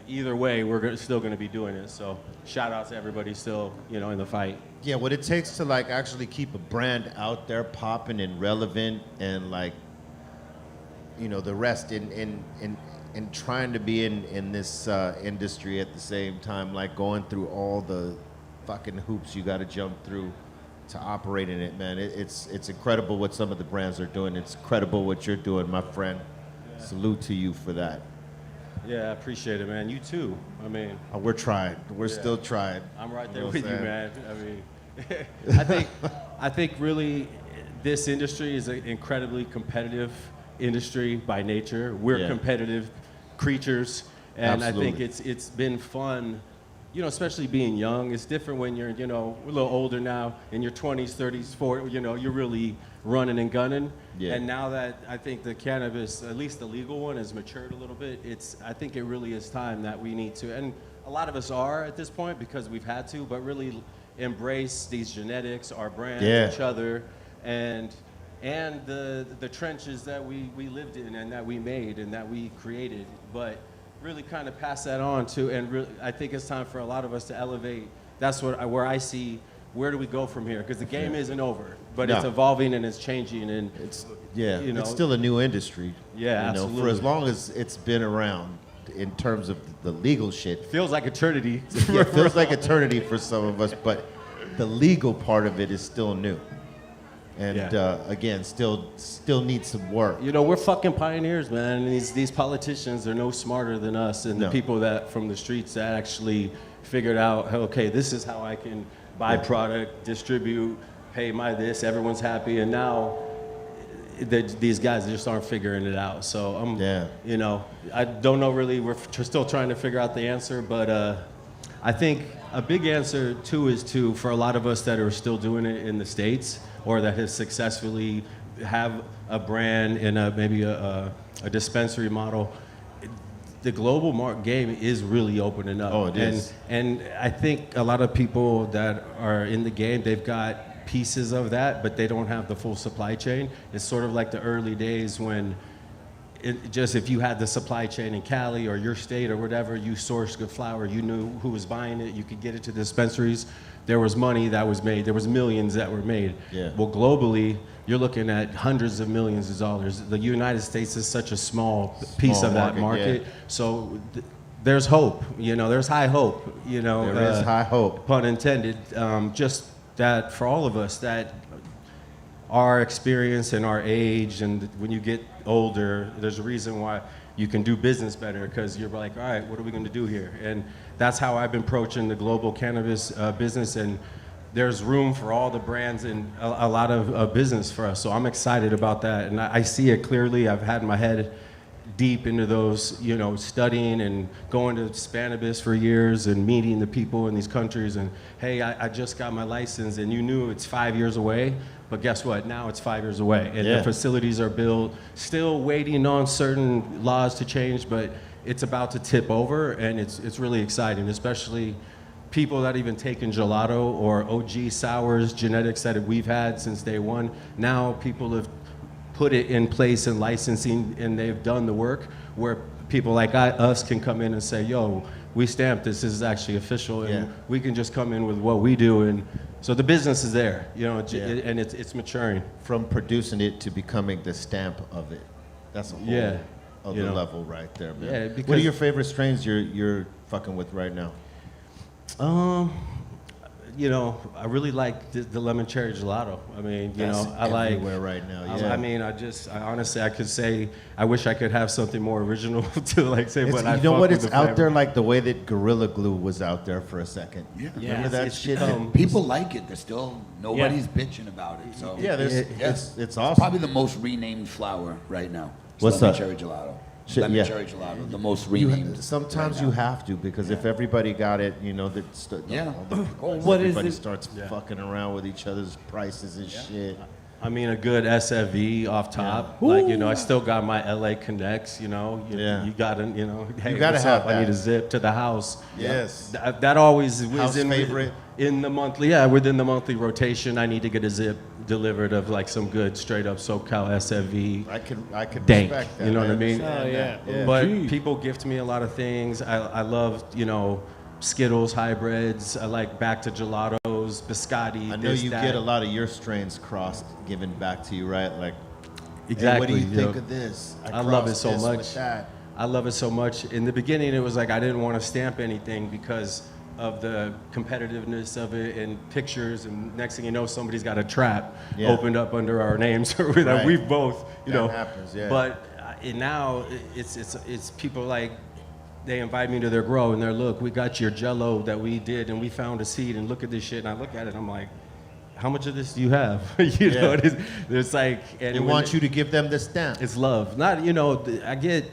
either way, we're still going to be doing it. So shout out to everybody still, you know, in the fight. Yeah, what it takes to like actually keep a brand out there popping and relevant, and like, you know, the rest in trying to be in this industry at the same time, like going through all the fucking hoops you got to jump through to operate in it, man. It's incredible what some of the brands are doing. It's incredible what you're doing, my friend. Yeah. Salute to you for that. Yeah, I appreciate it, man. You too. I mean, we're trying. We're still trying. I'm right You there know with what you, I'm man. I mean, I think really this industry is an incredibly competitive industry by nature. We're competitive creatures, And I think Absolutely. it's been fun, you know, especially being young. It's different when you're, you know, a little older now, in your 20s, 30s, 40s, you know, you're really running and gunning. Yeah. And now that I think the cannabis, at least the legal one, has matured a little bit, I think it really is time that we need to, and a lot of us are at this point because we've had to, but really embrace these genetics, our brand, Yeah. each other, and the trenches that we lived in and that we made and that we created, but really kind of pass that on to, and really, I think it's time for a lot of us to elevate. That's where I see, where do we go from here? Because the game isn't over, but it's No. evolving and it's changing, and you know, it's still a new industry. Yeah, you know, absolutely. for as long as it's been around in terms of the legal shit. Feels like eternity. Yeah, it feels like eternity for some of us, but the legal part of it is still new. And again, still needs some work. You know, we're fucking pioneers, man. And these politicians are no smarter than us, and the people that from the streets that actually figured out, okay, this is how I can buy product, distribute, pay my this, everyone's happy, and now these guys just aren't figuring it out. So you know, I don't know really. We're still trying to figure out the answer, but I think a big answer too is for a lot of us that are still doing it in the States or that has successfully have a brand and maybe a dispensary model. The global game is really opening up. Oh, it is. And I think a lot of people that are in the game, they've got pieces of that, but they don't have the full supply chain. It's sort of like the early days when if you had the supply chain in Cali or your state or whatever, you sourced good flower, you knew who was buying it, you could get it to the dispensaries. There was money that was made. There was millions that were made. Yeah. Well, globally, you're looking at hundreds of millions of dollars. The United States is such a small piece of that market. Yeah. So there's hope. You know, there's high hope. You know, There is high hope. Pun intended. Just that for all of us, that our experience and our age, and when you get older, there's a reason why you can do business better, because you're like, all right, what are we going to do here? And that's how I've been approaching the global cannabis business, and there's room for all the brands and a lot of business for us. So I'm excited about that, and I see it clearly. I've had my head deep into those, you know, studying and going to Spanibus for years and meeting the people in these countries. And hey, I just got my license, and you knew it's 5 years away, but guess what? Now it's 5 years away, and the facilities are built. Still waiting on certain laws to change, but it's about to tip over, and it's really exciting, especially people that even taken gelato or OG sours, genetics that we've had since day one. Now people have put it in place in licensing, and they've done the work where people like us can come in and say, yo, we stamped this is actually official, and we can just come in with what we do. And so the business is there, you know, and it's maturing. From producing it to becoming the stamp of it. That's a whole other level right there, man. Yeah, because what are your favorite strains you're fucking with right now? You know, I really like the lemon cherry gelato. I mean, you That's know, I like everywhere right now. I mean, I honestly, I could say, I wish I could have something more original to like say, but I you know fuck what? with It's the out flavor. there like the way that Gorilla Glue was out there for a second. Yeah. Remember that shit? People like it. There's still nobody's bitching about it. So Yeah, it's It's awesome. probably the most renamed flower right now. It's What's lemon that? cherry gelato. Shit, Lemon yeah. cherry gelato, the most renamed. Sometimes you have to, because if everybody got it, you know, What is everybody it? starts fucking around with each other's prices and shit. I mean, a good SFV off top. Like, you know, I still got my LA Connects, you know. You gotta, you know, hey, You gotta what's have up? I need that. a zip to the house. Yes. That always was House in favorite. In the monthly, within the monthly rotation, I need to get a zip delivered of like some good straight up SoCal SFV. I could dank, respect that. you know what I mean? Yeah. But people gift me a lot of things. I love, you know, Skittles hybrids. I like back to gelatos, biscotti. I know you get a lot of your strains crossed given back to you, right? Like, Exactly. Hey, what do you know. think of this? I love it crossed so this much. with that. I love it so much. In the beginning, it was like I didn't want to stamp anything because of the competitiveness of it and pictures, and next thing you know, somebody's got a trap opened up under our names. Right. We've both, you That know. happens, yeah. But now it's people like, they invite me to their grow and they're, look, we got your Jello that we did and we found a seed and look at this shit. And I look at it and I'm like, how much of this do you have? You know, it's like, and They want you to give them the stamp. It's love. Not, you know, I get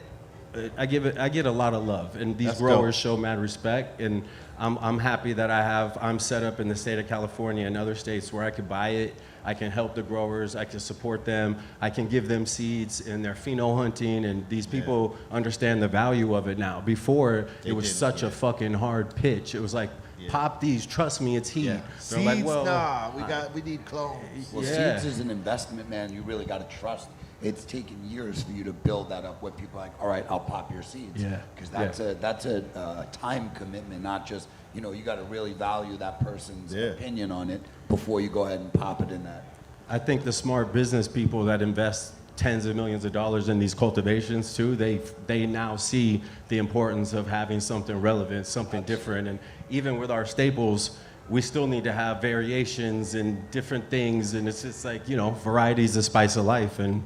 I get a lot of love, and these That's growers dope. show mad respect, and I'm happy that I'm set up in the state of California and other states where I could buy it. I can help the growers. I can support them. I can give them seeds in their pheno hunting, and these people understand the value of it now. Before, it was such a fucking hard pitch. It was like, pop these, trust me, it's heat. They're Seeds, like, well, we need clones. Well, seeds is an investment, man. You really got to trust. It's taken years for you to build that up. Where people are like, all right, I'll pop your seeds. Yeah. Because that's a time commitment, not just you got to really value that person's opinion on it before you go ahead and pop it in that. I think the smart business people that invest tens of millions of dollars in these cultivations too, they now see the importance of having something relevant, something different. And even with our staples, we still need to have variations and different things. And it's just like, variety is the spice of life. And,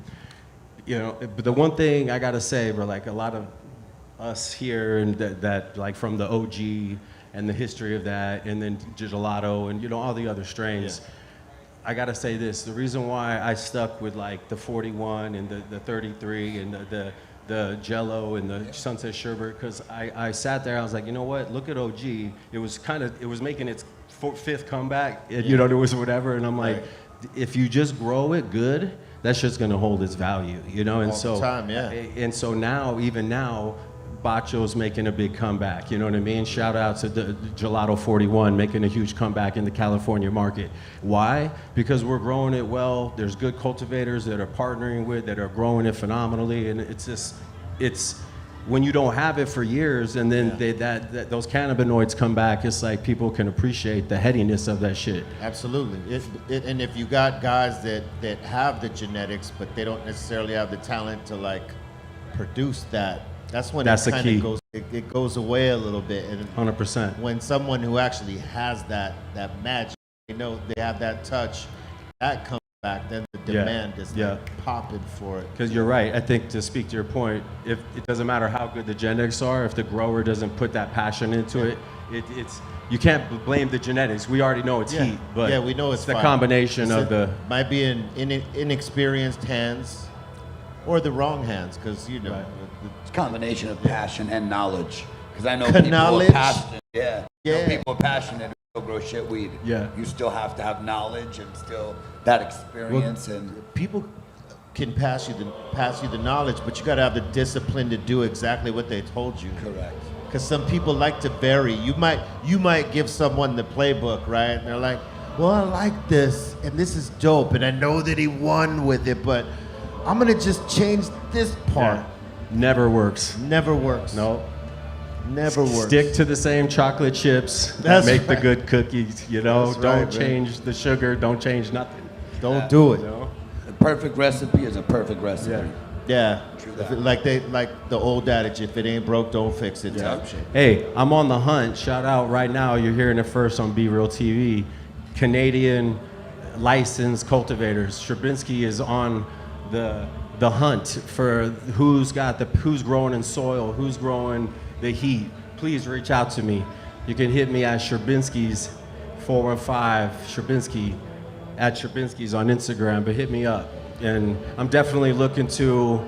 but the one thing I gotta say, we're like a lot of us here and that like from the OG and the history of that, and then gelato and, all the other strains. I gotta say this, the reason why I stuck with like the 41 and the 33 and the Jello and the Sunset Sherbet, because I sat there, I was like, you know what, look at OG. It was making its fifth comeback, and, there was whatever, and I'm like, if you just grow it good, that shit's gonna hold its value, and All so the time, yeah. And so now, even now, Bacho's making a big comeback, you know what I mean? Shout out to the Gelato 41 making a huge comeback in the California market. Why? Because we're growing it well. There's good cultivators that are partnering with, that are growing it phenomenally, and it's when you don't have it for years, and then those cannabinoids come back, it's like people can appreciate the headiness of that shit. Absolutely. And if you got guys that have the genetics, but they don't necessarily have the talent to like produce that, that's when That's it the kind key. of goes it goes away a little bit. And 100%. when someone who actually has that magic, they have that touch, that comes back, then the demand is like popping for it. Because you're right. I think, to speak to your point, if it doesn't matter how good the genetics are, if the grower doesn't put that passion into it, it's you can't blame the genetics. We already know it's heat, but we know it's the fire. combination of the might be in inexperienced hands or the wrong hands, because It's a combination of passion and knowledge. Because I know Knowledge? people are passionate. I know Yeah. people are passionate and still grow shit weed. Yeah. You still have to have knowledge and still that experience and people can pass you the knowledge, but you got to have the discipline to do exactly what they told you. Correct. Because some people like to vary. You might give someone the playbook, right? And they're like, well, I like this, and this is dope, and I know that he won with it, but I'm gonna just change this part. never works. Never works. No. Never works. Stick to the same chocolate chips that That's make the right. good cookies. Don't That's right, man. change the sugar. Don't change nothing. Don't do it. a perfect recipe is a perfect recipe. Yeah. Like the old adage, if it ain't broke, don't fix it. Type shit. Hey, I'm on the hunt. Shout out right now. You're hearing it first on Be Real TV. Canadian licensed cultivators. Strabinsky is on the hunt for who's growing in soil, who's growing the heat. Please reach out to me. You can hit me at Strabinsky's 415 Strabinsky at Strabinsky's on Instagram, but hit me up. And I'm definitely looking to.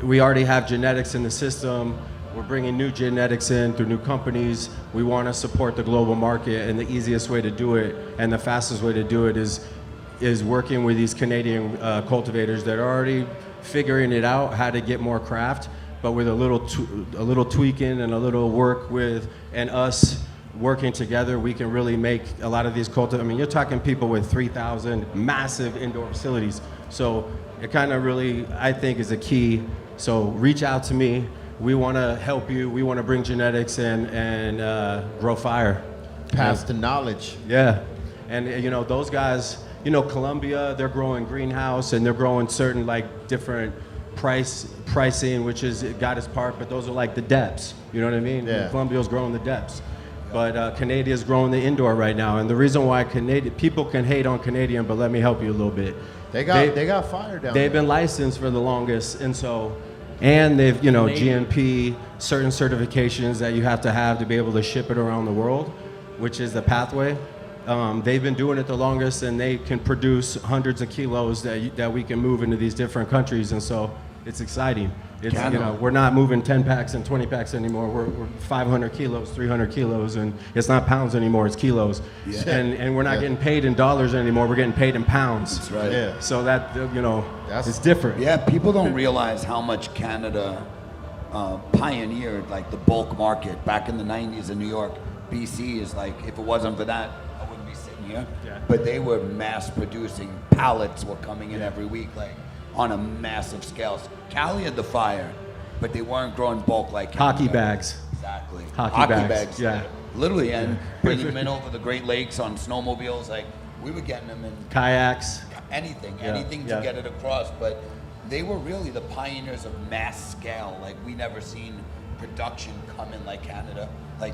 We already have genetics in the system. We're bringing new genetics in through new companies. We want to support the global market, and the easiest way to do it and the fastest way to do it is working with these Canadian cultivators that are already figuring it out how to get more craft, but with a little tweaking and a little work with, and us working together, we can really make a lot of these I mean, you're talking people with 3,000 massive indoor facilities. So it kind of really, I think, is a key. So reach out to me. We want to help you. We want to bring genetics and grow fire. Pass the knowledge. Yeah. And those guys, Colombia, they're growing greenhouse and they're growing certain like different pricing, which is got its part, but those are like the depths. You know what I mean? Yeah. Colombia's growing the depths. But Canadia's growing the indoor right now. And the reason why people can hate on Canadian, but let me help you a little bit. They got fire down They've there. been licensed for the longest, and they've, GMP, certain certifications that you have to be able to ship it around the world, which is the pathway. They've been doing it the longest, and they can produce hundreds of kilos that we can move into these different countries. And so it's exciting. It's, Canada. we're not moving 10 packs and 20 packs anymore. We're 500 kilos, 300 kilos, and it's not pounds anymore, it's kilos. Yeah. And we're not getting paid in dollars anymore, we're getting paid in pounds. That's right. Yeah. So that, it's different. Yeah, people don't realize how much Canada pioneered like the bulk market back in the 90s in New York. BC is like, if it wasn't for that, I wouldn't be sitting here. Yeah. But they were mass producing. Pallets were coming in every week, like on a massive scale. Cali had the fire, but they weren't growing bulk like Canada. Hockey bags. Exactly. Hockey bags. Yeah. Literally, and bringing them in over the Great Lakes on snowmobiles. Like, we were getting them in Kayaks. anything Yeah, to yeah. get it across. But they were really the pioneers of mass scale. Like, we never seen production come in like Canada. Like,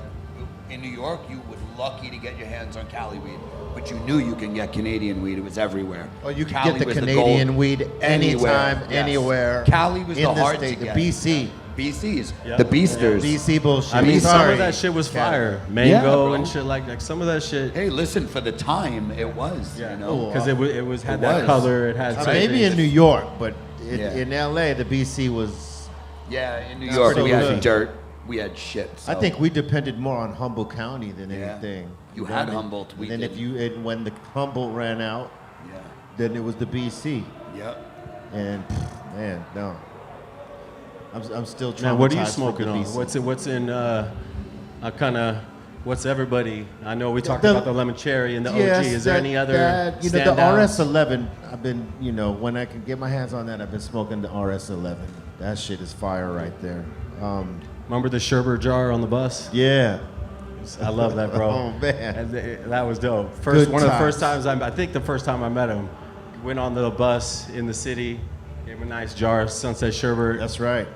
in New York, you were lucky to get your hands on Cali weed, but you knew you can get Canadian weed. It was everywhere. Oh, you can Cali get the was Canadian gold weed anytime, Yes. anywhere. Cali was in the hard state, to get. the BC. BCs, Yep. the Beasters. BC bullshit. I mean, some Sorry. of that shit was fire. Yeah, Mango bro. and shit like some of that shit. Hey, listen, for the time, it was. Yeah, You know, because it was had It that was. color. It had certain Maybe things. in New York, but Yeah. in LA, the BC was. Yeah, in New That's York, so we had good. dirt. We had shit. I so- think we depended more on Humboldt County than Yeah. anything. You know had what I mean? Humboldt, we And then didn't. when the Humboldt ran out, Yeah. then it was the BC. Yep. And man, no. I'm still traumatized. Now, what are you from smoking the on? BC. What's everybody? I know we talked The- about the lemon cherry and the Yes, OG. Is there that- any other that, the standouts? RS11, I've been, when I can get my hands on that, I've been smoking the RS11. That shit is fire right there. Remember the sherbet jar on the bus? Yeah. I love that, bro. Oh, man. And that was dope. Good One of the first times. times I think the first time I met him, went on the bus in the city, gave him a nice jar, Sunset Sherbet. That's right.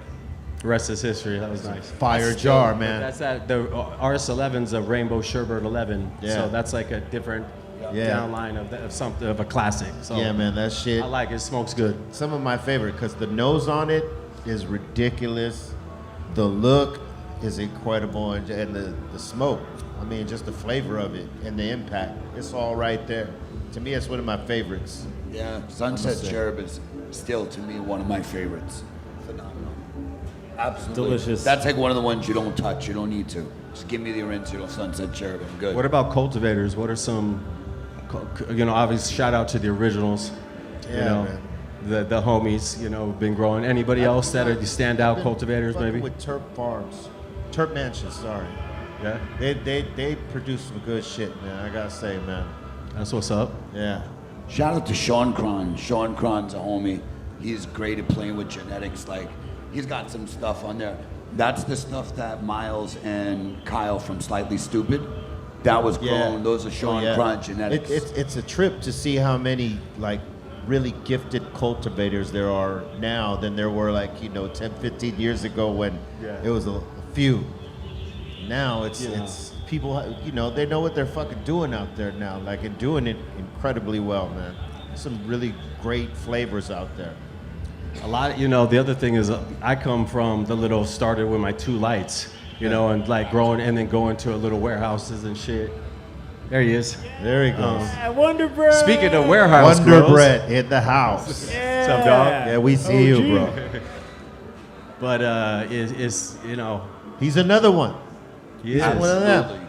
The rest is history. That was nice. Fire jar, man. That's that. The RS11's a Rainbow Sherbet 11. Yeah. So that's like a different downline of a classic. So Yeah, man, that shit. I like it. Smokes good. Some of my favorite, because the nose on it is ridiculous. The look is incredible, and the smoke. I mean, just the flavor of it and the impact. It's all right there. To me, it's one of my favorites. Yeah, Sunset Cherub is still, to me, one of my favorites. Phenomenal. Absolutely. Delicious. That's like one of the ones you don't touch. You don't need to. Just give me the original Sunset Cherub. I'm good. What about cultivators? What are some, obviously shout out to the originals. Yeah, man. The homies, been growing. Anybody else that are the standout cultivators, Fucking maybe? with Terp Farms. Terp Mansions, sorry. Yeah. They produce some good shit, man. I gotta say, man. That's what's up. Yeah. Shout out to Sean Cron. Sean Cron's a homie. He's great at playing with genetics. Like, he's got some stuff on there. That's the stuff that Miles and Kyle from Slightly Stupid, that was grown. Those are Sean Cron genetics. It's a trip to see how many really gifted cultivators there are now than there were 10, 15 years ago when it was a few. Now it's people, they know what they're fucking doing out there now, and doing it incredibly well, man. Some really great flavors out there. A lot, the other thing is I come from started with my 2 lights, and growing and then going to a little warehouses and shit. There he is. There he goes. Wonder Bread. Speaking of warehouse Wonder grows, Bread in the house. What's up, dog? Yeah, we see you, bro. But it's He's another one. He is. One of them.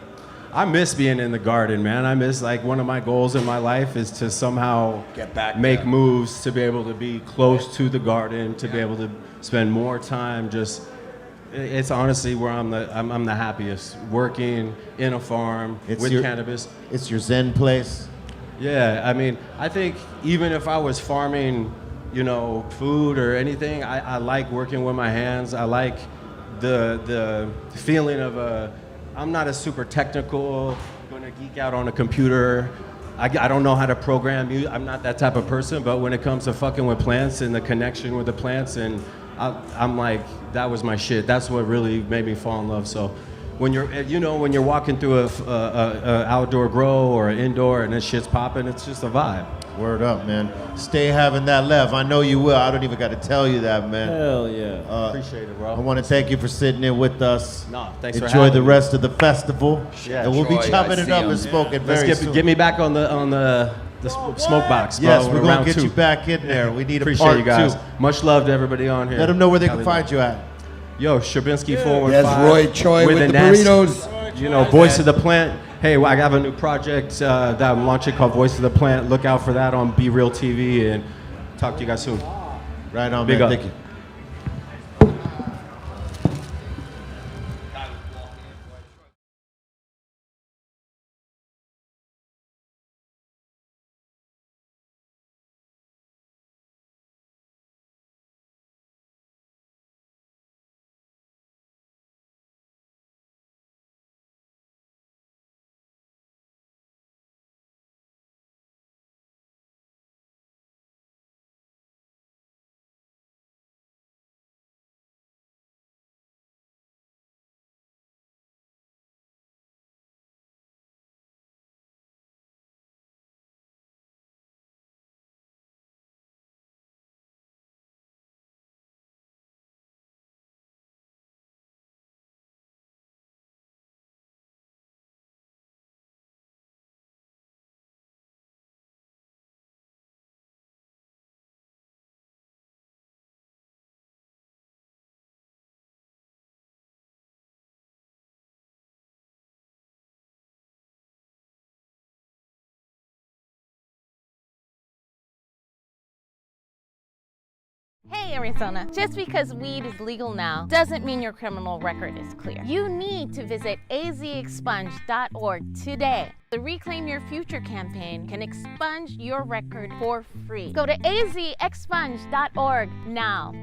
I miss being in the garden, man. I miss one of my goals in my life is to somehow Get back make there. moves to be able to be close to the garden, to be able to spend more time just. It's honestly where I'm the happiest, working in a farm with cannabis. It's your Zen place. Yeah, I mean, I think even if I was farming, food or anything, I like working with my hands. I like the feeling of I'm not a super technical, gonna geek out on a computer. I don't know how to program you. I'm not that type of person, but when it comes to fucking with plants and the connection with the plants, and I'm like, that was my shit. That's what really made me fall in love. So when you're walking through a outdoor grow or an indoor and this shit's popping, it's just a vibe. Word up, man. Stay having that left. I know you will. I don't even got to tell you that, man. Hell yeah. Appreciate it, bro. I want to thank you for sitting in with us. No, thanks for Enjoy having the me. rest of the festival. Yeah, and we'll be Troy, chopping I it see up him. and smoking Let's very soon. get me back on the the smoke box. Bro. Yes, we're gonna round get 2. you back in there. We need a Appreciate part you guys. 2. Much love to everybody on here. Let them know where they can Cali find Live. you at. Yo, Shabinsky 415. Yes, Roy Choi with the Nest, burritos. You know, Voice of the Plant. Hey, I have a new project that I'm launching called Voice of the Plant. Look out for that on Be Real TV, and talk to you guys soon. Right on, Big man. up. Thank you. Hey Arizona, just because weed is legal now doesn't mean your criminal record is clear. You need to visit azexpunge.org today. The Reclaim Your Future campaign can expunge your record for free. Go to azexpunge.org now.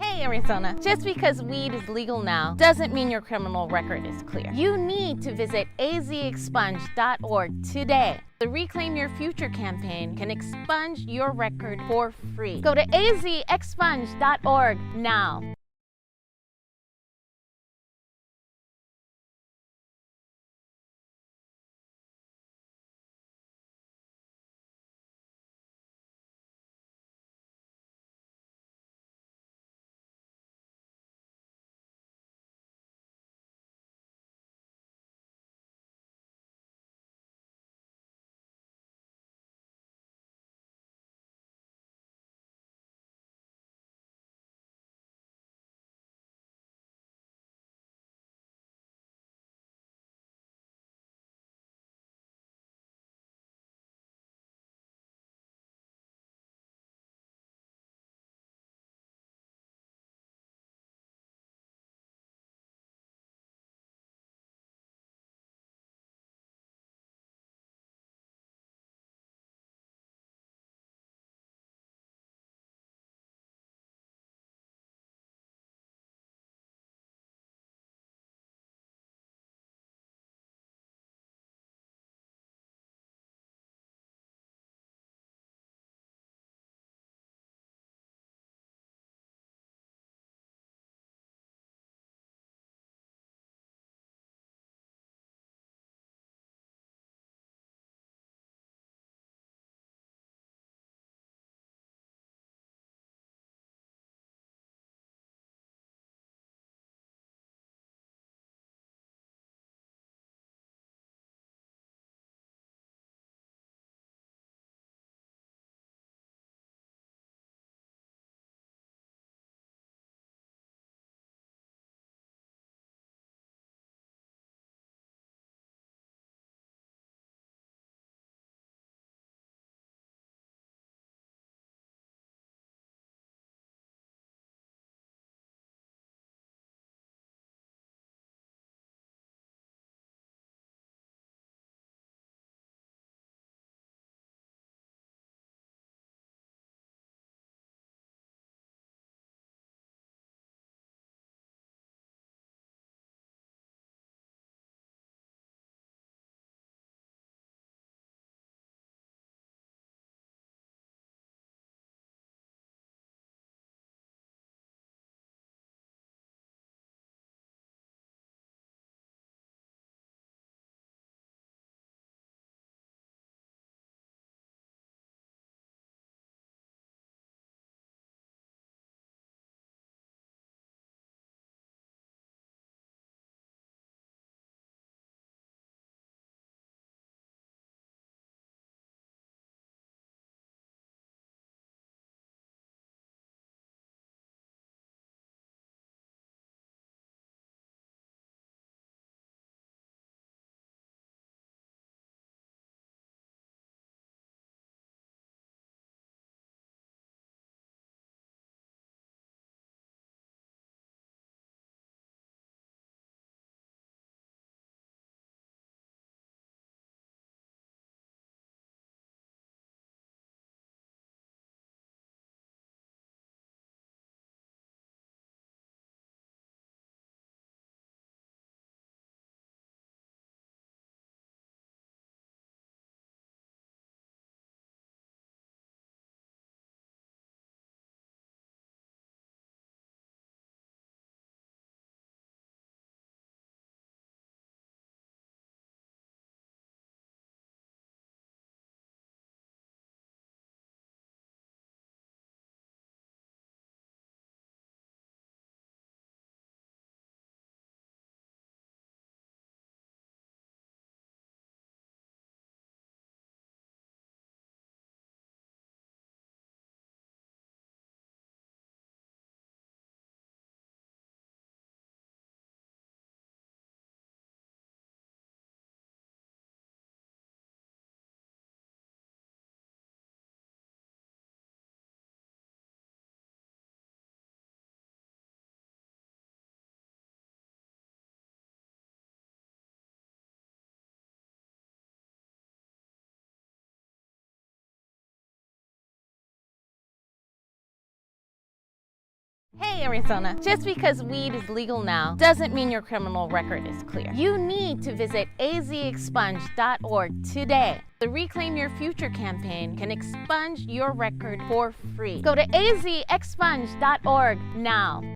Hey Arizona, just because weed is legal now doesn't mean your criminal record is clear. You need to visit azexpunge.org today. The Reclaim Your Future campaign can expunge your record for free. Go to azexpunge.org now. Hey Arizona, just because weed is legal now doesn't mean your criminal record is clear. You need to visit azexpunge.org today. The Reclaim Your Future campaign can expunge your record for free. Go to azexpunge.org now.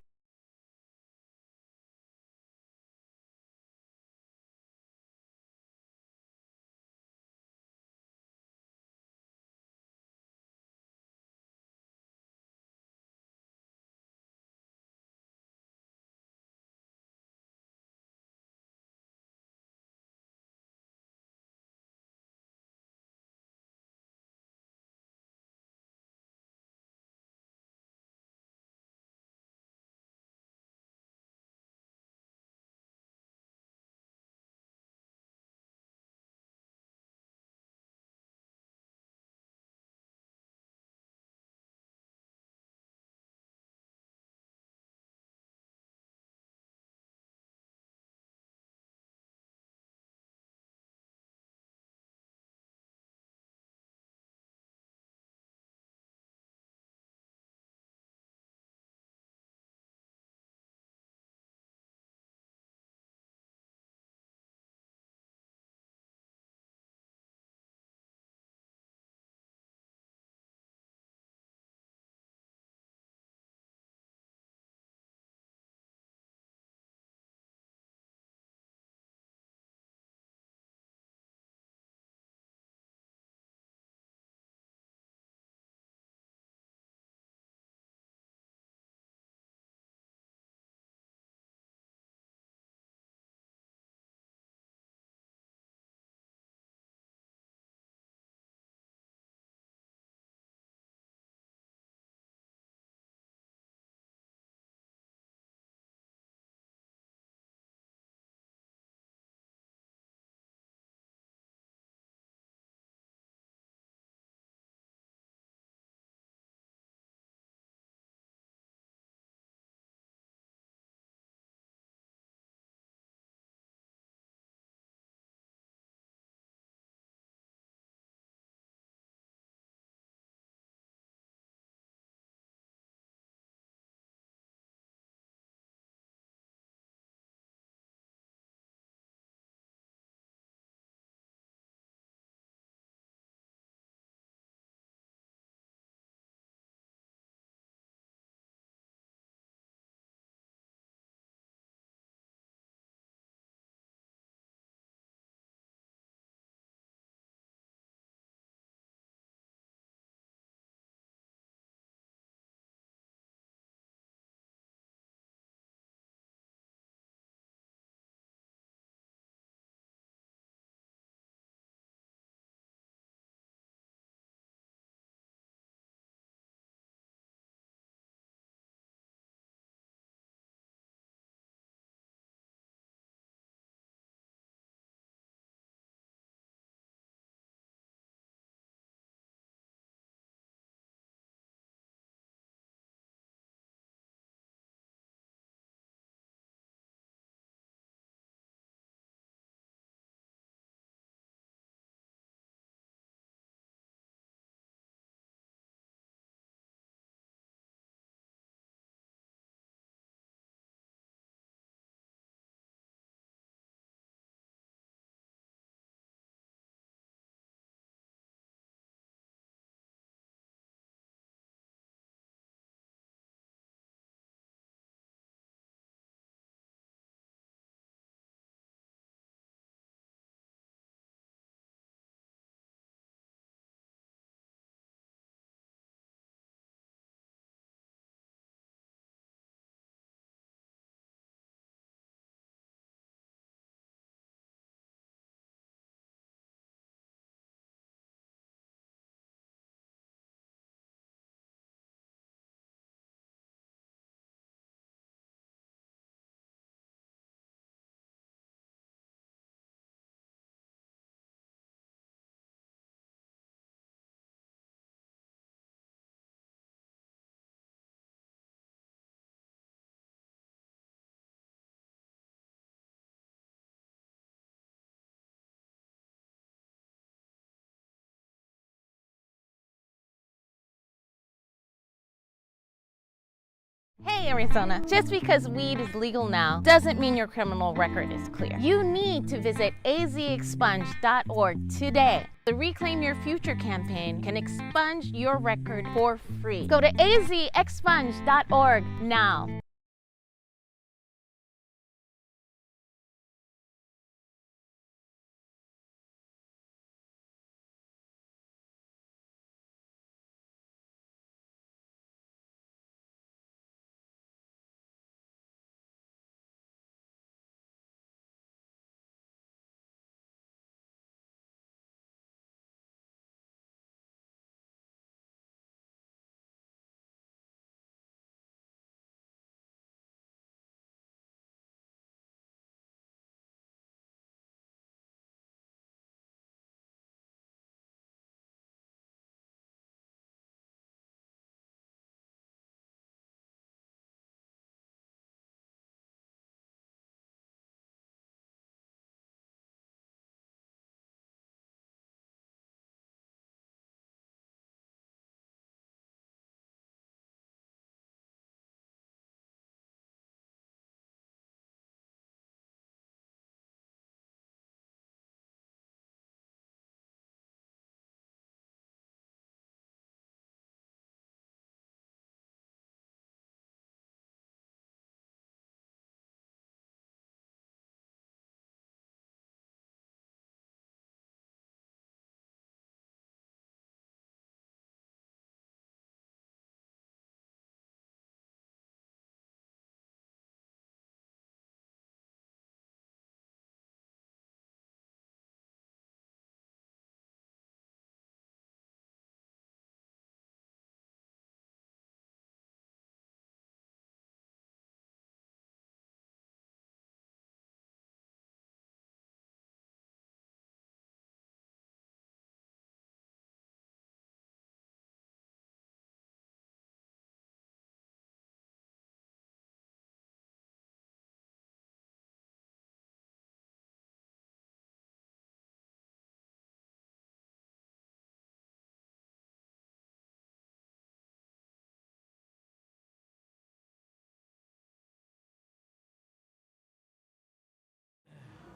Hey Arizona, just because weed is legal now doesn't mean your criminal record is clear. You need to visit azexpunge.org today. The Reclaim Your Future campaign can expunge your record for free. Go to azexpunge.org now.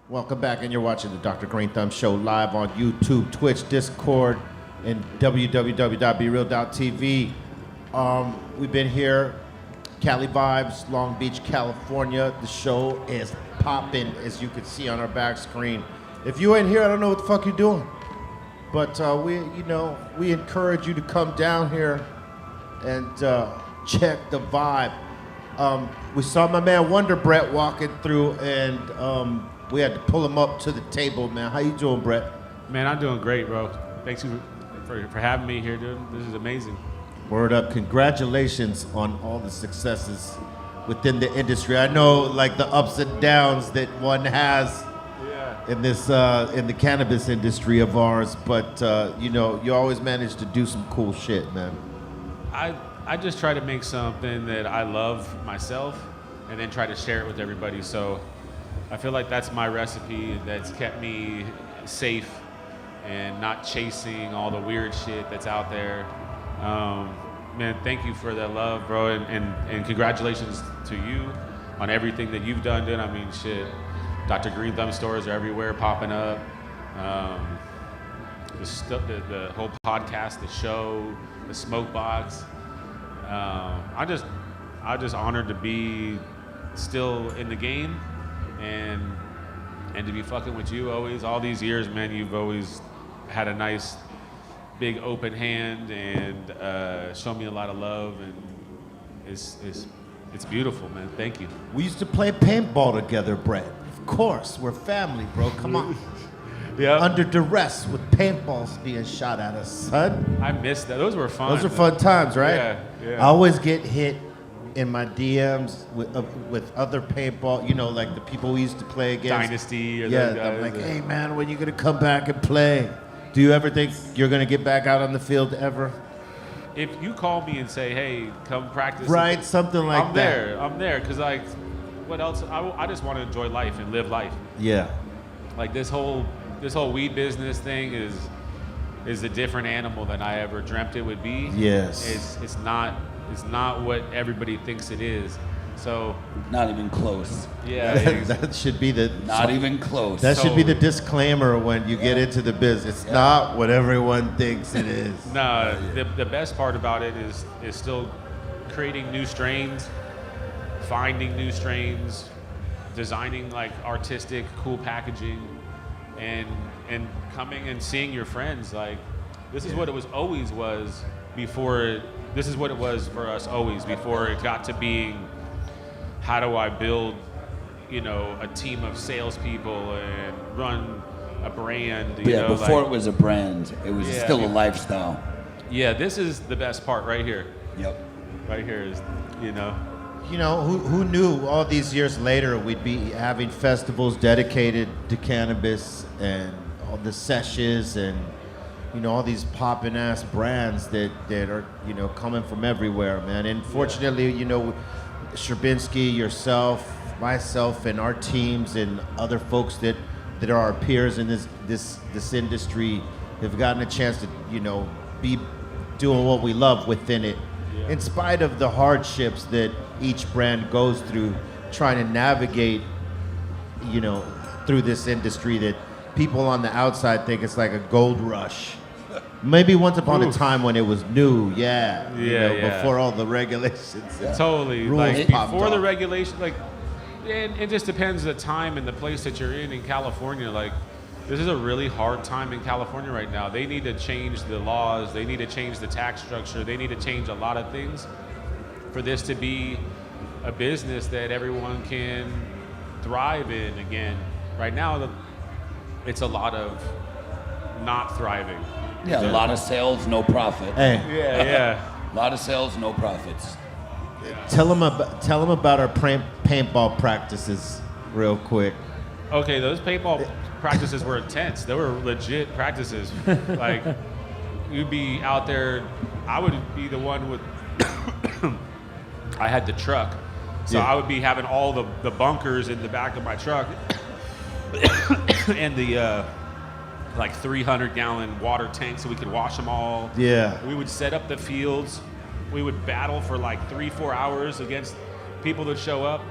Welcome back, and you're watching the Dr. Greenthumb Show live on YouTube, Twitch, Discord, and www.breal.tv. We've been here, Cali Vibes, Long Beach, California. The show is popping, as you can see on our back screen. If you ain't here, I don't know what the fuck you're doing. But we encourage you to come down here and check the vibe. We saw my man Wonder Brett walking through, and we had to pull him up to the table, man. How you doing, Brett? Man, I'm doing great, bro. Thanks for having me here, dude. This is amazing. Word up. Congratulations on all the successes within the industry. I know, like, the ups and downs that one has in this in the cannabis industry of ours, but you always manage to do some cool shit, man. I just try to make something that I love myself and then try to share it with everybody. So I feel like that's my recipe that's kept me safe and not chasing all the weird shit that's out there. Man, thank you for that love, bro, and congratulations to you on everything that you've done, dude. I mean, shit, Dr. Greenthumb stores are everywhere popping up. The whole podcast, the show, the smoke box. I'm just honored to be still in the game and to be fucking with you always. All these years, man, you've always had a nice big open hand and shown me a lot of love, and it's beautiful, man. Thank you. We used to play paintball together, Brett. Of course, we're family, bro. Come on. Yeah. Under duress with paintballs being shot at us, son. I missed that. Those were fun. Those are fun times, right? Yeah. I always get hit in my DMs with other paintball, like the people we used to play against. Dynasty or those guys. I'm like, hey man, when you gonna come back and play? Do you ever think you're gonna get back out on the field ever? If you call me and say, hey, come practice. Right, something like that. I'm there, because like, what else? I just want to enjoy life and live life. Yeah. Like this whole weed business thing is a different animal than I ever dreamt it would be. Yes. It's not is not what everybody thinks it is. So not even close. Yeah, that should be the Not even close. That should be the disclaimer when you get into the business. It's not what everyone thinks it is. No, the best part about it is still creating new strains, finding new strains, designing like artistic, cool packaging, and coming and seeing your friends. Like, this is what it was before. This is what it was for us always before it got to being, how do I build, a team of salespeople and run a brand? Before it was a brand, it was still a lifestyle. Yeah, this is the best part right here. Yep. Right here is, who knew all these years later we'd be having festivals dedicated to cannabis and all the sessions and all these poppin' ass brands that are coming from everywhere, man. And fortunately, Stravinsky, yourself, myself, and our teams and other folks that are our peers in this industry have gotten a chance to be doing what we love within it. In spite of the hardships that each brand goes through, trying to navigate, through this industry that people on the outside think it's like a gold rush. Maybe once upon a time when it was new, before all the regulations. Totally. Rules Like popped before the off. regulation, like, and it just depends the time and the place that you're in California. Like, this is a really hard time in California right now. They need to change the laws. They need to change the tax structure. They need to change a lot of things for this to be a business that everyone can thrive in again. Right now, it's a lot of not thriving. Yeah, a lot of sales, no profit. Hey. Yeah. A lot of sales, no profits. Tell them about our paintball practices real quick. Okay, those paintball practices were intense. They were legit practices. Like, you'd be out there. I would be the one with. I had the truck, so I would be having all the bunkers in the back of my truck, and the like 300-gallon water tank so we could wash them all. Yeah. We would set up the fields. We would battle for like 3-4 hours against people that show up.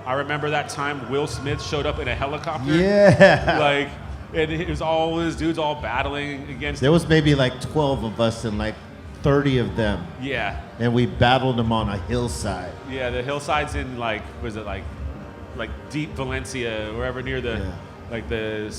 I remember that time Will Smith showed up in a helicopter. Yeah. Like, and it was all his dudes all battling against. There was maybe like 12 of us and like 30 of them. Yeah. And we battled them on a hillside. Yeah, the hillsides in like, was it like deep Valencia, wherever near the, like the.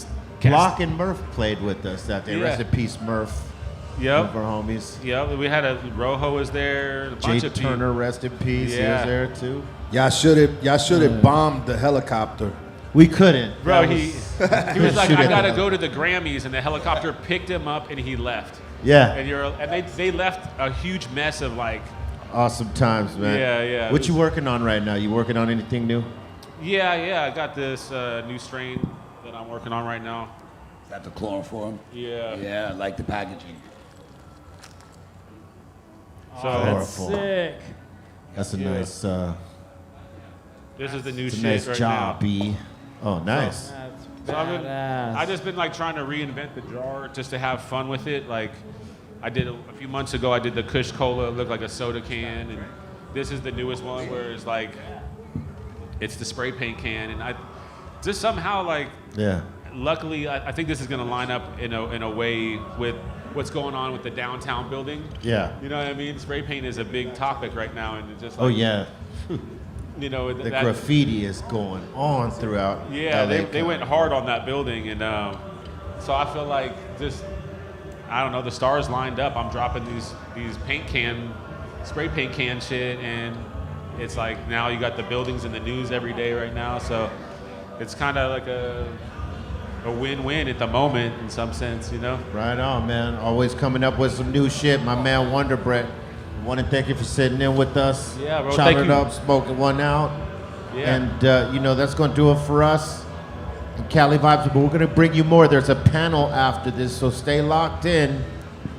Block and Murph played with us that day. Yeah. Rest in peace, Murph. Yep. One of our homies. Yep, we had Rojo was there. A bunch Jay of Turner, people. rest in peace. Yeah. He was there too. Y'all should have bombed the helicopter. We couldn't. Bro, he was like, I gotta go to the Grammys, and the helicopter picked him up and he left. Yeah. And they left a huge mess of like. Awesome times, man. Yeah. What you working on right now? You working on anything new? Yeah. I got this new strain that I'm working on right now. Got the chloroform? Yeah. Yeah, I like the packaging. So That's sick. That's a Yeah. nice. This is the new it's a shit nice right job, now. B. Oh, nice. So I just been like trying to reinvent the jar just to have fun with it. Like, I did a few months ago. I did the Kush Cola, looked like a soda can, and this is the newest one where it's like, it's the spray paint can, and I just somehow like. Yeah. Luckily, I think this is going to line up in a way with what's going on with the downtown building. Yeah. You know what I mean? Spray paint is a big topic right now, and it's just. Oh Like, yeah. You know The graffiti is going on throughout. Yeah, LA they went hard on that building, and so I feel like just, I don't know, the stars lined up. I'm dropping these spray paint can shit, and it's like now you got the buildings in the news every day right now, so it's kind of like a win-win at the moment in some sense, you know? Right on, man. Always coming up with some new shit. My man Wonder Brett. I want to thank you for sitting in with us. Yeah, bro. Chopping Thank it you. up, smoking one out. Yeah. And, that's going to do it for us in Cali Vibes. But we're going to bring you more. There's a panel after this, so stay locked in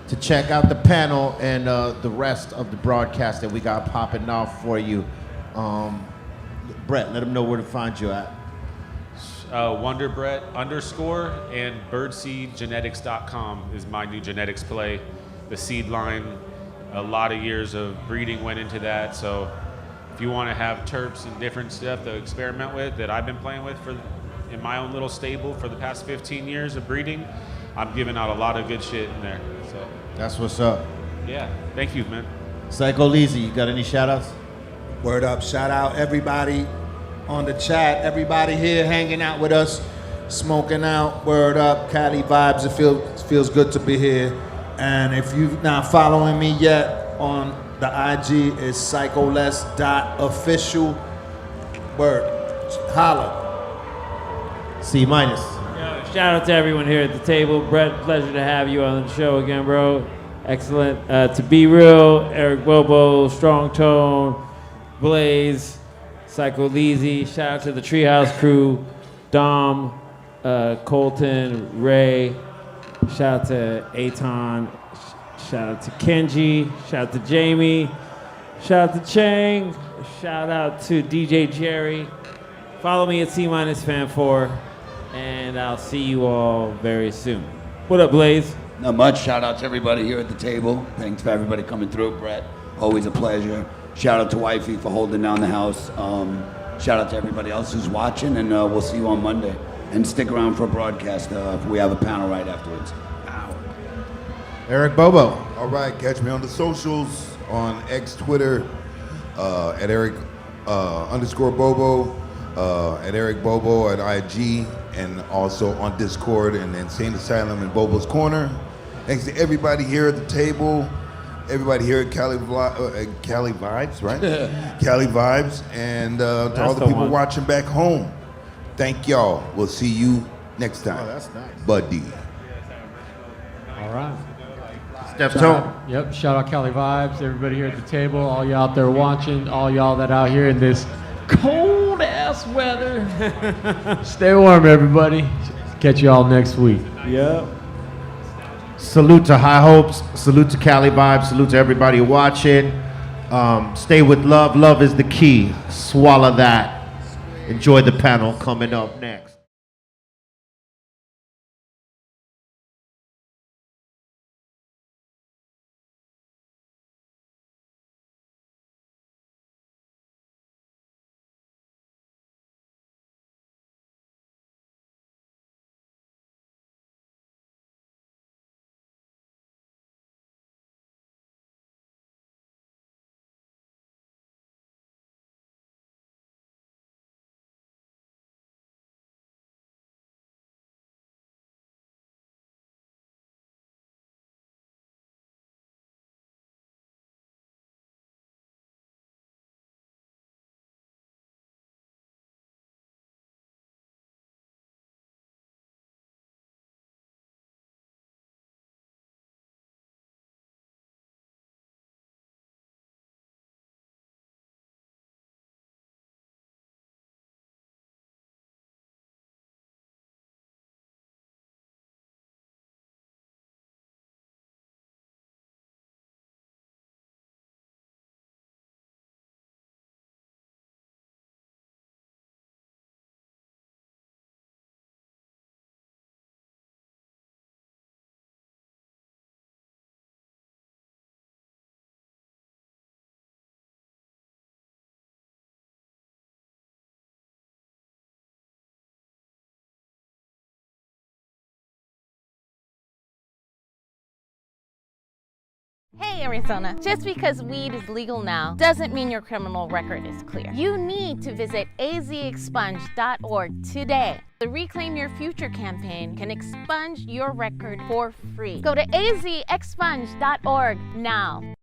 to check out the panel and the rest of the broadcast that we got popping off for you. Brett, let them know where to find you at. WonderBrett _ and birdseedgenetics.com is my new genetics play. The seed line a lot of years of breeding went into that. So if you want to have terps and different stuff to experiment with that I've been playing with in my own little stable for the past 15 years of breeding, I'm giving out a lot of good shit in there. So That's what's up. yeah, thank you, man. Psycho Leezy, you got any shout outs? Word up, shout out everybody on the chat, everybody here hanging out with us, smoking out. Word up, Cali vibes. It feels good to be here. And if you're not following me yet on the IG, it's psycholess.official. Word, holla. C minus. Shout out to everyone here at the table. Brett, pleasure to have you on the show again, bro. Excellent. To Be Real, Eric Bobo, Strong Tone, Blaze, Psycho Leezy. Shout out to the Treehouse crew, Dom, Colton, Ray. Shout out to Aton. Shout out to Kenji. Shout out to Jamie. Shout out to Chang. Shout out to DJ Jerry. Follow me at C-Fan4, and I'll see you all very soon. What up, Blaze? Not much. Shout out to everybody here at the table. Thanks for everybody coming through. Brett, always a pleasure. Shout out to Wifey for holding down the house. Shout out to everybody else who's watching, and we'll see you on Monday. And stick around for a broadcast. We have a panel right afterwards. Eric Bobo. All right, catch me on the socials on X, Twitter, at Eric _Bobo, at Eric Bobo at IG, and also on Discord and Insane Asylum and Bobo's Corner. Thanks to everybody here at the table, everybody here at Cali Vibes, right? Cali Vibes, and to all the people watching back home. Thank y'all. We'll see you next time. Oh, that's nice. Buddy. All right. Step Shout out- Yep. Shout out Cali Vibes. Everybody here at the table. All y'all out there watching. All y'all that out here in this cold ass weather. Stay warm, everybody. Catch you all next week. Yep. Salute to High Hopes. Salute to Cali Vibes. Salute to everybody watching. Stay with love. Love is the key. Swallow that. Enjoy the panel coming up next. Hey Arizona, just because weed is legal now doesn't mean your criminal record is clear. You need to visit azexpunge.org today. The Reclaim Your Future campaign can expunge your record for free. Go to azexpunge.org now.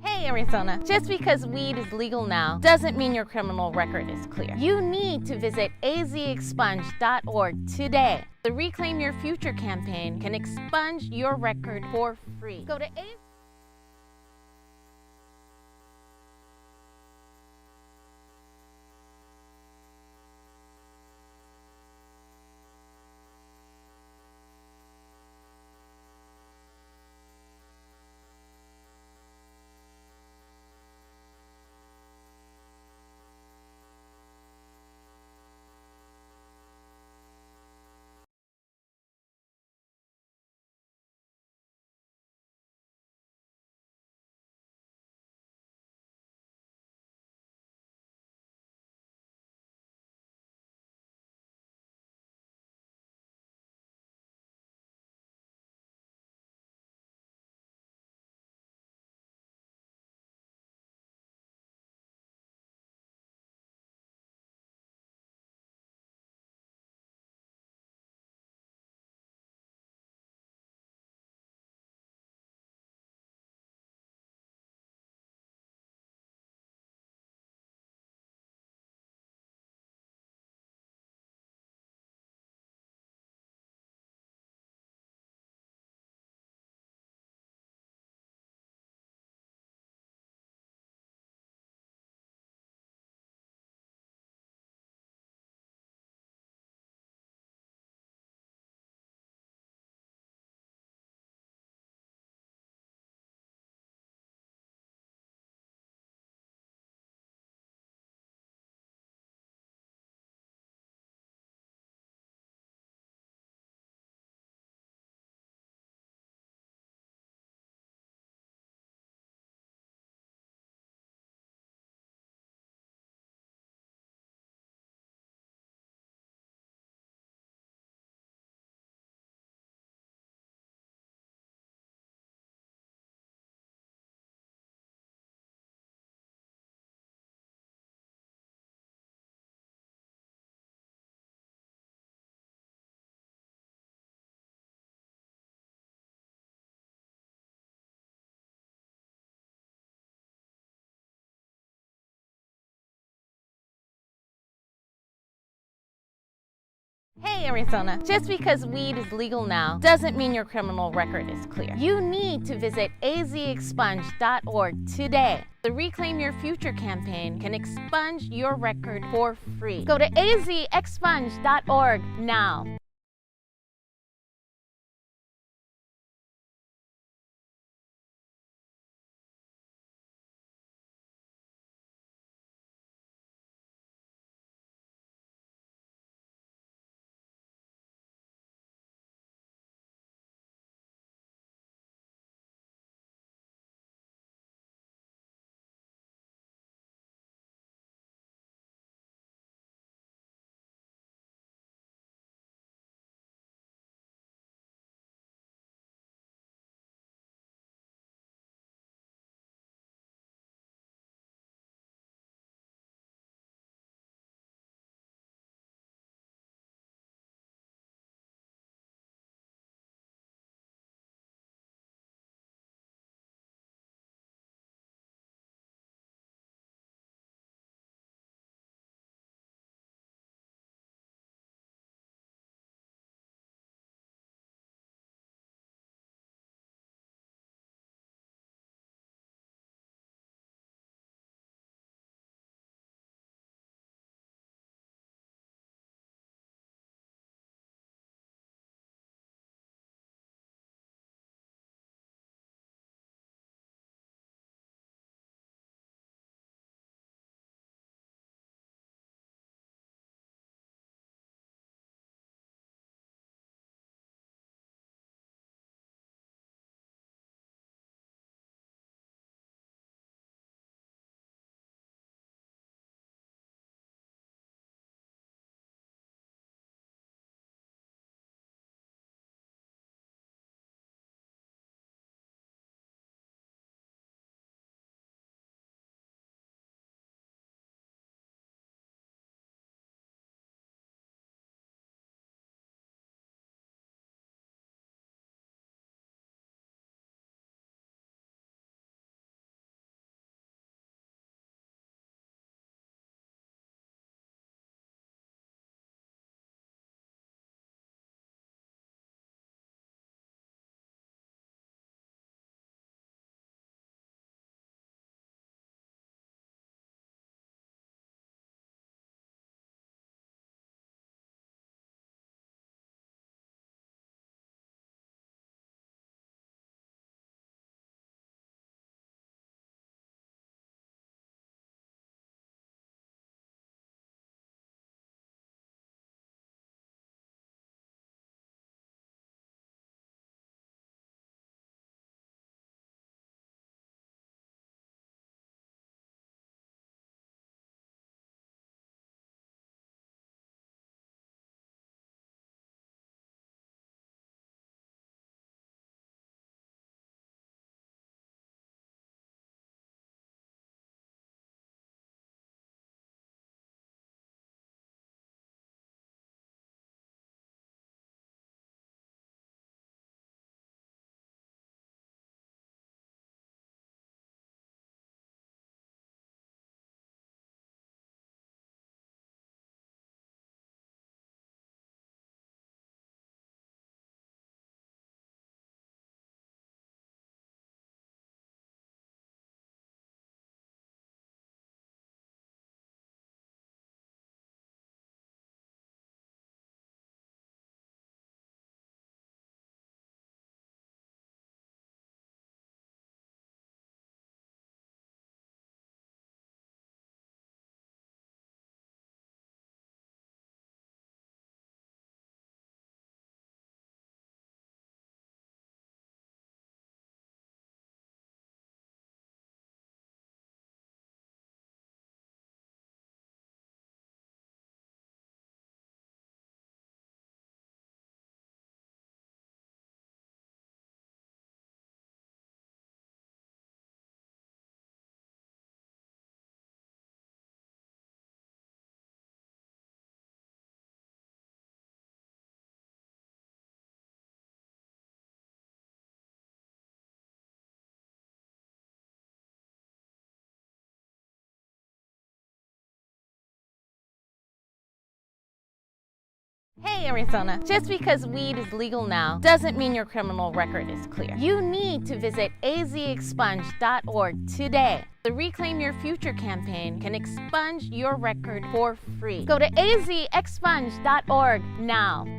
Hey Arizona, just because weed is legal now doesn't mean your criminal record is clear. You need to visit azexpunge.org today. The Reclaim Your Future campaign can expunge your record for free. Go to A. Hey Arizona, just because weed is legal now doesn't mean your criminal record is clear. You need to visit azexpunge.org today. The Reclaim Your Future campaign can expunge your record for free. Go to azexpunge.org now. Hey Arizona, just because weed is legal now doesn't mean your criminal record is clear. You need to visit azexpunge.org today. The Reclaim Your Future campaign can expunge your record for free. Go to azexpunge.org now.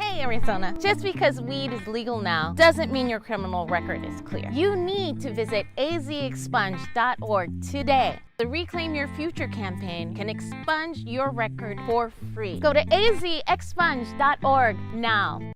Hey Arizona, just because weed is legal now doesn't mean your criminal record is clear. You need to visit azexpunge.org today. The Reclaim Your Future campaign can expunge your record for free. Go to azexpunge.org now.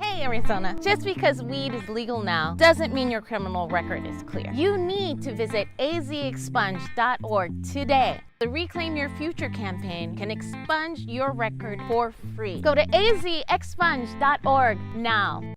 Hey Arizona, just because weed is legal now doesn't mean your criminal record is clear. You need to visit azexpunge.org today. The Reclaim Your Future campaign can expunge your record for free. Go to azexpunge.org now.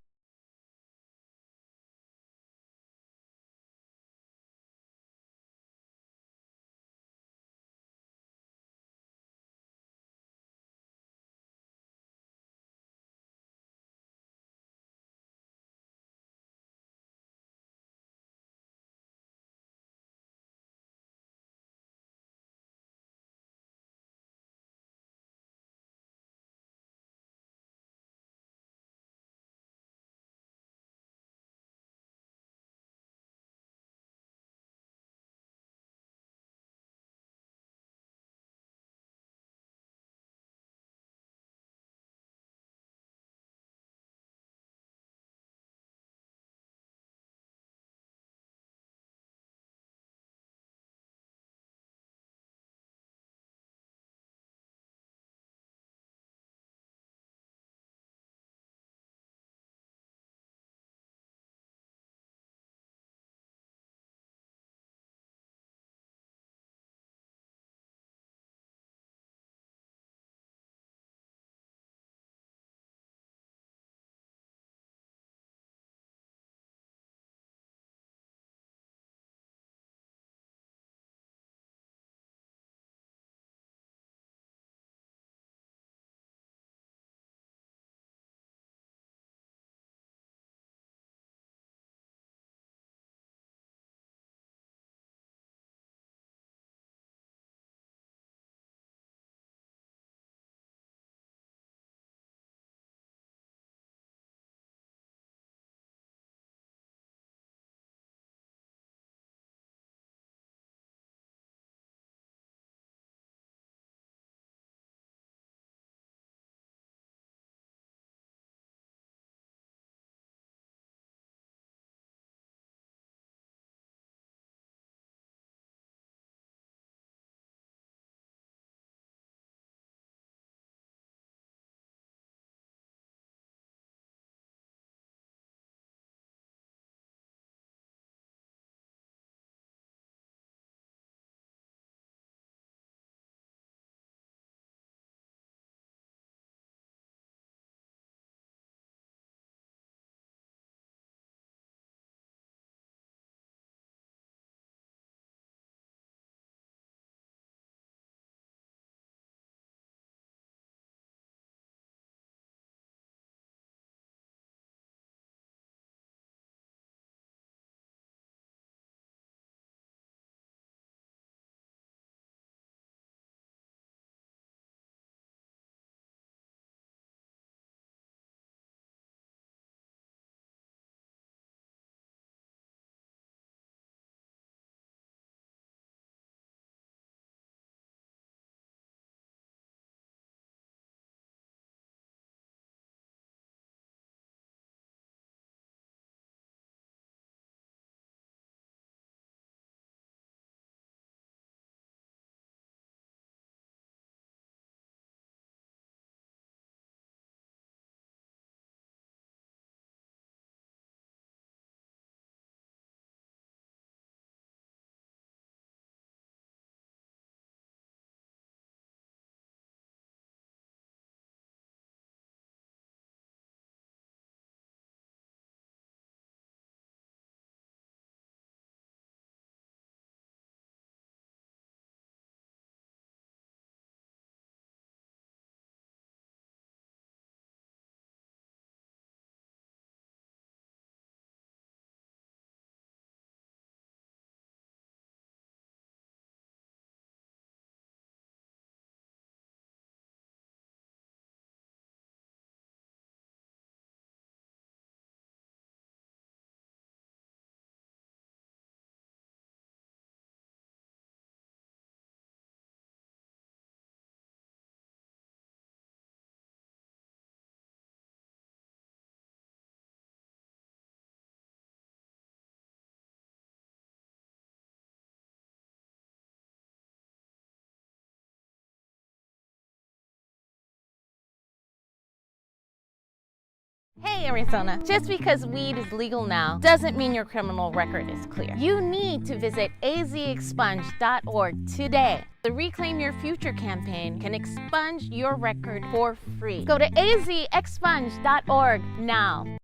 Hey Arizona, just because weed is legal now doesn't mean your criminal record is clear. You need to visit azexpunge.org today. The Reclaim Your Future campaign can expunge your record for free. Go to azexpunge.org now.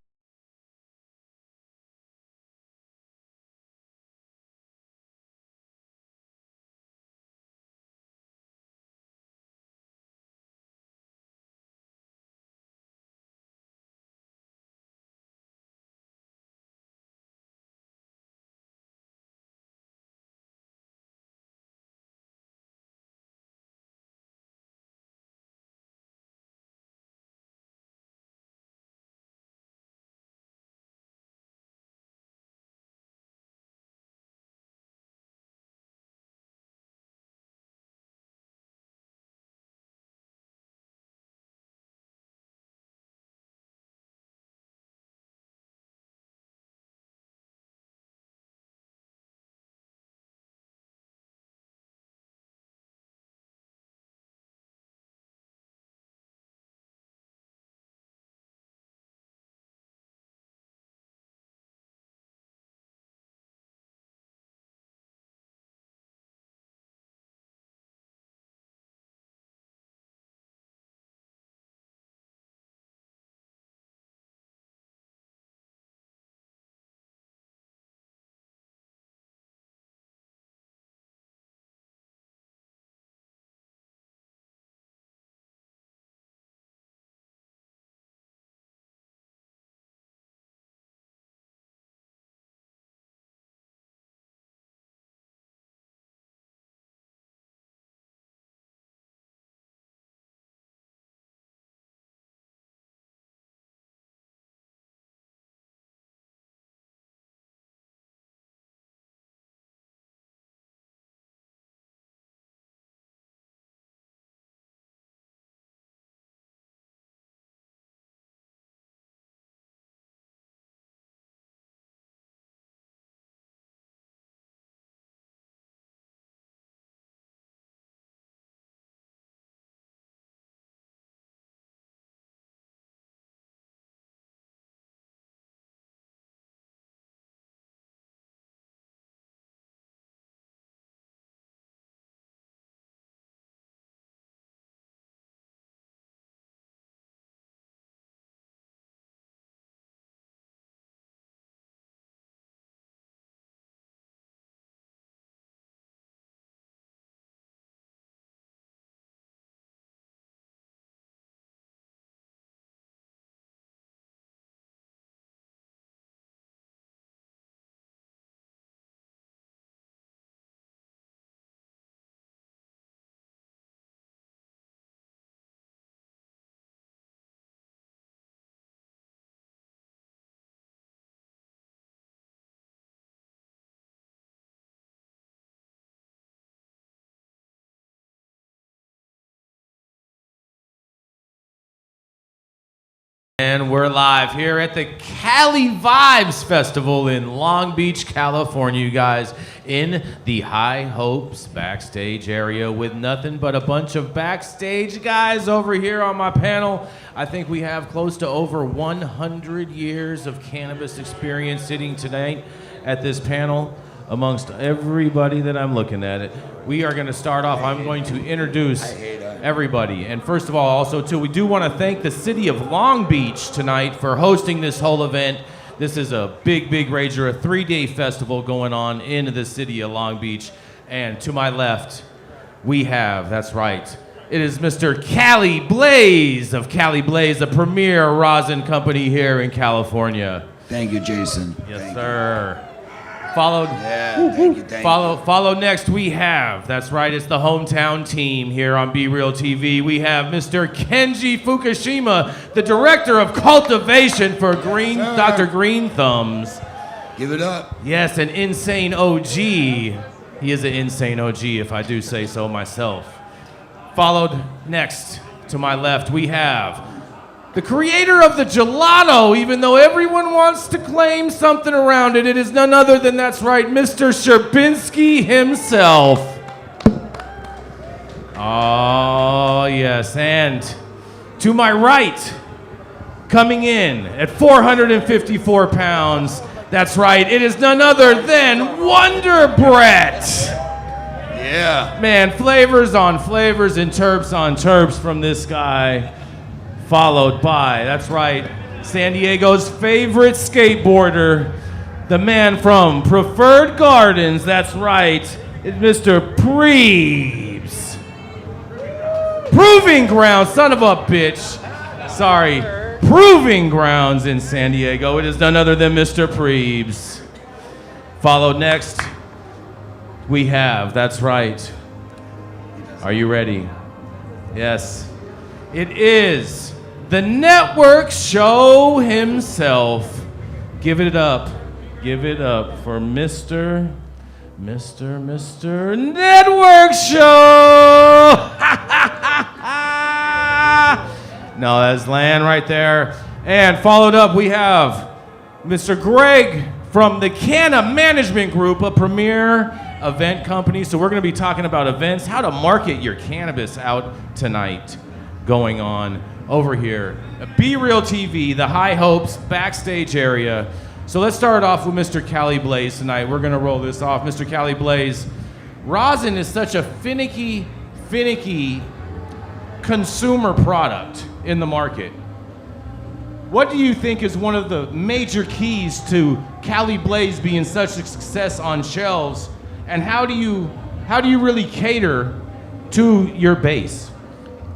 And we're live here at the Cali Vibes Festival in Long Beach, California, you guys, in the High Hopes backstage area with nothing but a bunch of backstage guys over here on my panel. I think we have close to over 100 years of cannabis experience sitting tonight at this panel amongst everybody that I'm looking at it. We are going to start off. I'm going to introduce everybody. And first of all, also, too, we do want to thank the city of Long Beach tonight for hosting this whole event. This is a big, big rager, a 3-day festival going on in the city of Long Beach. And to my left, we have, that's right, it is Mr. Cali Blaze of Cali Blaze, the premier rosin company here in California. Thank you, Jason. Yes, sir. Followed. Yeah, thank you. Follow next. We have. That's right. It's the hometown team here on Be Real TV. We have Mr. Kenji Fukushima, the director of cultivation for Dr. Greenthumbs. Give it up. Yes, an insane OG. He is an insane OG, if I do say so myself. Followed next to my left, we have the creator of the gelato, even though everyone wants to claim something around it, it is none other than, that's right, Mr. Sherbinski himself. Oh, yes, and to my right, coming in at 454 pounds. That's right, it is none other than Wonder Brett. Yeah. Man, flavors on flavors and terps on terps from this guy. Followed by, that's right, San Diego's favorite skateboarder, the man from Preferred Gardens, that's right, it's Mr. Preebs. Proving Grounds, son of a bitch. Sorry, Proving Grounds in San Diego. It is none other than Mr. Preebs. Followed next, we have, that's right. Are you ready? Yes. It is the network show himself. Give it up for Mr. Network Show. No, that's Lan right there. And followed up, we have Mr. Greg from the Canna Management Group, a premier event company. So we're going to be talking about events, how to market your cannabis out tonight going on over here at Be Real TV, the High Hopes backstage area. So let's start off with Mr. Cali Blaze tonight. We're going to roll this off. Mr. Cali Blaze, rosin is such a finicky consumer product in the market. What do you think is one of the major keys to Cali Blaze being such a success on shelves? And how do you really cater to your base?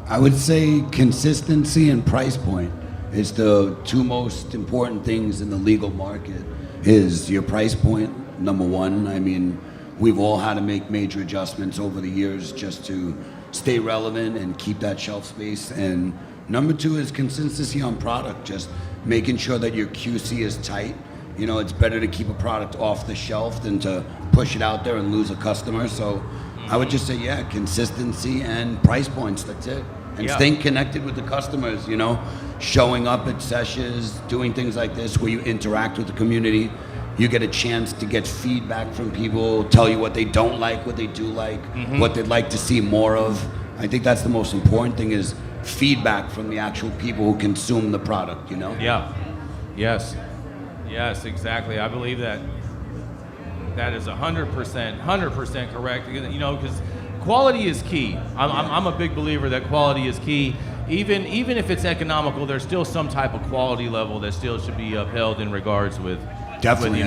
I would say consistency and price point is the two most important things in the legal market. Is your price point, number one. I mean, we've all had to make major adjustments over the years just to stay relevant and keep that shelf space. And number two is consistency on product, just making sure that your QC is tight. You know, it's better to keep a product off the shelf than to push it out there and lose a customer. So I would just say, yeah, consistency and price points, that's it. And staying connected with the customers, you know, showing up at sessions, doing things like this where you interact with the community. You get a chance to get feedback from people, tell you what they don't like, what they do like, what they'd like to see more of. I think that's the most important thing, is feedback from the actual people who consume the product, you know? Yeah. Yes, exactly. I believe that is 100% correct. You know, because quality is key. I'm a big believer that quality is key. Even if it's economical, there's still some type of quality level that still should be upheld in regards with. Definitely,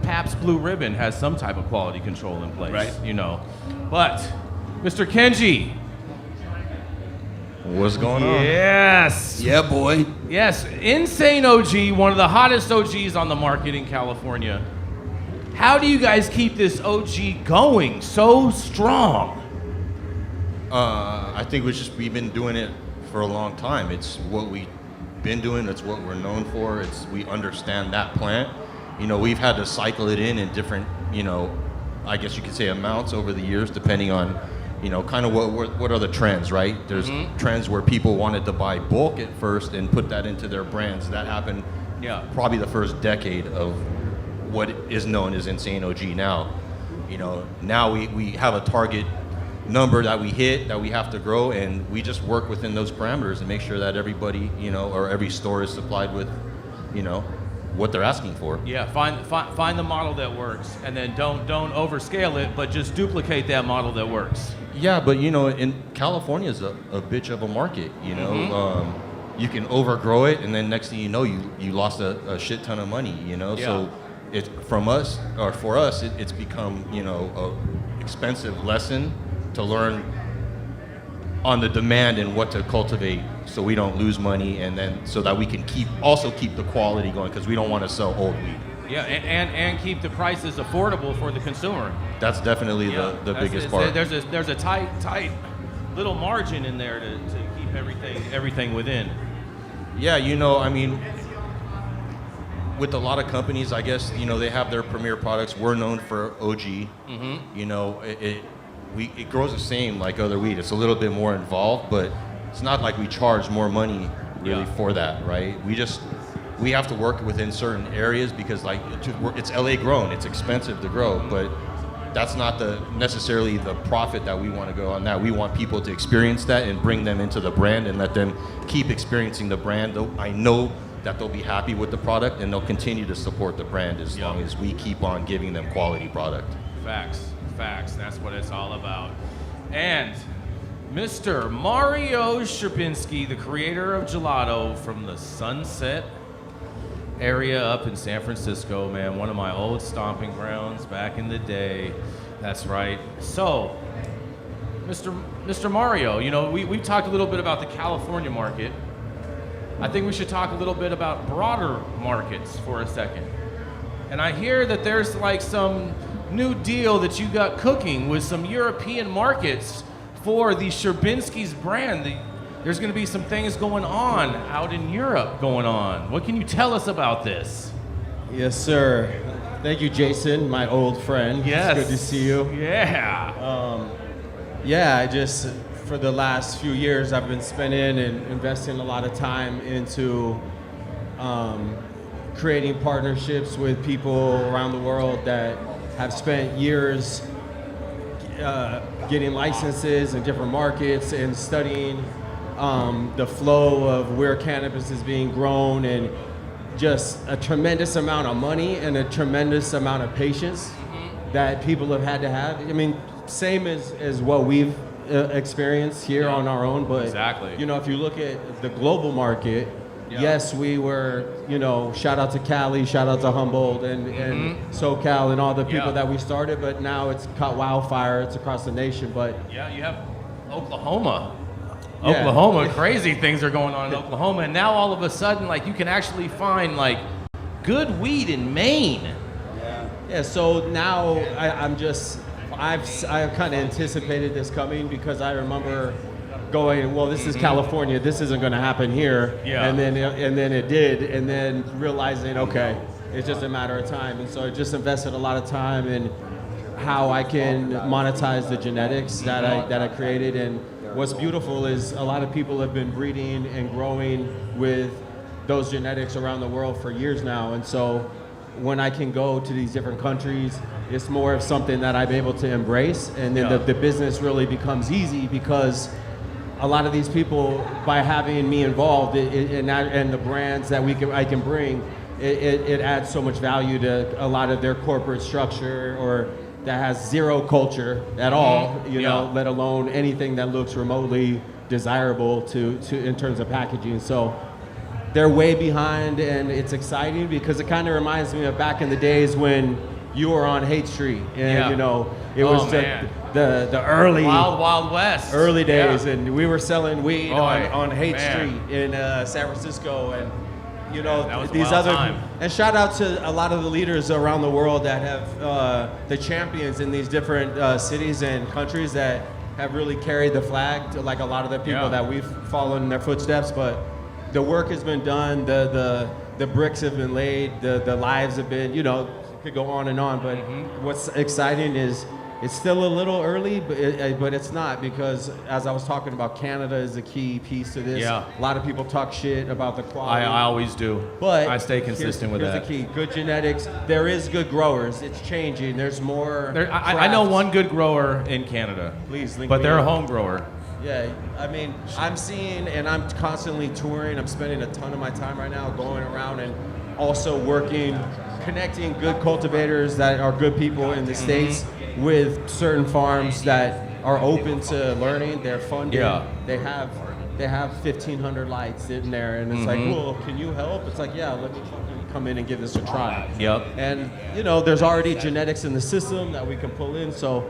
Pabst Blue Ribbon has some type of quality control in place. Right. You know, but Mr. Kenji. What's going on? Yes. Yeah, boy. Yes, Insane OG, one of the hottest OGs on the market in California. How do you guys keep this OG going so strong? I think we've been doing it for a long time. It's what we've been doing. It's what we're known for. We understand that plant. You know, we've had to cycle it in different, you know, I guess you could say amounts over the years, depending on, you know, kind of what are the trends, right? There's trends where people wanted to buy bulk at first and put that into their brands. That happened probably the first decade of what is known as Insane OG now. You know, now we have a target number that we hit, that we have to grow, and we just work within those parameters and make sure that everybody, you know, or every store is supplied with, you know, what they're asking for. Yeah, find the model that works, and then don't overscale it, but just duplicate that model that works. Yeah, but you know, in California is a bitch of a market. You know, you can overgrow it, and then next thing you know, you lost a shit ton of money. You know, so it's for us, it's become, you know, a expensive lesson to learn on the demand and what to cultivate, so we don't lose money, and then so that we can keep the quality going, because we don't want to sell old weed. Yeah, and keep the prices affordable for the consumer. That's definitely the biggest part. There's a tight little margin in there to keep everything within. Yeah, you know, I mean, with a lot of companies, I guess, you know, they have their premier products. We're known for OG. You know, it grows the same like other weed. It's a little bit more involved, but it's not like we charge more money really for that, right? We have to work within certain areas, because like it's LA grown, it's expensive to grow, but that's not necessarily the profit that we want to go on that. We want people to experience that and bring them into the brand and let them keep experiencing the brand. I know that they'll be happy with the product and they'll continue to support the brand as long as we keep on giving them quality product. Facts. That's what it's all about. And Mr. Mario Sherbinsky, the creator of gelato from the Sunset area up in San Francisco, man, one of my old stomping grounds back in the day. That's right. So, Mr. Mario, you know, we talked a little bit about the California market. I think we should talk a little bit about broader markets for a second. And I hear that there's like some new deal that you got cooking with some European markets for the Sherbinsky's brand. There's going to be some things going on out in Europe going on. What can you tell us about this? Yes, sir. Thank you, Jason, my old friend. Yes. It's good to see you. Yeah. Yeah, I just, for the last few years, I've been spending and investing a lot of time into creating partnerships with people around the world that have spent years getting licenses in different markets and studying the flow of where cannabis is being grown, and just a tremendous amount of money and a tremendous amount of patience that people have had to have. I mean, same as what we've experienced here on our own, but exactly. You know, if you look at the global market, yes, we were, you know, shout out to Cali, shout out to Humboldt and SoCal and all the people that we started, but now it's caught wildfire, it's across the nation. But yeah, you have Oklahoma. Yeah. Oklahoma, crazy things are going on in Oklahoma, and now all of a sudden, like, you can actually find like good weed in Maine. Yeah, so now I've kind of anticipated this coming, because I remember going, well, this is California, this isn't going to happen here. Yeah. And then it did, and then realizing, okay, it's just a matter of time. And so I just invested a lot of time in how I can monetize the genetics that I created. And what's beautiful is a lot of people have been breeding and growing with those genetics around the world for years now. And so when I can go to these different countries, it's more of something that I'm able to embrace, and then the business really becomes easy, because a lot of these people, by having me involved and the brands that I can bring, it adds so much value to a lot of their corporate structure, or that has zero culture at all, you know, let alone anything that looks remotely desirable to in terms of packaging. So they're way behind, and it's exciting because it kind of reminds me of back in the days when you were on Haight Street, and you know, it was the early Wild West early days, and we were selling weed on Haight Street in San Francisco, and you know, these other and shout out to a lot of the leaders around the world that have the champions in these different cities and countries that have really carried the flag to, like, a lot of the people that we've followed in their footsteps. But the work has been done, the bricks have been laid, the lives have been, you know, could go on and on. But what's exciting is it's still a little early, but it's not, because as I was talking about, Canada is a key piece to this. Yeah. A lot of people talk shit about the quality. I always do. But I stay consistent with that. Here's the key: good genetics. There is good growers. It's changing. There's more. I know one good grower in Canada. Please link but me they're a up. home grower. Yeah, I mean, I'm seeing, and I'm constantly touring. I'm spending a ton of my time right now going around and also working, connecting good cultivators that are good people in the States with certain farms that are open to learning. They're funded. Yeah. They have 1,500 lights in there, and it's like, well, can you help? It's like, yeah, let me come in and give this a try. Yep. And you know, there's already genetics in the system that we can pull in. So,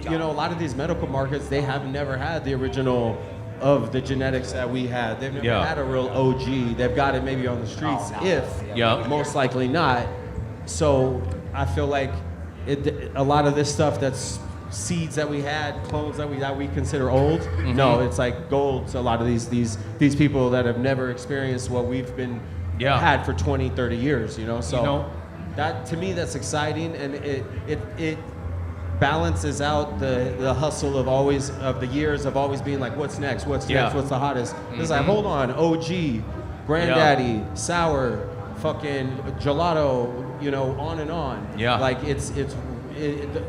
you know, a lot of these medical markets, they have never had the original of the genetics that we had. They've never had a real OG. They've got it maybe on the streets, most likely not. So I feel like a lot of this stuff that's seeds that we had, clones that we consider old, no, it's like gold to a lot of these people that have never experienced what we've been had for 20, 30 years, you know? So that, to me, that's exciting, and it balances out the hustle of the years of always being like, what's next, what's next, what's the hottest. It's like, hold on, OG, Granddaddy, Sour, fucking Gelato, you know, on and on. Yeah. Like it's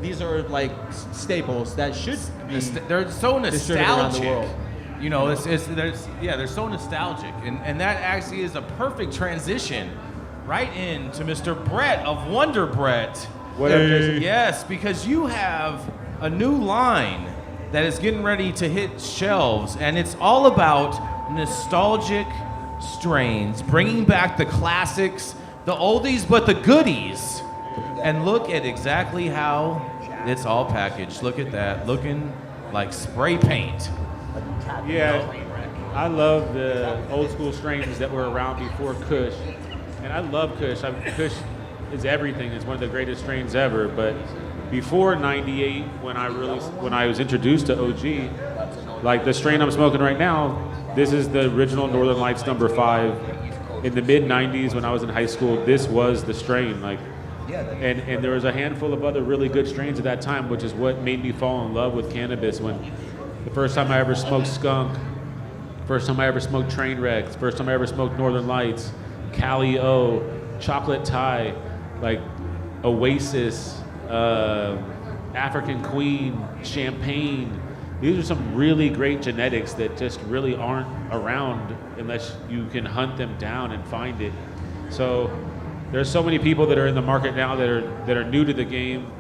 these are like staples that should be. They're so distributed around the nostalgic. world. You know, they're so nostalgic, and that actually is a perfect transition right into Mr. Brett of Wonder Brett. What up, Jason? Yes, because you have a new line that is getting ready to hit shelves, and it's all about nostalgic strains, bringing back the classics, the oldies but the goodies. And look at exactly how it's all packaged. Look at that, looking like spray paint. Yeah, I love the old school strains that were around before Kush, and I love Kush. Kush is everything. It's one of the greatest strains ever. But before '98, when I was introduced to OG, like the strain I'm smoking right now, this is the original Northern Lights number 5. In the mid '90s, when I was in high school, this was the strain. Like, and there was a handful of other really good strains at that time, which is what made me fall in love with cannabis. When the first time I ever smoked skunk, first time I ever smoked Trainwreck, first time I ever smoked Northern Lights, Cali O, Chocolate Thai, like Oasis, African Queen, Champagne. These are some really great genetics that just really aren't around unless you can hunt them down and find it. So there's so many people that are in the market now that are new to the game,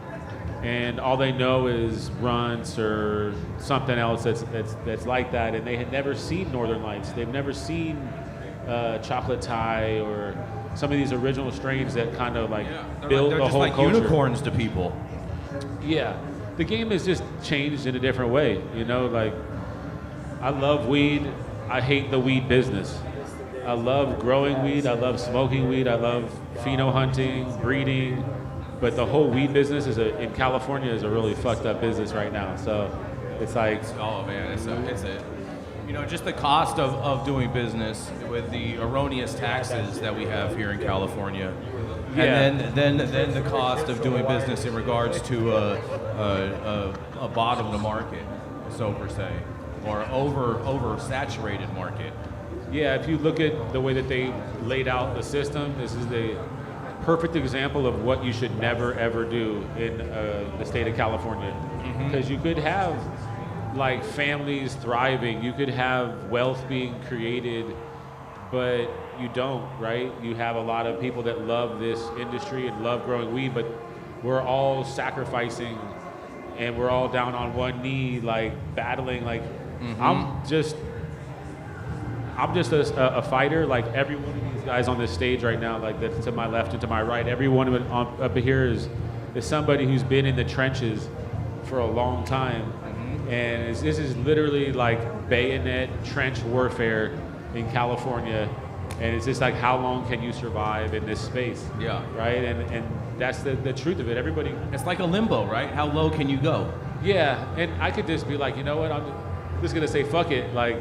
and all they know is runts or something else that's like that, and they had never seen Northern Lights. They've never seen Chocolate Thai or some of these original strains that kind of like build they're the just whole like culture. unicorns to people. Yeah, the game has just changed in a different way. You know, like I love weed. I hate the weed business. I love growing weed. I love smoking weed. I love pheno hunting, breeding. But the whole weed business in California is a really fucked up business right now. So it's like, oh man, it's a you know, just the cost of doing business with the erroneous taxes that we have here in California. Yeah. And then the cost of doing business in regards to a bottom to market, so per se, or oversaturated market. yeah, if you look at the way that they laid out the system, this is the perfect example of what you should never ever do in the state of California. Because you could have like families thriving, you could have wealth being created, but you don't, right? You have a lot of people that love this industry and love growing weed, but we're all sacrificing and we're all down on one knee, like battling. Like I'm just a fighter. Like every one of these guys on this stage right now, like that's to my left and to my right, every one of it up here is somebody who's been in the trenches for a long time. And this is literally like bayonet trench warfare in California. And it's just like, how long can you survive in this space? Yeah. Right? And that's the truth of it. Everybody. It's like a limbo, right? How low can you go? Yeah. And I could just be like, you know what? I'm just going to say, fuck it. Like,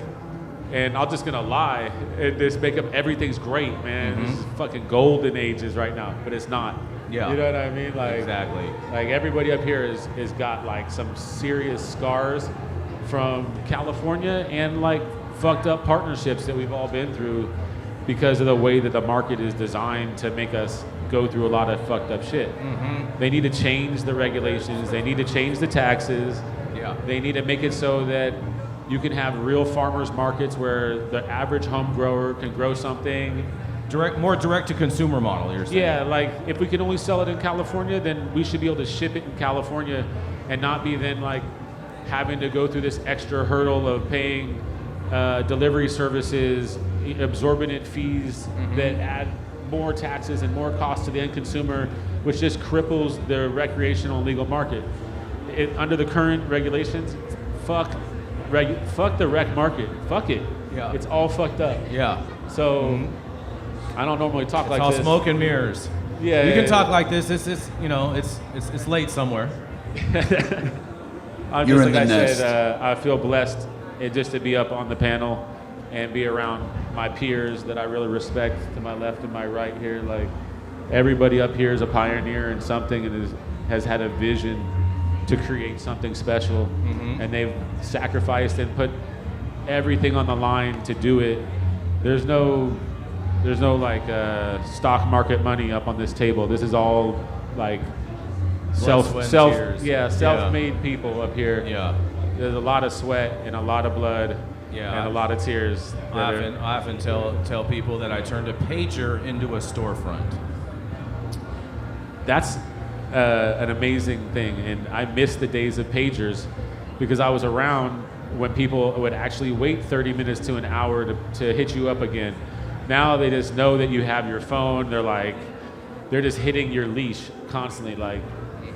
and I'm just going to lie and just make up everything's great, man. This is fucking golden ages right now, but it's not. Yeah. You know what I mean? Like, exactly. Like everybody up here is got like some serious scars from California and like fucked up partnerships that we've all been through because of the way that the market is designed to make us go through a lot of fucked up shit. They need to change the regulations. They need to change the taxes. Yeah. They need to make it so that you can have real farmers markets where the average home grower can grow something. More direct to consumer model, you're saying? Yeah, like if we can only sell it in California, then we should be able to ship it in California and not be then like having to go through this extra hurdle of paying delivery services, exorbitant fees that add more taxes and more costs to the end consumer, which just cripples the recreational and legal market. Under the current regulations, fuck the rec market. Fuck it. Yeah. It's all fucked up. Yeah. So I don't normally talk like all this. smoke and mirrors. Yeah. You can talk like this. It's you know, it's late somewhere. I'm You're just in like the I nest. said, I feel blessed just to be up on the panel and be around my peers that I really respect to my left and my right here. Like everybody up here is a pioneer in something and has had a vision to create something special, and they've sacrificed and put everything on the line to do it. There's no like stock market money up on this table. This is all like self-made people up here. Yeah. There's a lot of sweat and a lot of blood and a lot of tears. I often tell people that I turned a pager into a storefront. That's an amazing thing, and I miss the days of pagers because I was around when people would actually wait 30 minutes to an hour to hit you up again. Now they just know that you have your phone. They're just hitting your leash constantly. Like,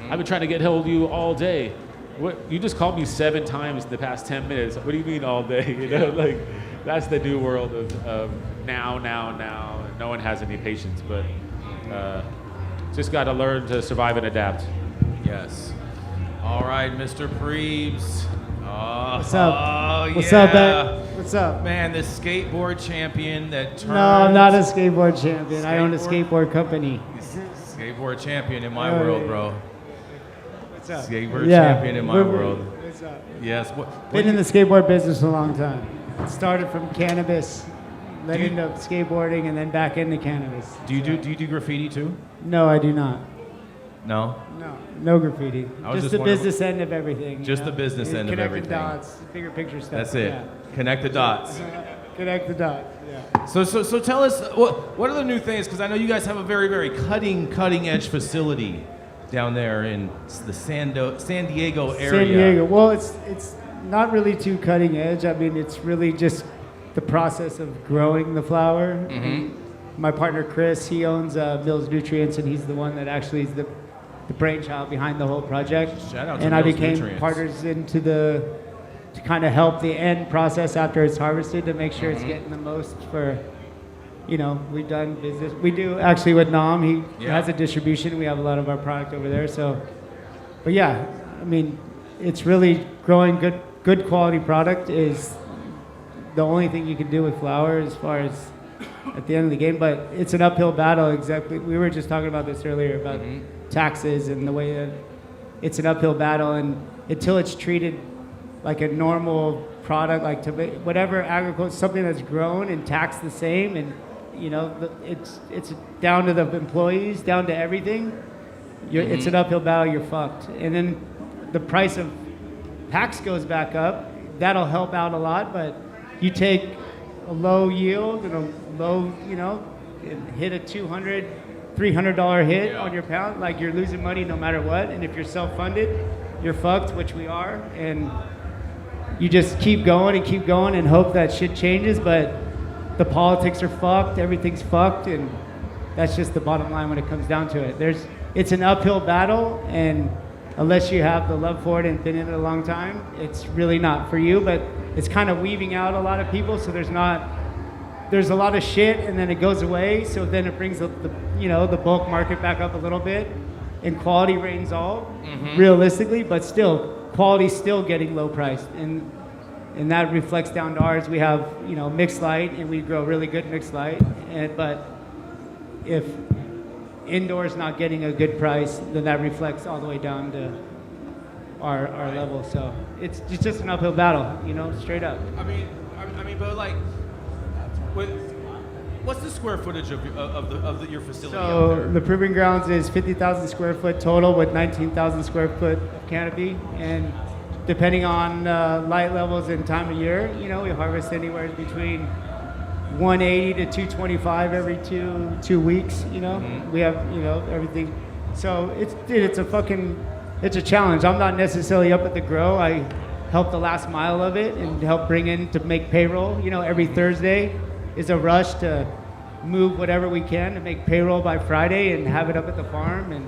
I've been trying to get hold of you all day. What, you just called me 7 times in the past 10 minutes. What do you mean all day? You know, like, that's the new world of now. No one has any patience, but just got to learn to survive and adapt. Yes. All right, Mr. Preebs. What's up? Oh, What's yeah. up, Beck? What's up? Man, the skateboard champion that turned... No, I'm not a skateboard champion. I own a skateboard company. Skateboard champion in my world, bro. What's up? Skateboard champion in my world. What's up? Yes. Been in the skateboard business a long time. Started from cannabis, led into skateboarding, and then back into cannabis. Do you do graffiti too? No, I do not. No? No graffiti. I was Just the wondering- business end of everything. Just the business end of everything. Connecting dots, bigger picture stuff. That's it. Yeah. Connect the dots. Connect the dots. Yeah. So tell us what are the new things? Because I know you guys have a very, very cutting edge facility down there in the San Diego area. San Diego. Well, it's not really too cutting edge. I mean, it's really just the process of growing the flower. Mhm. My partner Chris, he owns Mills Nutrients, and he's the one that actually is the brainchild behind the whole project. Shout out to and I Mills became Nutrients. partners to kind of help the end process after it's harvested to make sure it's getting the most for, we've done business. We do actually with Nam. He has a distribution. We have a lot of our product over there. So, but yeah, I mean, it's really growing good quality product is the only thing you can do with flower as far as at the end of the game. But it's an uphill battle. Exactly. We were just talking about this earlier about taxes and the way that it's an uphill battle, and until it's treated like a normal product, like whatever agriculture, something that's grown and taxed the same, and it's down to the employees, down to everything. It's an uphill battle. You're fucked. And then the price of tax goes back up. That'll help out a lot, but you take a low yield and a low, and hit a $200, $300 hit on your pound, like you're losing money no matter what. And if you're self-funded, you're fucked, which we are. And you just keep going and hope that shit changes. But the politics are fucked, everything's fucked, and that's just the bottom line when it comes down to it. It's an uphill battle, and unless you have the love for it and been in it a long time, it's really not for you. But it's kind of weaving out a lot of people, so there's a lot of shit, and then it goes away. So then it brings the bulk market back up a little bit, and quality reigns all, realistically. But still, quality's still getting low priced, and that reflects down to ours. We have mixed light, and we grow really good mixed light. But if indoors not getting a good price, then that reflects all the way down to our level. So it's just an uphill battle, straight up. I mean, but like, what's the square footage of your facility out So there? the Proving Grounds is 50,000 square foot total with 19,000 square foot of canopy, and depending on light levels and time of year, we harvest anywhere between 180 to 225 every two weeks. We have everything. So it's a challenge. I'm not necessarily up at the grow. I help the last mile of it and help bring in to make payroll. Every Thursday is a rush to move whatever we can to make payroll by Friday and have it up at the farm, and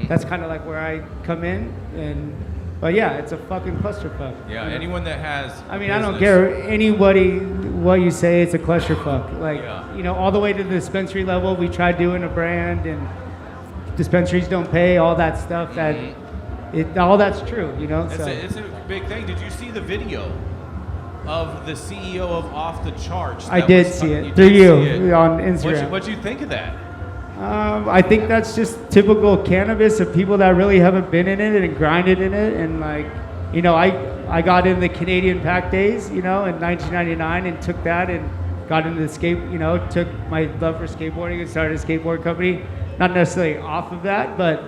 that's kind of like where I come in. But yeah, it's a fucking clusterfuck. Yeah, anyone that has. I mean, I don't care anybody what you say. It's a clusterfuck. Like all the way to the dispensary level. We tried doing a brand, and dispensaries don't pay, all that stuff. All that's true. It's a big thing. Did you see the video of the CEO of Off the Charts? I did see it through you on Instagram. What'd you think of that? I think that's just typical cannabis of people that really haven't been in it and grinded in it. And I got in the Canadian Pack days, in 1999, and took that and got into the took my love for skateboarding and started a skateboard company. Not necessarily off of that, but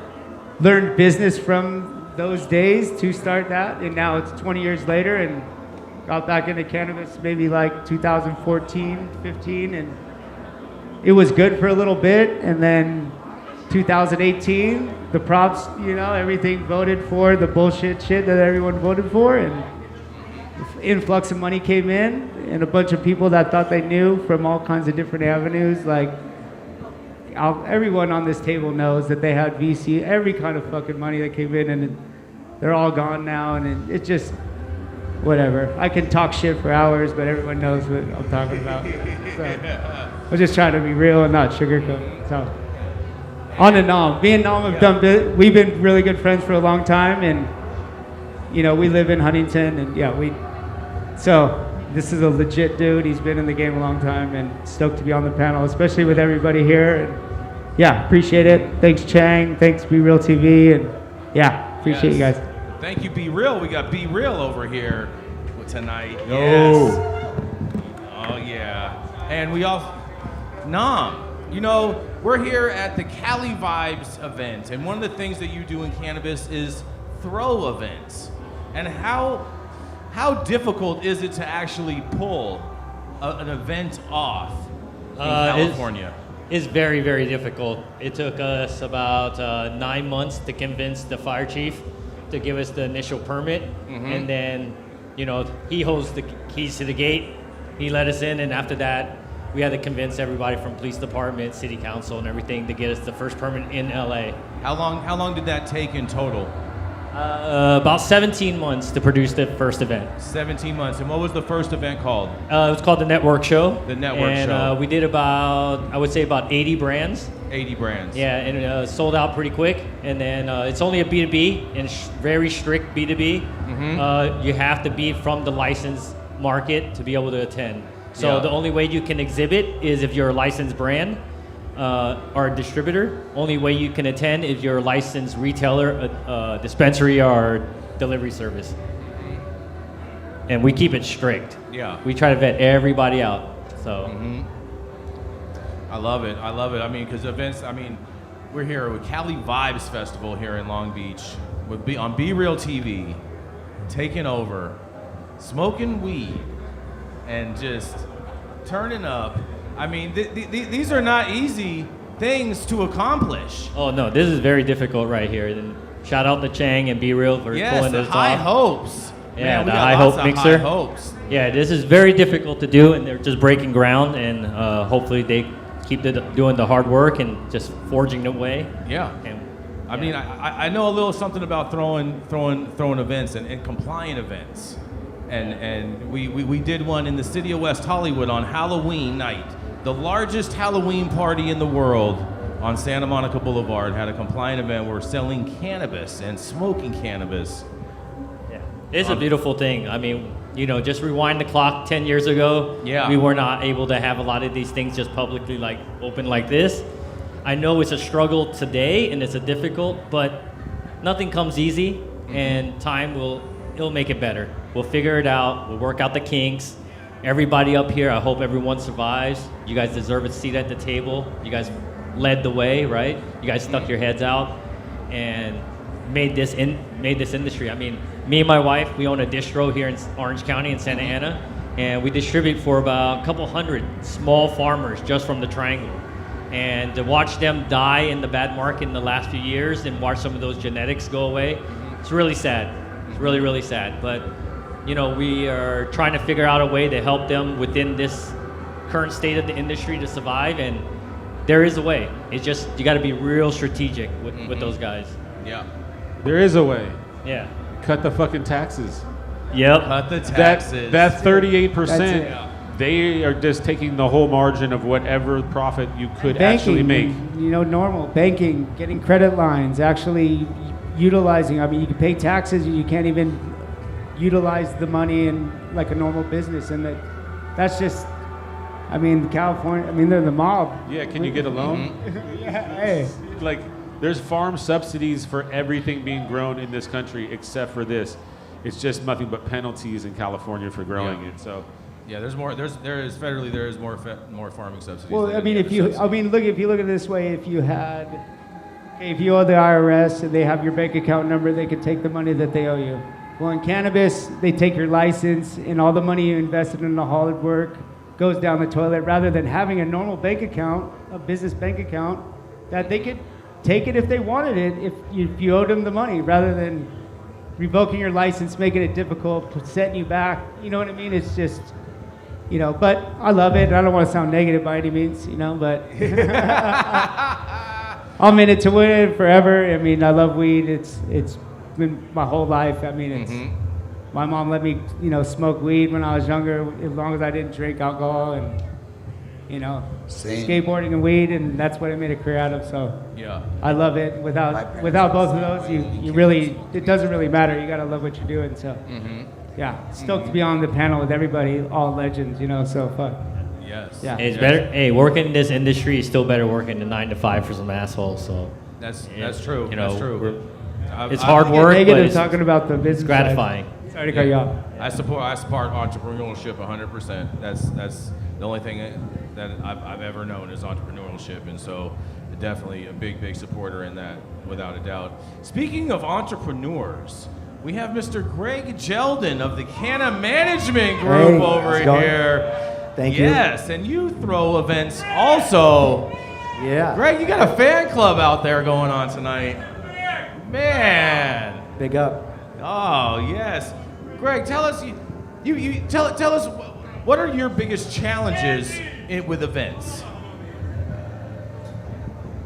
learned business from those days to start that, and now it's 20 years later, and got back into cannabis maybe like 2014, 15, and it was good for a little bit, and then 2018, the props, everything voted for the bullshit shit that everyone voted for, and influx of money came in, and a bunch of people that thought they knew from all kinds of different avenues, like everyone on this table knows that they had VC, every kind of fucking money that came in, and they're all gone now, and it's just whatever. I can talk shit for hours, but everyone knows what I'm talking about. So, I'm just trying to be real and not sugarcoat. So, on and on. Me and Nam have we've been really good friends for a long time, and we live in Huntington, and so this is a legit dude. He's been in the game a long time, and stoked to be on the panel, especially with everybody here. And appreciate it. Thanks, Chang. Thanks, Be Real TV, and appreciate you guys. Thank you, Be Real. We got Be Real over here tonight. Yo. Yes. Oh yeah. And we all, Nam. We're here at the Cali Vibes event, and one of the things that you do in cannabis is throw events. And how difficult is it to actually pull an event off in California? It's very, very difficult. It took us about 9 months to convince the fire chief to give us the initial permit. And then, he holds the keys to the gate. He let us in, and after that, we had to convince everybody from police department, city council, and everything to get us the first permit in LA. How long did that take in total? About 17 months to produce the first event. 17 months. And what was the first event called? It was called the Network Show. The Network Show. And we did I would say about 80 brands. 80 brands. Yeah, and sold out pretty quick. And then it's only a B2B, and very strict B2B. You have to be from the licensed market to be able to attend. So the only way you can exhibit is if you're a licensed brand or a distributor. Only way you can attend is you're a licensed retailer, dispensary, or delivery service. And we keep it strict. Yeah. We try to vet everybody out. So. I love it. I mean, because events, we're here with Cali Vibes Festival here in Long Beach on Be Real TV, taking over, smoking weed, and just turning up. I mean, these are not easy things to accomplish. Oh no, this is very difficult right here. And shout out to Chang and Be Real for pulling this off. High hopes. Yeah, Man, the High Hope mixer. High hopes. Yeah, this is very difficult to do, and they're just breaking ground. And hopefully they keep doing the hard work and just forging the way. Yeah. And I mean, I know a little something about throwing events and compliant events. And we did one in the city of West Hollywood on Halloween night. The largest Halloween party in the world on Santa Monica Boulevard had a compliant event where we're selling cannabis and smoking cannabis. Yeah, it's a beautiful thing. I mean, just rewind the clock 10 years ago. Yeah. We were not able to have a lot of these things just publicly open like this. I know it's a struggle today and it's a difficult, but nothing comes easy, and time it'll make it better. We'll figure it out. We'll work out the kinks. Everybody up here, I hope everyone survives. You guys deserve a seat at the table. You guys led the way, right? You guys stuck your heads out and made this industry. I mean, me and my wife, we own a distro here in Orange County in Santa Ana, and we distribute for about a couple hundred small farmers just from the Triangle. And to watch them die in the bad market in the last few years and watch some of those genetics go away, it's really sad. It's really, really sad. But we are trying to figure out a way to help them within this current state of the industry to survive, and there is a way. It's just, you got to be real strategic with those guys. Yeah. There is a way. Yeah. Cut the fucking taxes. Yep. Cut the taxes. That 38%, they are just taking the whole margin of whatever profit you could actually make. Normal banking, getting credit lines, actually utilizing. I mean, you can pay taxes, you can't even utilize the money in like a normal business, and that's just, California, they're the mob. Yeah, can you get a loan? Yeah, hey. Like, there's farm subsidies for everything being grown in this country except for this. It's just nothing but penalties in California for growing it. So, yeah, there's more. There is more farming subsidies. Well, if you look at it this way, if you had okay, if you owe the IRS and they have your bank account number, they can take the money that they owe you. Well, in cannabis, they take your license and all the money you invested in the hard work goes down the toilet rather than having a normal bank account, a business bank account, that they could take it if they wanted it, if you owed them the money, rather than revoking your license, making it difficult, setting you back. You know what I mean? It's just, but I love it. I don't want to sound negative by any means, but I'm in it to win it forever. I mean, I love weed. It's been my whole life. I mean, it's my mom let me, smoke weed when I was younger, as long as I didn't drink alcohol and, Same. skateboarding and weed, and that's what I made a career out of. So yeah, I love it. Without both of those, you really, it doesn't really matter. You got to love what you're doing. So yeah, stoked to be on the panel with everybody, all legends. So fuck. Yes. Yeah. Hey, it's better. Hey, working in this industry is still better working the 9 to 5 for some assholes. So That's true. That's true. It's hard work, but it's talking about the business gratifying. Side. Sorry to cut you off. I support entrepreneurship 100%. That's the only thing that I've ever known is entrepreneurship, and so definitely a big supporter in that, without a doubt. Speaking of entrepreneurs, we have Mr. Greg Jeldon of the Canna Management Group over here. Thank you. Yes, and you throw events also. Yeah. Greg, you got a fan club out there going on tonight. Man. Big up. Oh, yes. Greg, tell us, tell us, what are your biggest challenges with events?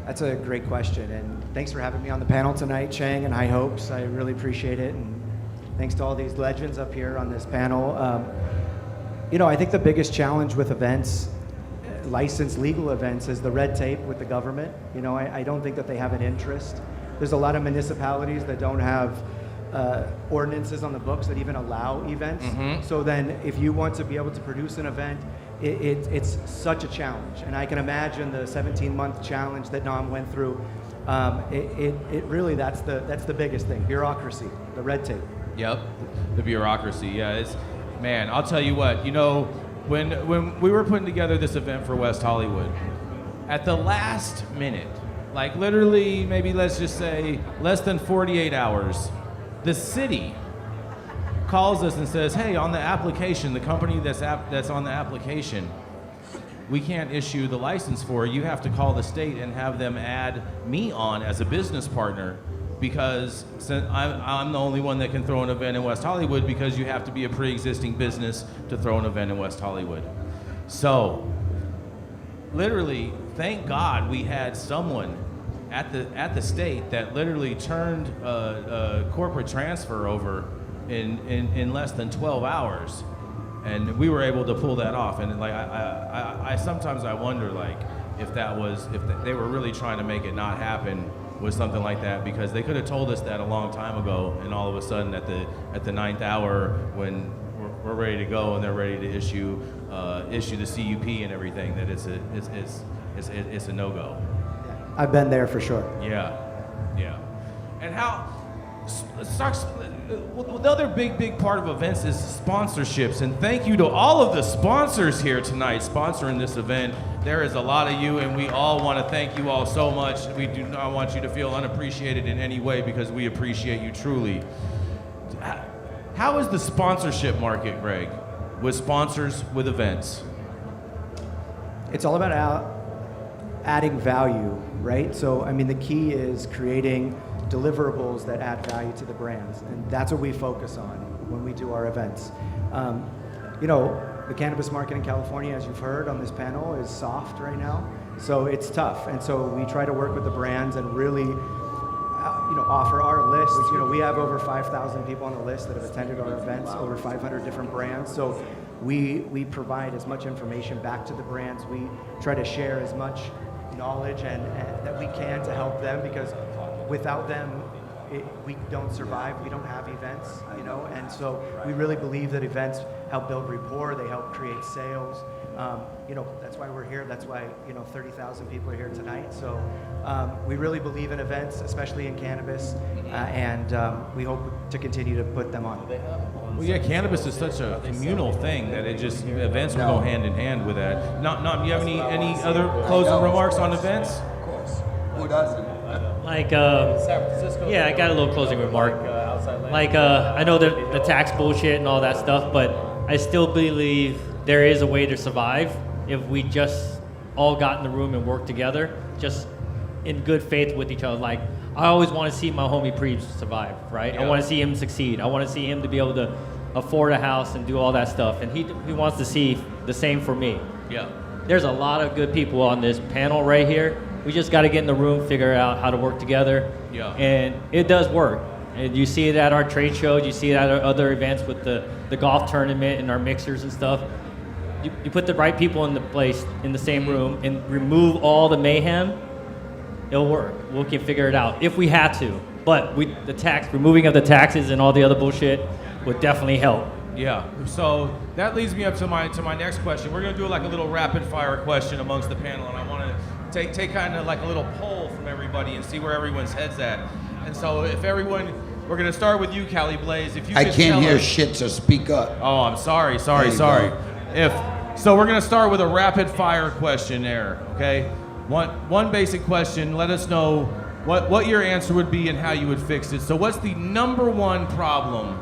That's a great question, and thanks for having me on the panel tonight, Chang and High Hopes. I really appreciate it, and thanks to all these legends up here on this panel. I think the biggest challenge with events, licensed legal events, is the red tape with the government. I don't think that they have an interest. There's a lot of municipalities that don't have ordinances on the books that even allow events. So then if you want to be able to produce an event, it's such a challenge. And I can imagine the 17-month challenge that Nam went through. It really, that's the biggest thing, bureaucracy, the red tape. Yep, the bureaucracy, yeah. Man, I'll tell you what, when we were putting together this event for West Hollywood, at the last minute, like literally maybe let's just say less than 48 hours, the city calls us and says, hey, on the application, the company that's on the application, we can't issue the license for. You have to call the state and have them add me on as a business partner, because I'm the only one that can throw an event in West Hollywood, because you have to be a pre-existing business to throw an event in West Hollywood. So literally, thank God we had someone at the state that literally turned a corporate transfer over in less than 12 hours, and we were able to pull that off. And like I sometimes I wonder, like, if they were really trying to make it not happen with something like that, because they could have told us that a long time ago, and all of a sudden at the 9th hour, when we're ready to go and they're ready to issue the CUP and everything, that it's a no-go. I've been there for sure. Yeah. And how the other big part of events is sponsorships, and thank you to all of the sponsors here tonight sponsoring this event. There is a lot of you, and we all want to thank you all so much. We do not want you to feel unappreciated in any way, because we appreciate you truly. How is the sponsorship market, Greg, with sponsors, with events? It's all about adding value, right? So, I mean, the key is creating deliverables that add value to the brands, and that's what we focus on when we do our events. The cannabis market in California, as you've heard on this panel, is soft right now, so it's tough, and so we try to work with the brands and really offer our list. We have over 5,000 people on the list that have attended our events, over 500 different brands, so we provide as much information back to the brands. We try to share as much knowledge and that we can to help them, because without them, we don't survive. We don't have events, and so we really believe that events help build rapport. They help create sales. That's why we're here. That's why 30,000 people are here tonight. So we really believe in events, especially in cannabis, and we hope to continue to put them on. Well, yeah, cannabis is such a communal thing that events will go hand in hand with that. Nam, do you have any other closing remarks on events? Of course. Who doesn't? Like, San Francisco. yeah, I got a little closing remark. Like, I know the tax bullshit and all that stuff, but I still believe there is a way to survive if we just all got in the room and worked together, just in good faith with each other. Like, I always want to see my homie Preebs survive, right? Yeah. I want to see him succeed. I want to see him to be able to afford a house and do all that stuff. And he wants to see the same for me. Yeah. There's a lot of good people on this panel right here. We just got to get in the room, figure out how to work together. Yeah. And it does work. And you see it at our trade shows, you see it at our other events with the golf tournament and our mixers and stuff. You put the right people in the place, in the same room, and remove all the mayhem, it'll work. We can figure it out if we had to. But removing of the taxes and all the other bullshit would definitely help. Yeah. So that leads me up to my next question. We're gonna do like a little rapid fire question amongst the panel, and I want to take kind of like a little poll from everybody and see where everyone's head's at. And so if everyone, we're gonna start with you, Cali Blaze. If you I could can't tell hear us- shit, so speak up. Oh, I'm sorry. There you So we're gonna start with a rapid fire questionnaire, okay? One basic question. Let us know what your answer would be and how you would fix it. So what's the number one problem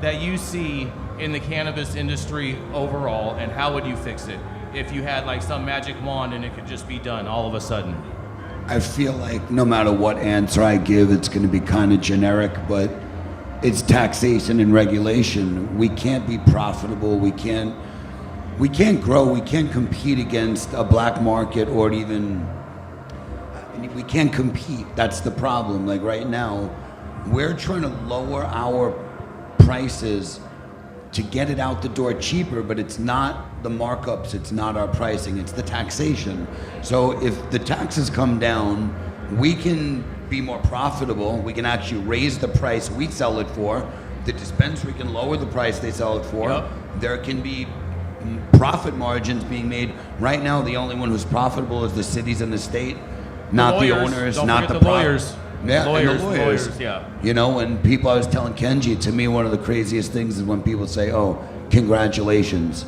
that you see in the cannabis industry overall, and how would you fix it if you had like some magic wand and it could just be done all of a sudden? I feel like no matter what answer I give, it's going to be kind of generic, but it's taxation and regulation. We can't be profitable. We can't grow. We can't compete against a black market, or even we can't compete. That's the problem. Like right now, we're trying to lower our prices to get it out the door cheaper, but it's not the markups, it's not our pricing, it's the taxation. So if the taxes come down, we can be more profitable. We can actually raise the price we sell it for. The dispensary can lower the price they sell it for. Yep. There can be profit margins being made. Right now, the only one who's profitable is the cities and the state, not the owners, Don't not forget the lawyers. Yeah, and the Lawyers, yeah. You know, when people, I was telling Kenji, to me, one of the craziest things is when people say, oh, congratulations.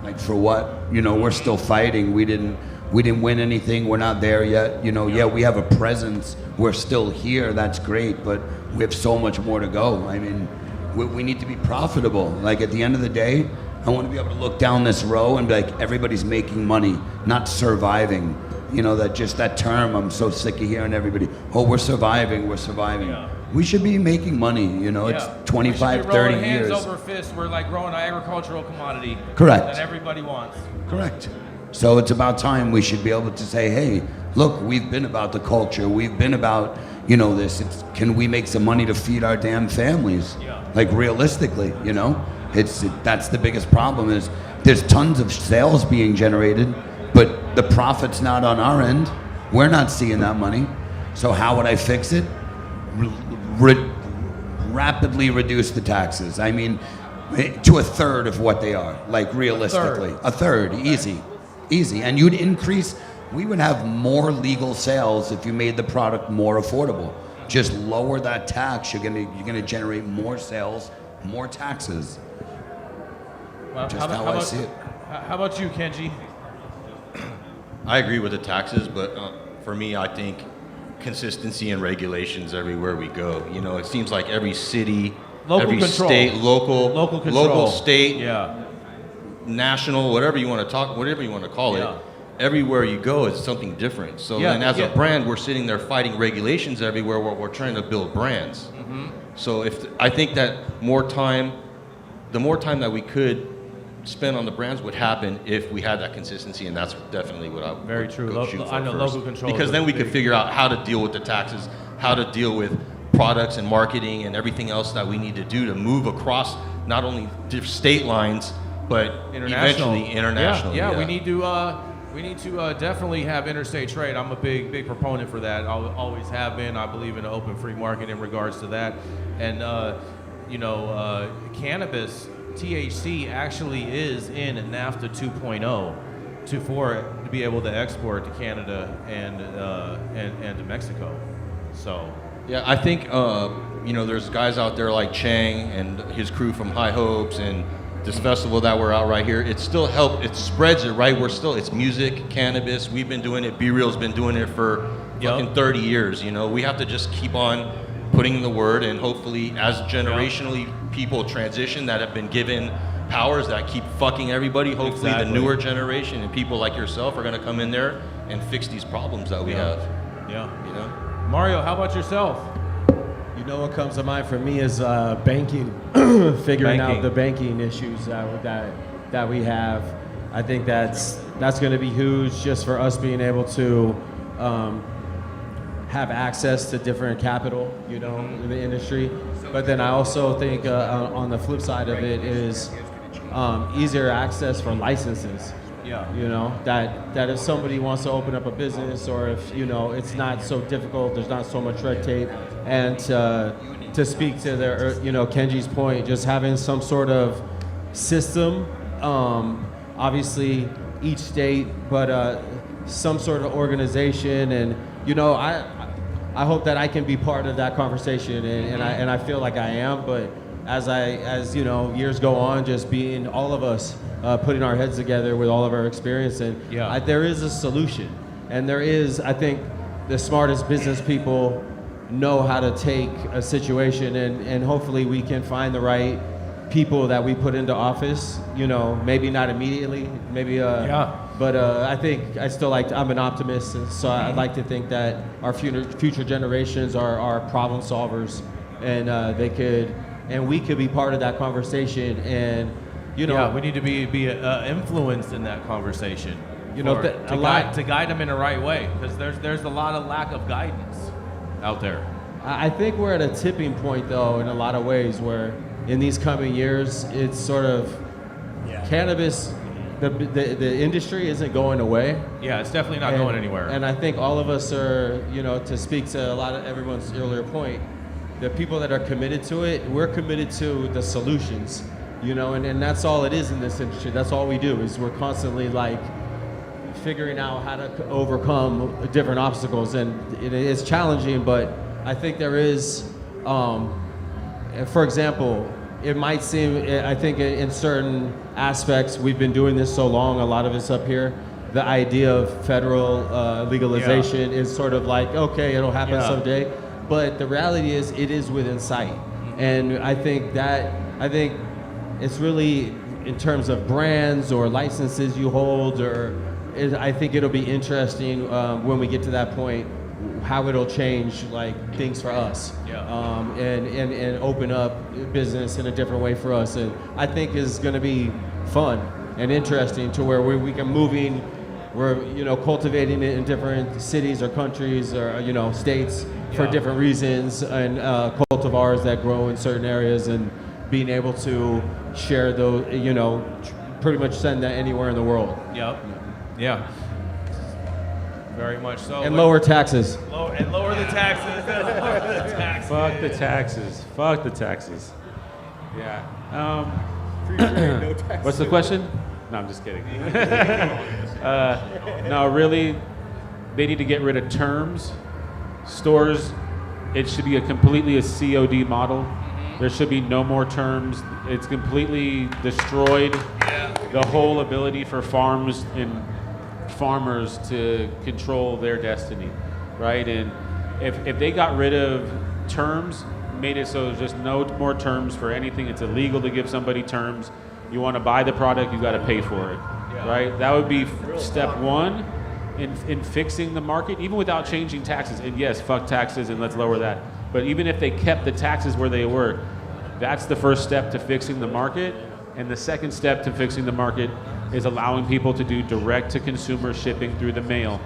Like, for what? You know, we're still fighting. We didn't win anything. We're not there yet. You know, yeah, we have a presence. We're still here. That's great. But we have so much more to go. I mean, we need to be profitable. Like, at the end of the day, I want to be able to look down this row and be like, everybody's making money, not surviving. You know, that term, I'm so sick of hearing everybody, oh, we're surviving. Yeah. We should be making money, you know, it's 25, 30 years. Hands over fists, we're like growing an agricultural commodity. Correct. That everybody wants. Correct. So it's about time we should be able to say, hey, look, we've been about the culture. We've been about, you know, this. Can we make some money to feed our damn families? Yeah. Like, realistically, you know? That's the biggest problem is there's tons of sales being generated, but the profit's not on our end. We're not seeing that money. So how would I fix it? Rapidly reduce the taxes. I mean, to a third of what they are, like realistically. A third, easy. And you'd increase, we would have more legal sales if you made the product more affordable. Just lower that tax, you're gonna generate more sales, more taxes. Well, Just how I see it. How about you, Kenji? I agree with the taxes, but for me, I think consistency and regulations everywhere we go. You know, it seems like every city, every state, local, state, national, whatever you want to call it. Everywhere you go, it's something different. So then, as a brand, we're sitting there fighting regulations everywhere. Where we're trying to build brands. Mm-hmm. So I think that the more time that we could spend on the brands would happen if we had that consistency, and that's definitely what I would Very true. shoot for I know first. local control. Because then we could figure out how to deal with the taxes, how to deal with products and marketing and everything else that we need to do to move across not only state lines but eventually international. Yeah. We need to definitely have interstate trade. I'm a big proponent for that. I always have been. I believe in an open free market in regards to that, and cannabis. THC actually is in NAFTA 2.0 to be able to export to Canada and to Mexico. So yeah, I think there's guys out there like Chang and his crew from High Hopes and this festival that we're out right here. It still it spreads it, right? It's music, cannabis. We've been doing it. B Real's been doing it for fucking 30 years. You know, we have to just keep on putting the word, and hopefully, as generationally people transition that have been given powers that keep fucking everybody, hopefully the newer generation and people like yourself are going to come in there and fix these problems that we have. Yeah. You know, Mario, how about yourself? You know what comes to mind for me is banking, figuring out the banking issues that we have. I think that's going to be huge just for us being able to have access to different capital, you know, in the industry. But then I also think on the flip side of it is easier access for licenses. Yeah. You know, that if somebody wants to open up a business, or if, you know, it's not so difficult, there's not so much red tape. And to speak to their, you know, Kenji's point, just having some sort of system, obviously each state, but some sort of organization. And, you know, I hope that I can be part of that conversation, and I feel like I am. But as you know, years go on, just being all of us putting our heads together with all of our experience, and there is a solution, and there is, I think, the smartest business people know how to take a situation, and hopefully we can find the right people that we put into office. You know, maybe not immediately, maybe but I think I'm an optimist, and so I'd like to think that our future generations are problem solvers, and we could be part of that conversation. And, you know, we need to be influenced in that conversation. You know, to guide them in the right way, because there's a lot of lack of guidance out there. I think we're at a tipping point, though, in a lot of ways, where in these coming years, it's sort of cannabis. The industry isn't going away. Yeah, it's definitely not going anywhere. And I think all of us are, you know, to speak to a lot of everyone's earlier point, the people that are committed to it, we're committed to the solutions, you know, and that's all it is in this industry. That's all we do, is we're constantly like figuring out how to overcome different obstacles, and it is challenging, but I think there is, for example, it might seem, I think in certain aspects, we've been doing this so long, a lot of us up here, the idea of federal legalization is sort of like, okay, it'll happen someday. But the reality is, it is within sight. And I think it's really, in terms of brands or licenses you hold, I think it'll be interesting when we get to that point, how it'll change like things for us, and open up business in a different way for us. And I think is going to be fun and interesting, to where we can we're, you know, cultivating it in different cities or countries or, you know, states for different reasons, and cultivars that grow in certain areas, and being able to share those, you know, pretty much send that anywhere in the world. Yeah. Very much so. And lower taxes. Lower the taxes. Lower the taxes. Fuck the taxes. Fuck the taxes. Yeah. No taxes. What's the question? No, I'm just kidding. No, really, they need to get rid of terms. Stores, it should be completely a COD model. There should be no more terms. It's completely destroyed the whole ability for farms and farmers to control their destiny, right? And if they got rid of terms, made it so there's just no more terms for anything, it's illegal to give somebody terms. You want to buy the product, you got to pay for it, right? That would be step one in fixing the market, even without changing taxes. And yes, fuck taxes and let's lower that. But even if they kept the taxes where they were, that's the first step to fixing the market. And the second step to fixing the market is allowing people to do direct-to-consumer shipping through the mail.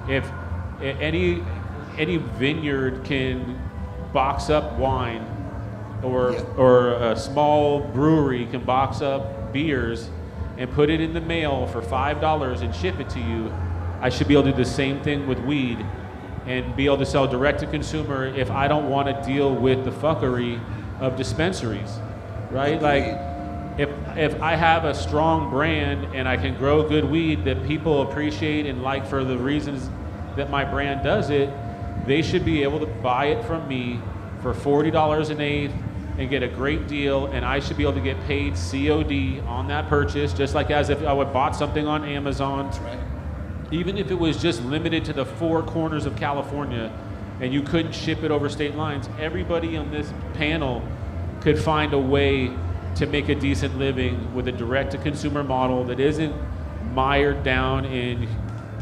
If any vineyard can box up wine, or a small brewery can box up beers and put it in the mail for $5 and ship it to you, I should be able to do the same thing with weed and be able to sell direct-to-consumer if I don't want to deal with the fuckery of dispensaries, right? Like, if I have a strong brand and I can grow good weed that people appreciate and like for the reasons that my brand does it, they should be able to buy it from me for $40 an eighth and get a great deal, and I should be able to get paid COD on that purchase, just like as if I would bought something on Amazon. That's right. even if it was just limited to the 4 corners of California and you couldn't ship it over state lines, everybody on this panel could find a way to make a decent living with a direct-to-consumer model that isn't mired down in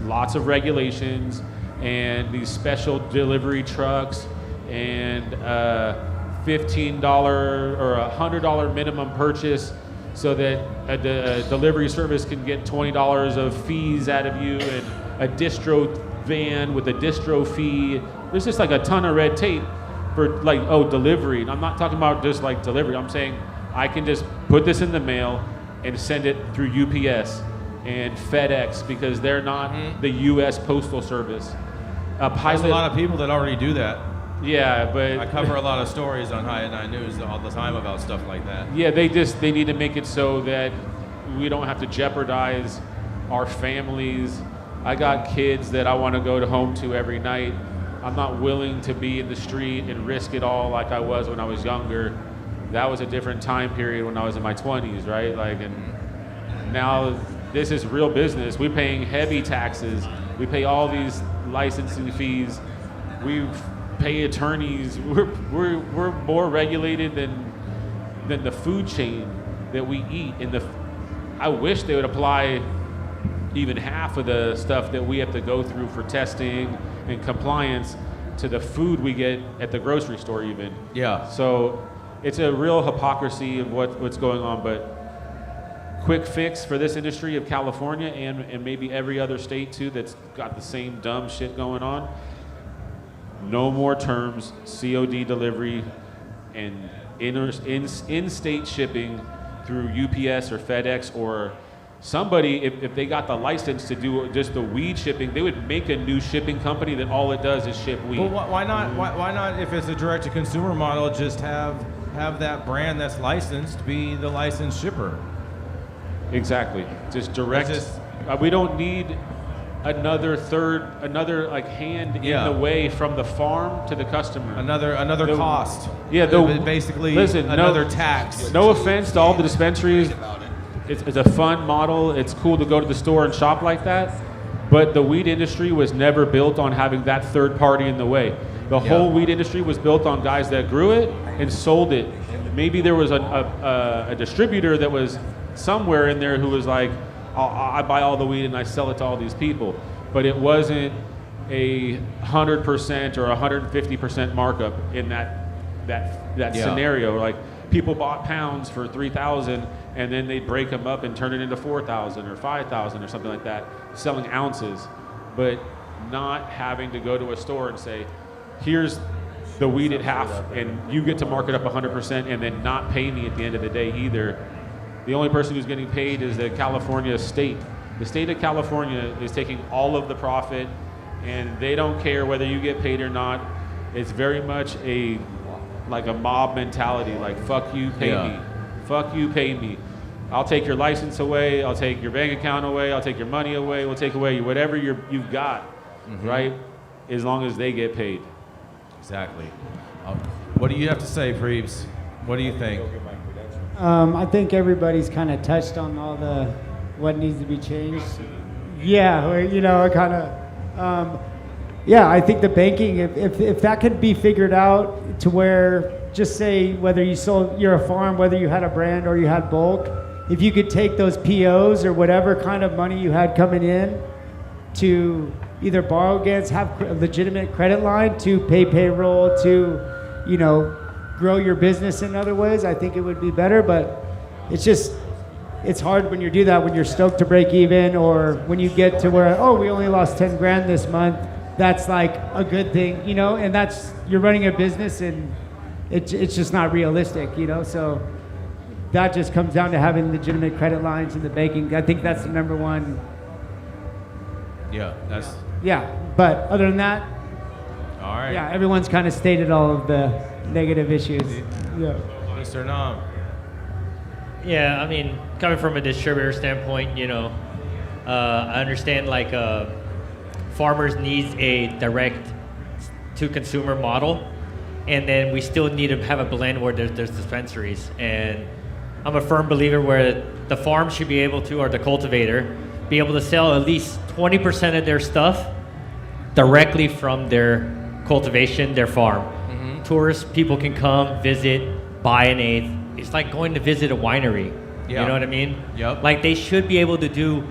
lots of regulations and these special delivery trucks and $15 or $100 minimum purchase so that a delivery service can get $20 of fees out of you, and a distro van with a distro fee. There's just like a ton of red tape for like, delivery. And I'm not talking about just like delivery. I'm saying I can just put this in the mail and send it through UPS and FedEx because they're not the U.S. Postal Service. There's a lot of people that already do that. Yeah, but I cover a lot of stories on High at Night News all the time about stuff like that. Yeah, they need to make it so that we don't have to jeopardize our families. I got kids that I want to go home to every night. I'm not willing to be in the street and risk it all like I was when I was younger. That was a different time period when I was in my 20s, right? Like, and now this is real business. We're paying heavy taxes. We pay all these licensing fees. We pay attorneys. We're more regulated than the food chain that we eat. I wish they would apply even half of the stuff that we have to go through for testing and compliance to the food we get at the grocery store even. Yeah. So it's a real hypocrisy of what's going on, but quick fix for this industry of California and maybe every other state too that's got the same dumb shit going on. No more terms, COD delivery, and in-state shipping through UPS or FedEx or somebody, if they got the license to do just the weed shipping, they would make a new shipping company that all it does is ship weed. Well, why not? Why not? If it's a direct-to-consumer model, just have that brand that's licensed be the licensed shipper. Exactly. Just direct. We don't need another like hand in the way from the farm to the customer. Another cost. Yeah, basically listen, another tax. No offense to all the dispensaries. It's a fun model. It's cool to go to the store and shop like that. But the weed industry was never built on having that third party in the way. The whole weed industry was built on guys that grew it and sold it. Maybe there was a distributor that was somewhere in there who was like, I buy all the weed and I sell it to all these people. But it wasn't a 100% or 150% markup in that scenario. Like people bought pounds for $3,000 and then they'd break them up and turn it into $4,000 or $5,000 or something like that, selling ounces, but not having to go to a store and say, here's the weed at half and you get to mark it up 100% and then not pay me at the end of the day either. The only person who's getting paid is the California state. The state of California is taking all of the profit and they don't care whether you get paid or not. It's very much like a mob mentality, like fuck you, pay me. Fuck you, pay me. I'll take your license away, I'll take your bank account away, I'll take your money away, we'll take away whatever you've got, right? As long as they get paid. Exactly. What do you have to say, Preebs? What do you think? I think everybody's kind of touched on all what needs to be changed. Yeah, I think the banking, if that could be figured out to where, just say whether you're a farm, whether you had a brand or you had bulk, if you could take those POs or whatever kind of money you had coming in to either borrow against, have a legitimate credit line to pay payroll, to, grow your business in other ways, I think it would be better. But it's hard when you do that, when you're stoked to break even, or when you get to where, we only lost 10 grand this month. That's like a good thing, and you're running a business and it's just not realistic, so that just comes down to having legitimate credit lines in the banking. I think that's the number one. Yeah, but other than that, all right. Yeah, everyone's kind of stated all of the negative issues. Yeah. Mr. Nam. Yeah, I mean, coming from a distributor standpoint, I understand farmers needs a direct to consumer model, and then we still need to have a blend where there's dispensaries. And I'm a firm believer where the farm should be able to, or the cultivator, be able to sell at least 20% of their stuff directly from their cultivation, their farm. Tourists, people can come, visit, buy an eighth. It's like going to visit a winery. Yeah. You know what I mean? Yep. Like they should be able to do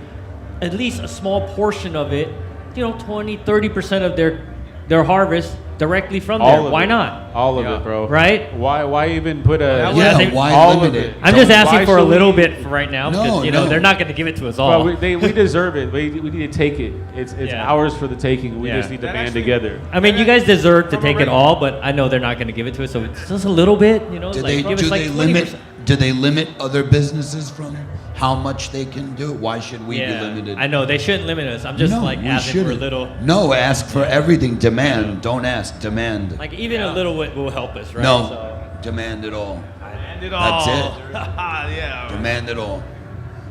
at least a small portion of it, 20, 30% of their harvest directly from there. Why not? All of it, bro. Right? Why even put a... why all limit of it? I'm just asking Why for a should little we- bit for right now because they're not going to give it to us all. Well, we deserve it. We need to take it. It's Yeah. ours for the taking. We Yeah. just need to band together. I mean, you guys deserve to take it all, but I know they're not going to give it to us. So it's just a little bit, Do like they, give do us like they 20%. limit? Do they limit other businesses from how much they can do? Why should we be limited? I know they shouldn't limit us. I'm just No, like we asking for a shouldn't. little. No, ask for everything. Demand. Don't ask. Demand. Like even a little bit will help us, right? No, So, demand it all. Demand it That's all. it. Yeah. Demand it all.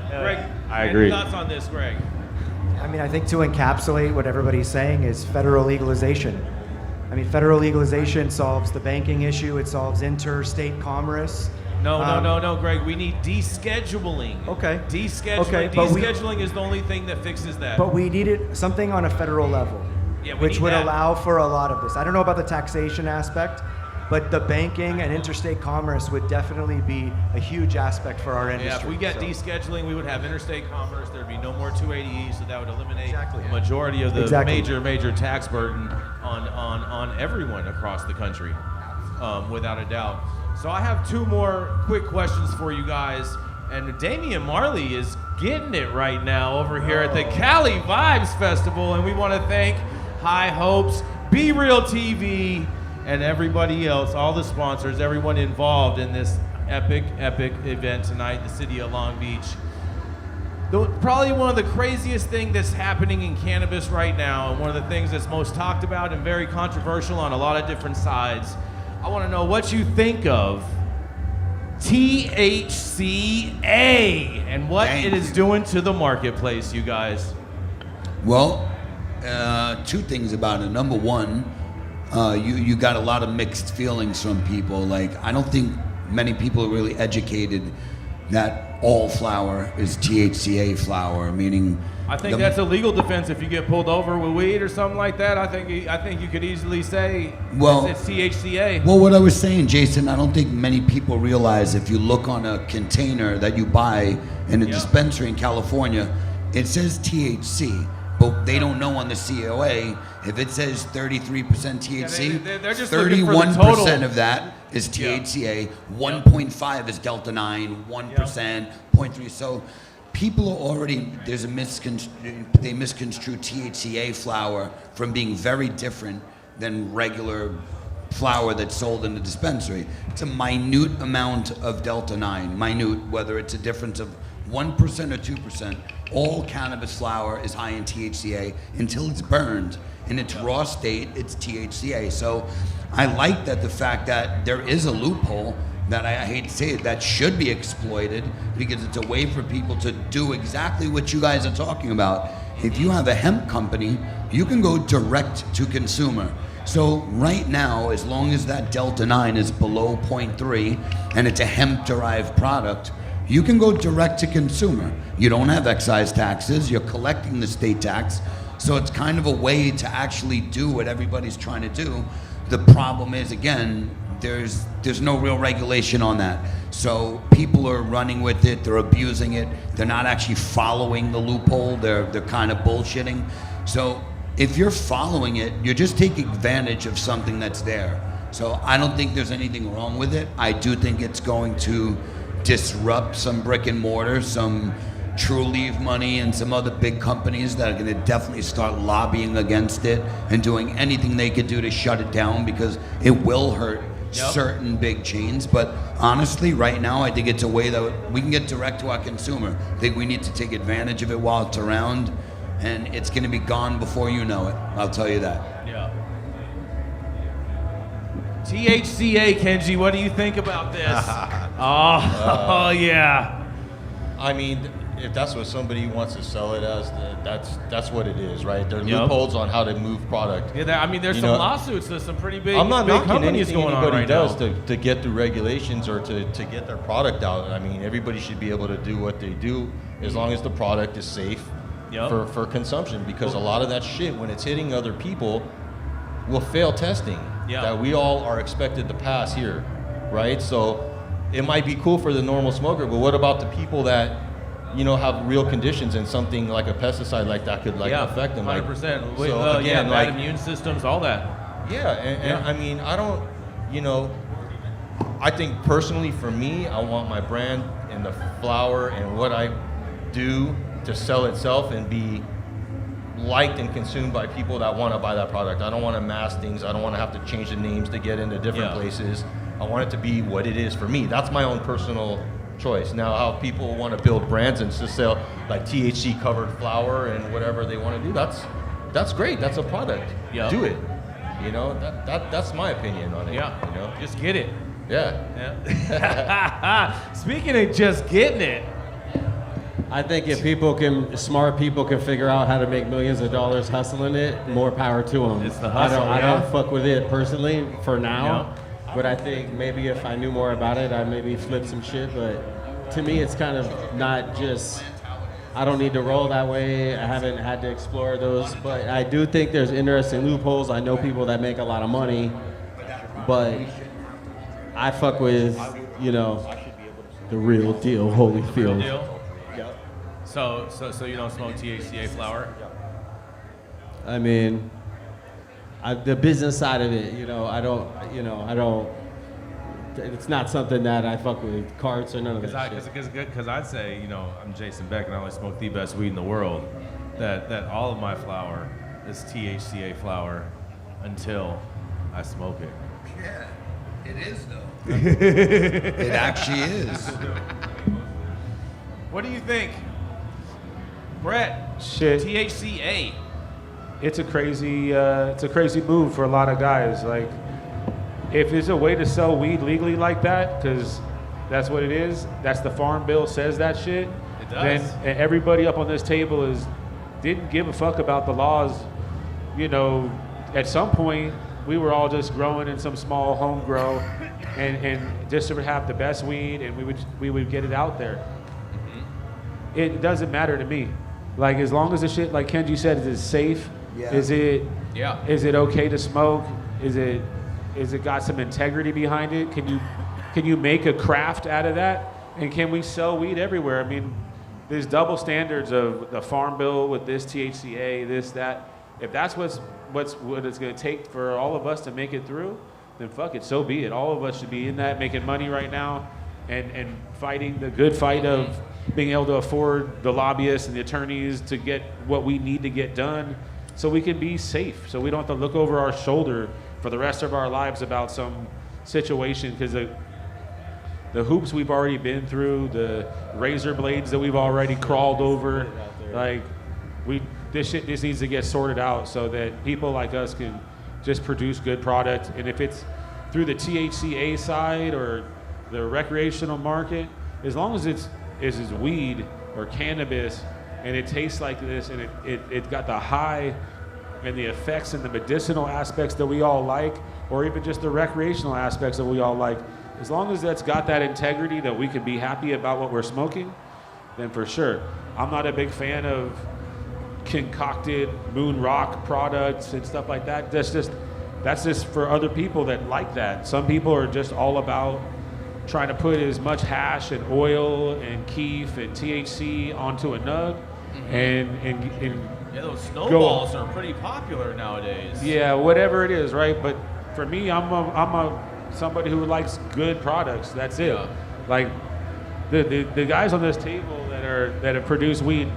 Greg, I agree. Thoughts on this, Greg? I mean, I think to encapsulate what everybody's saying is federal legalization. I mean, federal legalization solves the banking issue. It solves interstate commerce. No, Greg. We need descheduling. Okay. Descheduling. Okay, but Descheduling is the only thing that fixes that. But we needed something on a federal level, Yeah, we which need would that. allow for a lot of this. I don't know about the taxation aspect, but the banking and interstate commerce would definitely be a huge aspect for our industry. Yeah, if we get so. descheduling, we would have interstate commerce. There'd be no more 280Es, so that would eliminate the majority of the Exactly. major tax burden on everyone across the country, without a doubt. So I have two more quick questions for you guys. And Damian Marley is getting it right now over here at the Cali Vibes Festival, and we want to thank High Hopes, Be Real TV, and everybody else, all the sponsors, everyone involved in this epic event tonight in the city of Long Beach. Probably one of the craziest things that's happening in cannabis right now, and one of the things that's most talked about and very controversial on a lot of different sides. I want to know what you think of THCA and what it is doing to the marketplace, you guys. Well, two things about it. Number one, you got a lot of mixed feelings from people. Like, I don't think many people are really educated that all flower is THCA flower, meaning. I think that's a legal defense if you get pulled over with weed or something like that. I think you could easily say it's THCA. Well, what I was saying, Jason, I don't think many people realize if you look on a container that you buy in a dispensary in California, it says THC, but they don't know on the COA if it says 33% THC, they're just looking for the 31% total. of that is THCA, 1.5 is Delta 9, 1%, 0.3. So people are already, they misconstrue THCA flower from being very different than regular flower that's sold in the dispensary. It's a minute amount of Delta 9, whether it's a difference of 1% or 2%. All cannabis flower is high in THCA until it's burned. In its raw state, it's THCA. So I like that the fact that there is a loophole that I hate to say it, that should be exploited because it's a way for people to do exactly what you guys are talking about. If you have a hemp company, you can go direct to consumer. So right now, as long as that Delta 9 is below 0.3 and it's a hemp-derived product, you can go direct to consumer. You don't have excise taxes, you're collecting the state tax, so it's kind of a way to actually do what everybody's trying to do. The problem is, again, there's no real regulation on that. So people are running with it, they're abusing it, they're not actually following the loophole, they're kind of bullshitting. So if you're following it, you're just taking advantage of something that's there. So I don't think there's anything wrong with it. I do think it's going to disrupt some brick and mortar, some True Leave Money and some other big companies that are going to definitely start lobbying against it and doing anything they could do to shut it down because it will hurt certain big chains. But honestly, right now, I think it's a way that we can get direct to our consumer. I think we need to take advantage of it while it's around, and it's going to be gone before you know it. I'll tell you that. Yeah. THCA, Kenji, what do you think about this? Yeah. I mean, if that's what somebody wants to sell it as, that's what it is, right? There are loopholes on how to move product. Yeah, there's some lawsuits. There's some pretty big, I'm not big knocking companies anything going on anybody right does now. to get through regulations or to get their product out. I mean, everybody should be able to do what they do as long as the product is safe for consumption, because a lot of that shit, when it's hitting other people, will fail testing that we all are expected to pass here, right? So it might be cool for the normal smoker, but what about the people that, you know, have real conditions and something like a pesticide like that could affect them? 100%. So again, bad immune systems, all that. Yeah, and I mean, I don't, you know, I think personally for me, I want my brand and the flower and what I do to sell itself and be liked and consumed by people that want to buy that product. I don't want to mask things. I don't want to have to change the names to get into different places. I want it to be what it is for me. That's my own personal choice. Now, how people want to build brands and just sell like THC covered flower and whatever they want to do, that's great. That's a product. Do it. You know, that's my opinion on it. You know, just get it. Yeah. Speaking of just getting it, I think if smart people can figure out how to make millions of dollars hustling it, more power to them. It's the hustle. I don't fuck with it personally for now, but I think maybe if I knew more about it, I'd maybe flip some shit. But to me, it's kind of not just. I don't need to roll that way. I haven't had to explore those, but I do think there's interesting loopholes. I know people that make a lot of money, but I fuck with, you know, the real deal, Holyfield. So you don't smoke THCA flower? I mean, the business side of it, I don't. It's not something that I fuck with carts or none of that shit. Because I'd say, I'm Jason Beck and I only smoke the best weed in the world. That all of my flower is THCA flower until I smoke it. Yeah, it is though. It actually is. What do you think, Brett? Shit. THCA. It's a crazy move for a lot of guys. Like, if there's a way to sell weed legally like that, because that's what it is, that's the Farm Bill says that shit. It does. Then everybody up on this table didn't give a fuck about the laws. At some point we were all just growing in some small home grow, and just to have the best weed, and we would get it out there. Mm-hmm. It doesn't matter to me. Like, as long as the shit, like Kenji said, is it safe? Yeah. Is it okay to smoke? Is it got some integrity behind it? Can you make a craft out of that? And can we sell weed everywhere? I mean, there's double standards of the Farm Bill with this THCA, this, that. If that's what it's going to take for all of us to make it through, then fuck it, so be it. All of us should be in that, making money right now, and fighting the good fight of being able to afford the lobbyists and the attorneys to get what we need to get done, so we can be safe, so we don't have to look over our shoulder for the rest of our lives about some situation, because the hoops we've already been through, the razor blades that we've already crawled over, like, this shit just needs to get sorted out so that people like us can just produce good product. And if it's through the THCA side or the recreational market, as long as it's weed or cannabis and it tastes like this, and it got the high and the effects and the medicinal aspects that we all like, or even just the recreational aspects that we all like, as long as that's got that integrity that we can be happy about what we're smoking, then for sure. I'm not a big fan of concocted moon rock products and stuff like that. That's just for other people that like that. Some people are just all about trying to put as much hash and oil and keef and THC onto a nug, and yeah, those snowballs are pretty popular nowadays. Yeah, whatever it is, right? But for me, I'm somebody who likes good products. That's it. Yeah. Like the guys on this table that have produced weed.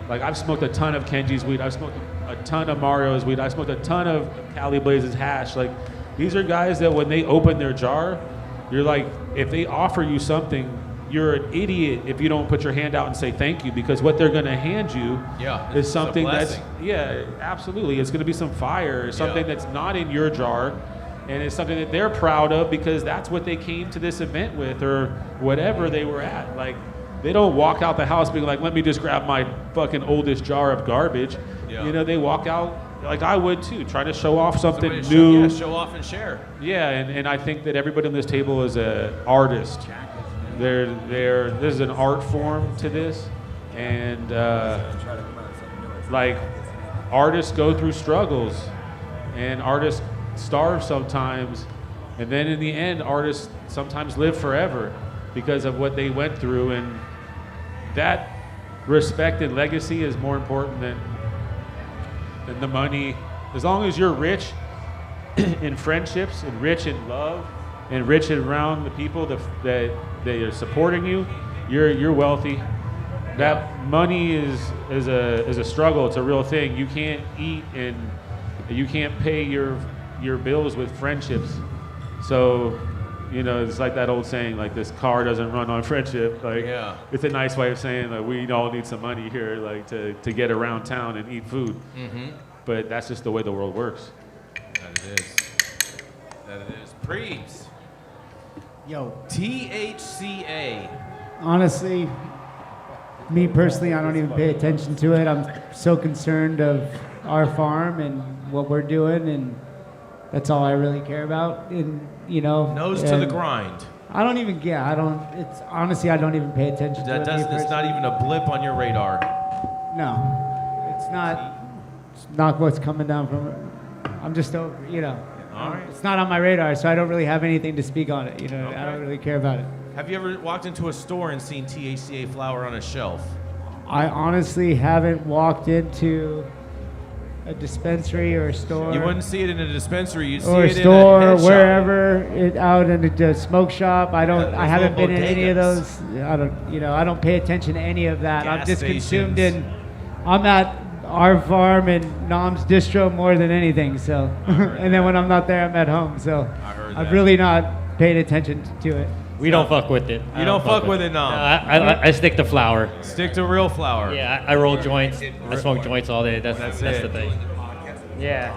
Like, I've smoked a ton of Kenji's weed. I've smoked a ton of Mario's weed. I smoked a ton of Cali Blaze's hash. Like, these are guys that when they open their jar, you're like, if they offer you something, you're an idiot if you don't put your hand out and say thank you, because what they're going to hand you is something that's, absolutely. It's going to be some fire, something that's not in your jar, and it's something that they're proud of because that's what they came to this event with, or whatever they were at. Like, they don't walk out the house being like, let me just grab my fucking oldest jar of garbage. Yeah. They walk out like I would too, trying to show off something new. Show off and share. Yeah, and I think that everybody on this table is an artist. There's an art form to this, and like artists go through struggles, and artists starve sometimes, and then in the end, artists sometimes live forever because of what they went through, and that respect and legacy is more important than the money. As long as you're rich in friendships and rich in love and rich around the people that are supporting you, you're wealthy. That money is a struggle. It's a real thing. You can't eat and you can't pay your bills with friendships. So, you know, it's like that old saying, like, this car doesn't run on friendship. Like, it's a nice way of saying, like, we all need some money here, like, to get around town and eat food. Mm-hmm. But that's just the way the world works. That it is. That it is. Preebs. Yo. THCA. Honestly, me personally, I don't even pay attention to it. I'm so concerned of our farm and what we're doing, and that's all I really care about. And you know, Nose to the grind. I don't even get. It's honestly, I don't even pay attention to it. It's not even a blip on your radar. No, it's not. It's not what's coming down from it. I'm just over. You know, All right. it's not on my radar, so I don't really have anything to speak on it. You know, I don't really care about it. Have you ever walked into a store and seen THCA flower on a shelf? I honestly haven't walked into a dispensary or a store. You wouldn't see it in a dispensary. You see or it a store, in a head shop. wherever, out in the smoke shop. I haven't little been in any of bodegas. those. I don't pay attention to any of that. I'm Gas just stations. consumed in. I'm at our farm and Nom's distro more than anything. So, and then when I'm not there, I'm at home. So, I've really not paid attention to it. We don't fuck with it. You don't fuck with it, no. I stick to flower. Stick to real flower. Yeah, I roll joints. I smoke joints all day. That's it. the thing. Yeah.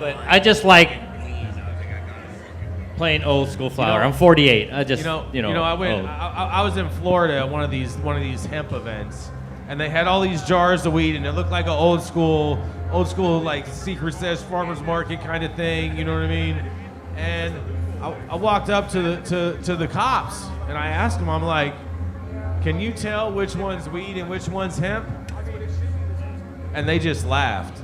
But I just like plain old school flower. I'm 48. I just I went. I was in Florida at one of these hemp events, and they had all these jars of weed, and it looked like an old school like secret sesh farmers market kind of thing. You know what I mean? And I walked up to the cops, and I asked them, I'm like, can you tell which one's weed and which one's hemp? And they just laughed.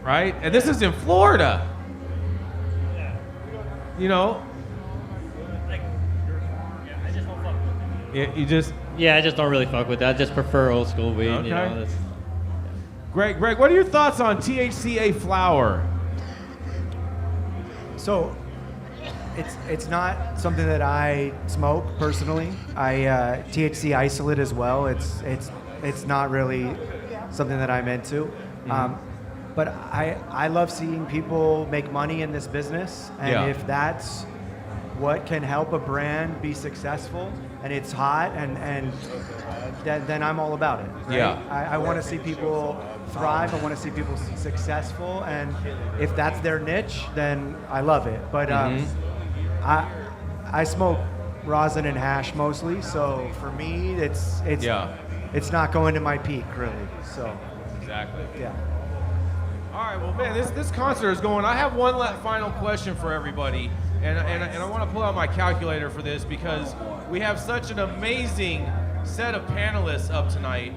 Right? And this is in Florida. You know? I just don't really fuck with that. I just prefer old school weed. Okay. You know, Greg, what are your thoughts on THCA flower? So, it's not something that I smoke personally. I THC isolate as well. It's not really something that I'm into. But I love seeing people make money in this business, and if that's what can help a brand be successful, and it's hot, and then I'm all about it. Right? Yeah. I want to see people thrive. I want to see people successful, and if that's their niche, then I love it. But I smoke rosin and hash mostly, so for me, it's not going to my peak really. So exactly. Yeah. All right, well, man, this concert is going. I have one final question for everybody, and I want to pull out my calculator for this because we have such an amazing set of panelists up tonight,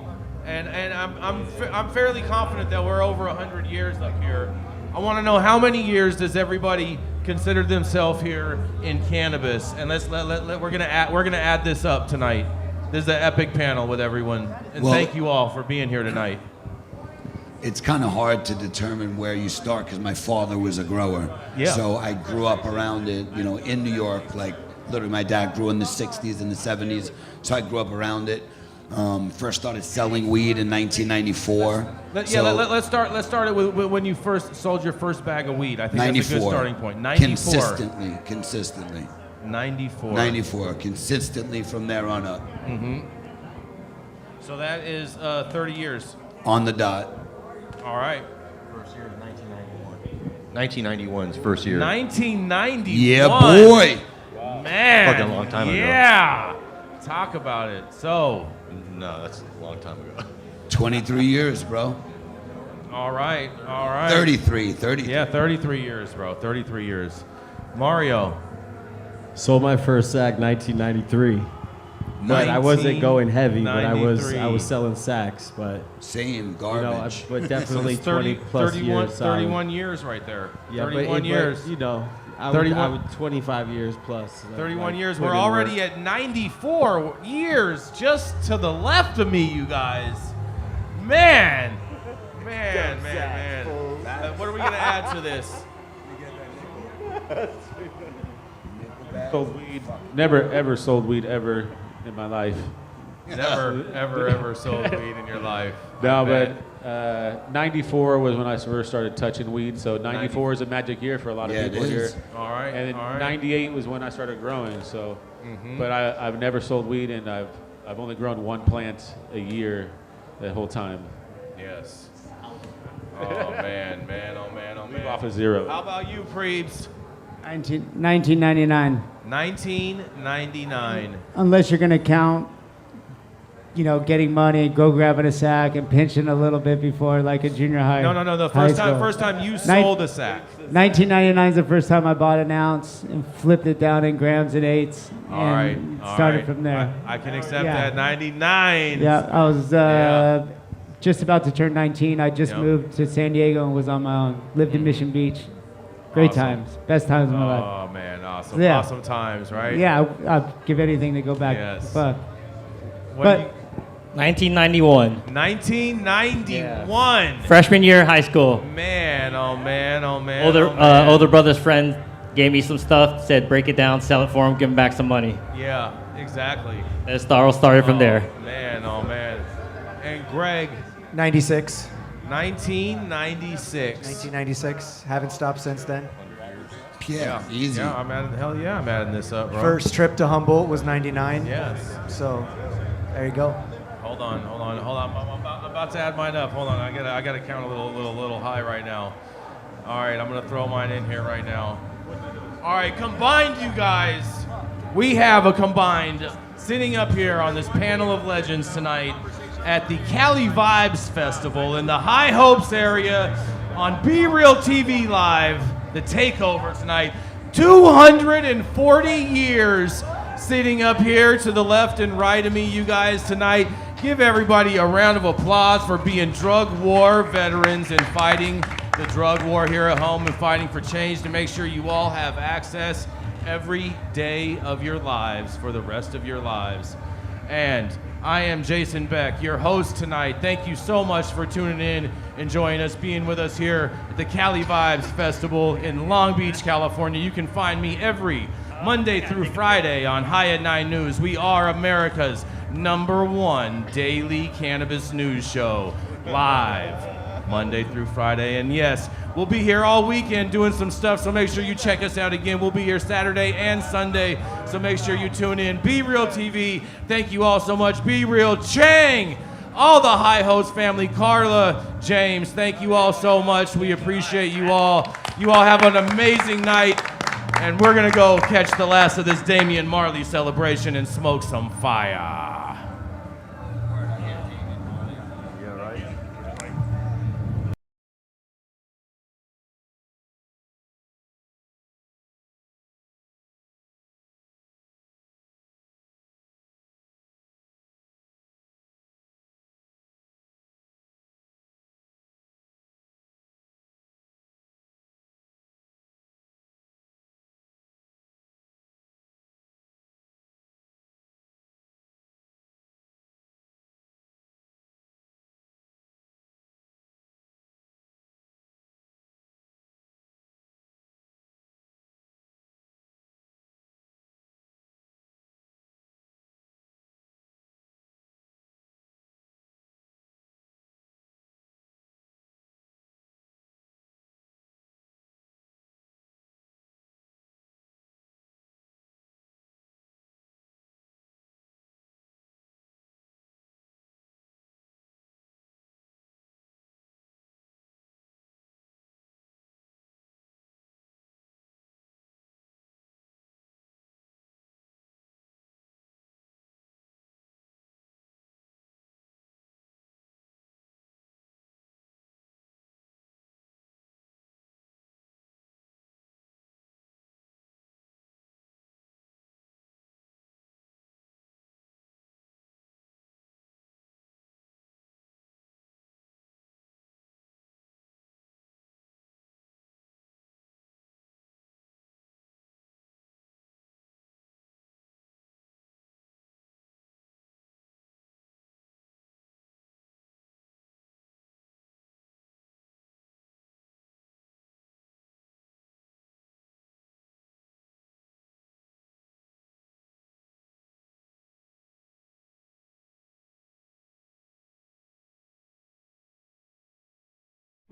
and I'm fairly confident that we're over 100 years up here. I want to know how many years does everybody consider themselves here in cannabis, and we're gonna add this up tonight. This is an epic panel with everyone, and thank you all for being here tonight. It's kind of hard to determine where you start because my father was a grower. Yeah. So I grew up around it, in New York. Like literally, my dad grew in the '60s and the '70s, so I grew up around it. First started selling weed in 1994. Let's start it with when you first sold your first bag of weed. I think 94. that's a good starting point. 94. Consistently. 94. 94. Consistently from there on up. Mm-hmm. So that is 30 years. On the dot. All right. First year is 1991. 1991's first year. 1991. Yeah, boy. Man. Fucking long time ago. Yeah. Talk about it. So. No, that's a long time ago. 23 years, bro. All right. 33. Yeah, 33 years, bro. 33 years. Mario. Sold my first sack 1993. But I wasn't going heavy, but I was 1993. selling sacks, but Same garbage. But definitely So it's 20 plus 31, years. solid. 31 years right there. Yeah, 31 years. you know, I 31 would 25 years plus. 31 like, years. put We're in already work. at 94 years just to the left of me, you guys. Man. What are we going to add to this? Sold weed. Never ever sold weed ever in my life. Never, ever sold weed in your life. No, I bet. but 94 was when I first started touching weed. So 94 is a magic year for a lot of Yeah, it people here. is. All right, And then all right. 98 was when I started growing. So, Mhm. but I've never sold weed, and I've only grown one plant a year that whole time. Yes. Oh, man. Leave off of zero. How about you, Preebs? 1999. 1999. Unless you're gonna count, getting money, go grabbing a sack and pinching a little bit before, like a junior high. No. The high first time you Nin- sold a sack. 1999 is the first time I bought an ounce and flipped it down in grams and eighths. All right. Started from there. I can accept Yeah. that. 99. Yeah, I was Yeah. just about to turn 19. I just Yep. moved to San Diego and was on my own. Lived in Mission Beach. Great Awesome. times. Best times of my life. Oh, man. Awesome. Yeah. Awesome times, right? Yeah, I'd give anything to go back. Yes. But, What do you- 1991. 1991. Freshman year of high school. Man, oh man. Older brother's friend gave me some stuff, said break it down, sell it for him, give him back some money. Yeah, exactly. And it started from there. Man, oh man. And Greg. 96. 1996. 1996. Haven't stopped since then. Easy. Yeah, I'm adding this up, bro. First trip to Humboldt was 99. Yes. So, there you go. Hold on. I'm about to add mine up. Hold on. I gotta count a little high right now. All right, I'm gonna throw mine in here right now. All right, combined, you guys. We have a combined sitting up here on this panel of legends tonight at the Cali Vibes Festival in the High Hopes area on Be Real TV Live. The takeover tonight. 240 years sitting up here to the left and right of me, you guys, tonight. Give everybody a round of applause for being drug war veterans and fighting the drug war here at home and fighting for change to make sure you all have access every day of your lives for the rest of your lives. And I am Jason Beck, your host tonight. Thank you so much for tuning in, enjoying us, being with us here at the Cali Vibes Festival in Long Beach, California. You can find me every Monday through Friday on High at 9 News. We are America's #1 daily cannabis news show, live Monday through Friday. And yes, we'll be here all weekend doing some stuff, so make sure you check us out again. We'll be here Saturday and Sunday, so make sure you tune in. Be Real TV, thank you all so much. Be Real Chang, all the High Host family, Carla, James, thank you all so much. We appreciate you all. You all have an amazing night, and we're gonna go catch the last of this Damian Marley celebration and smoke some fire.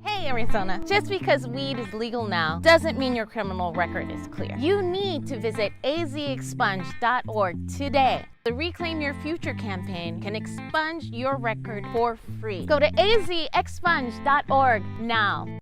Hey Arizona, just because weed is legal now doesn't mean your criminal record is clear. You need to visit azexpunge.org today. The Reclaim Your Future campaign can expunge your record for free. Go to azexpunge.org now.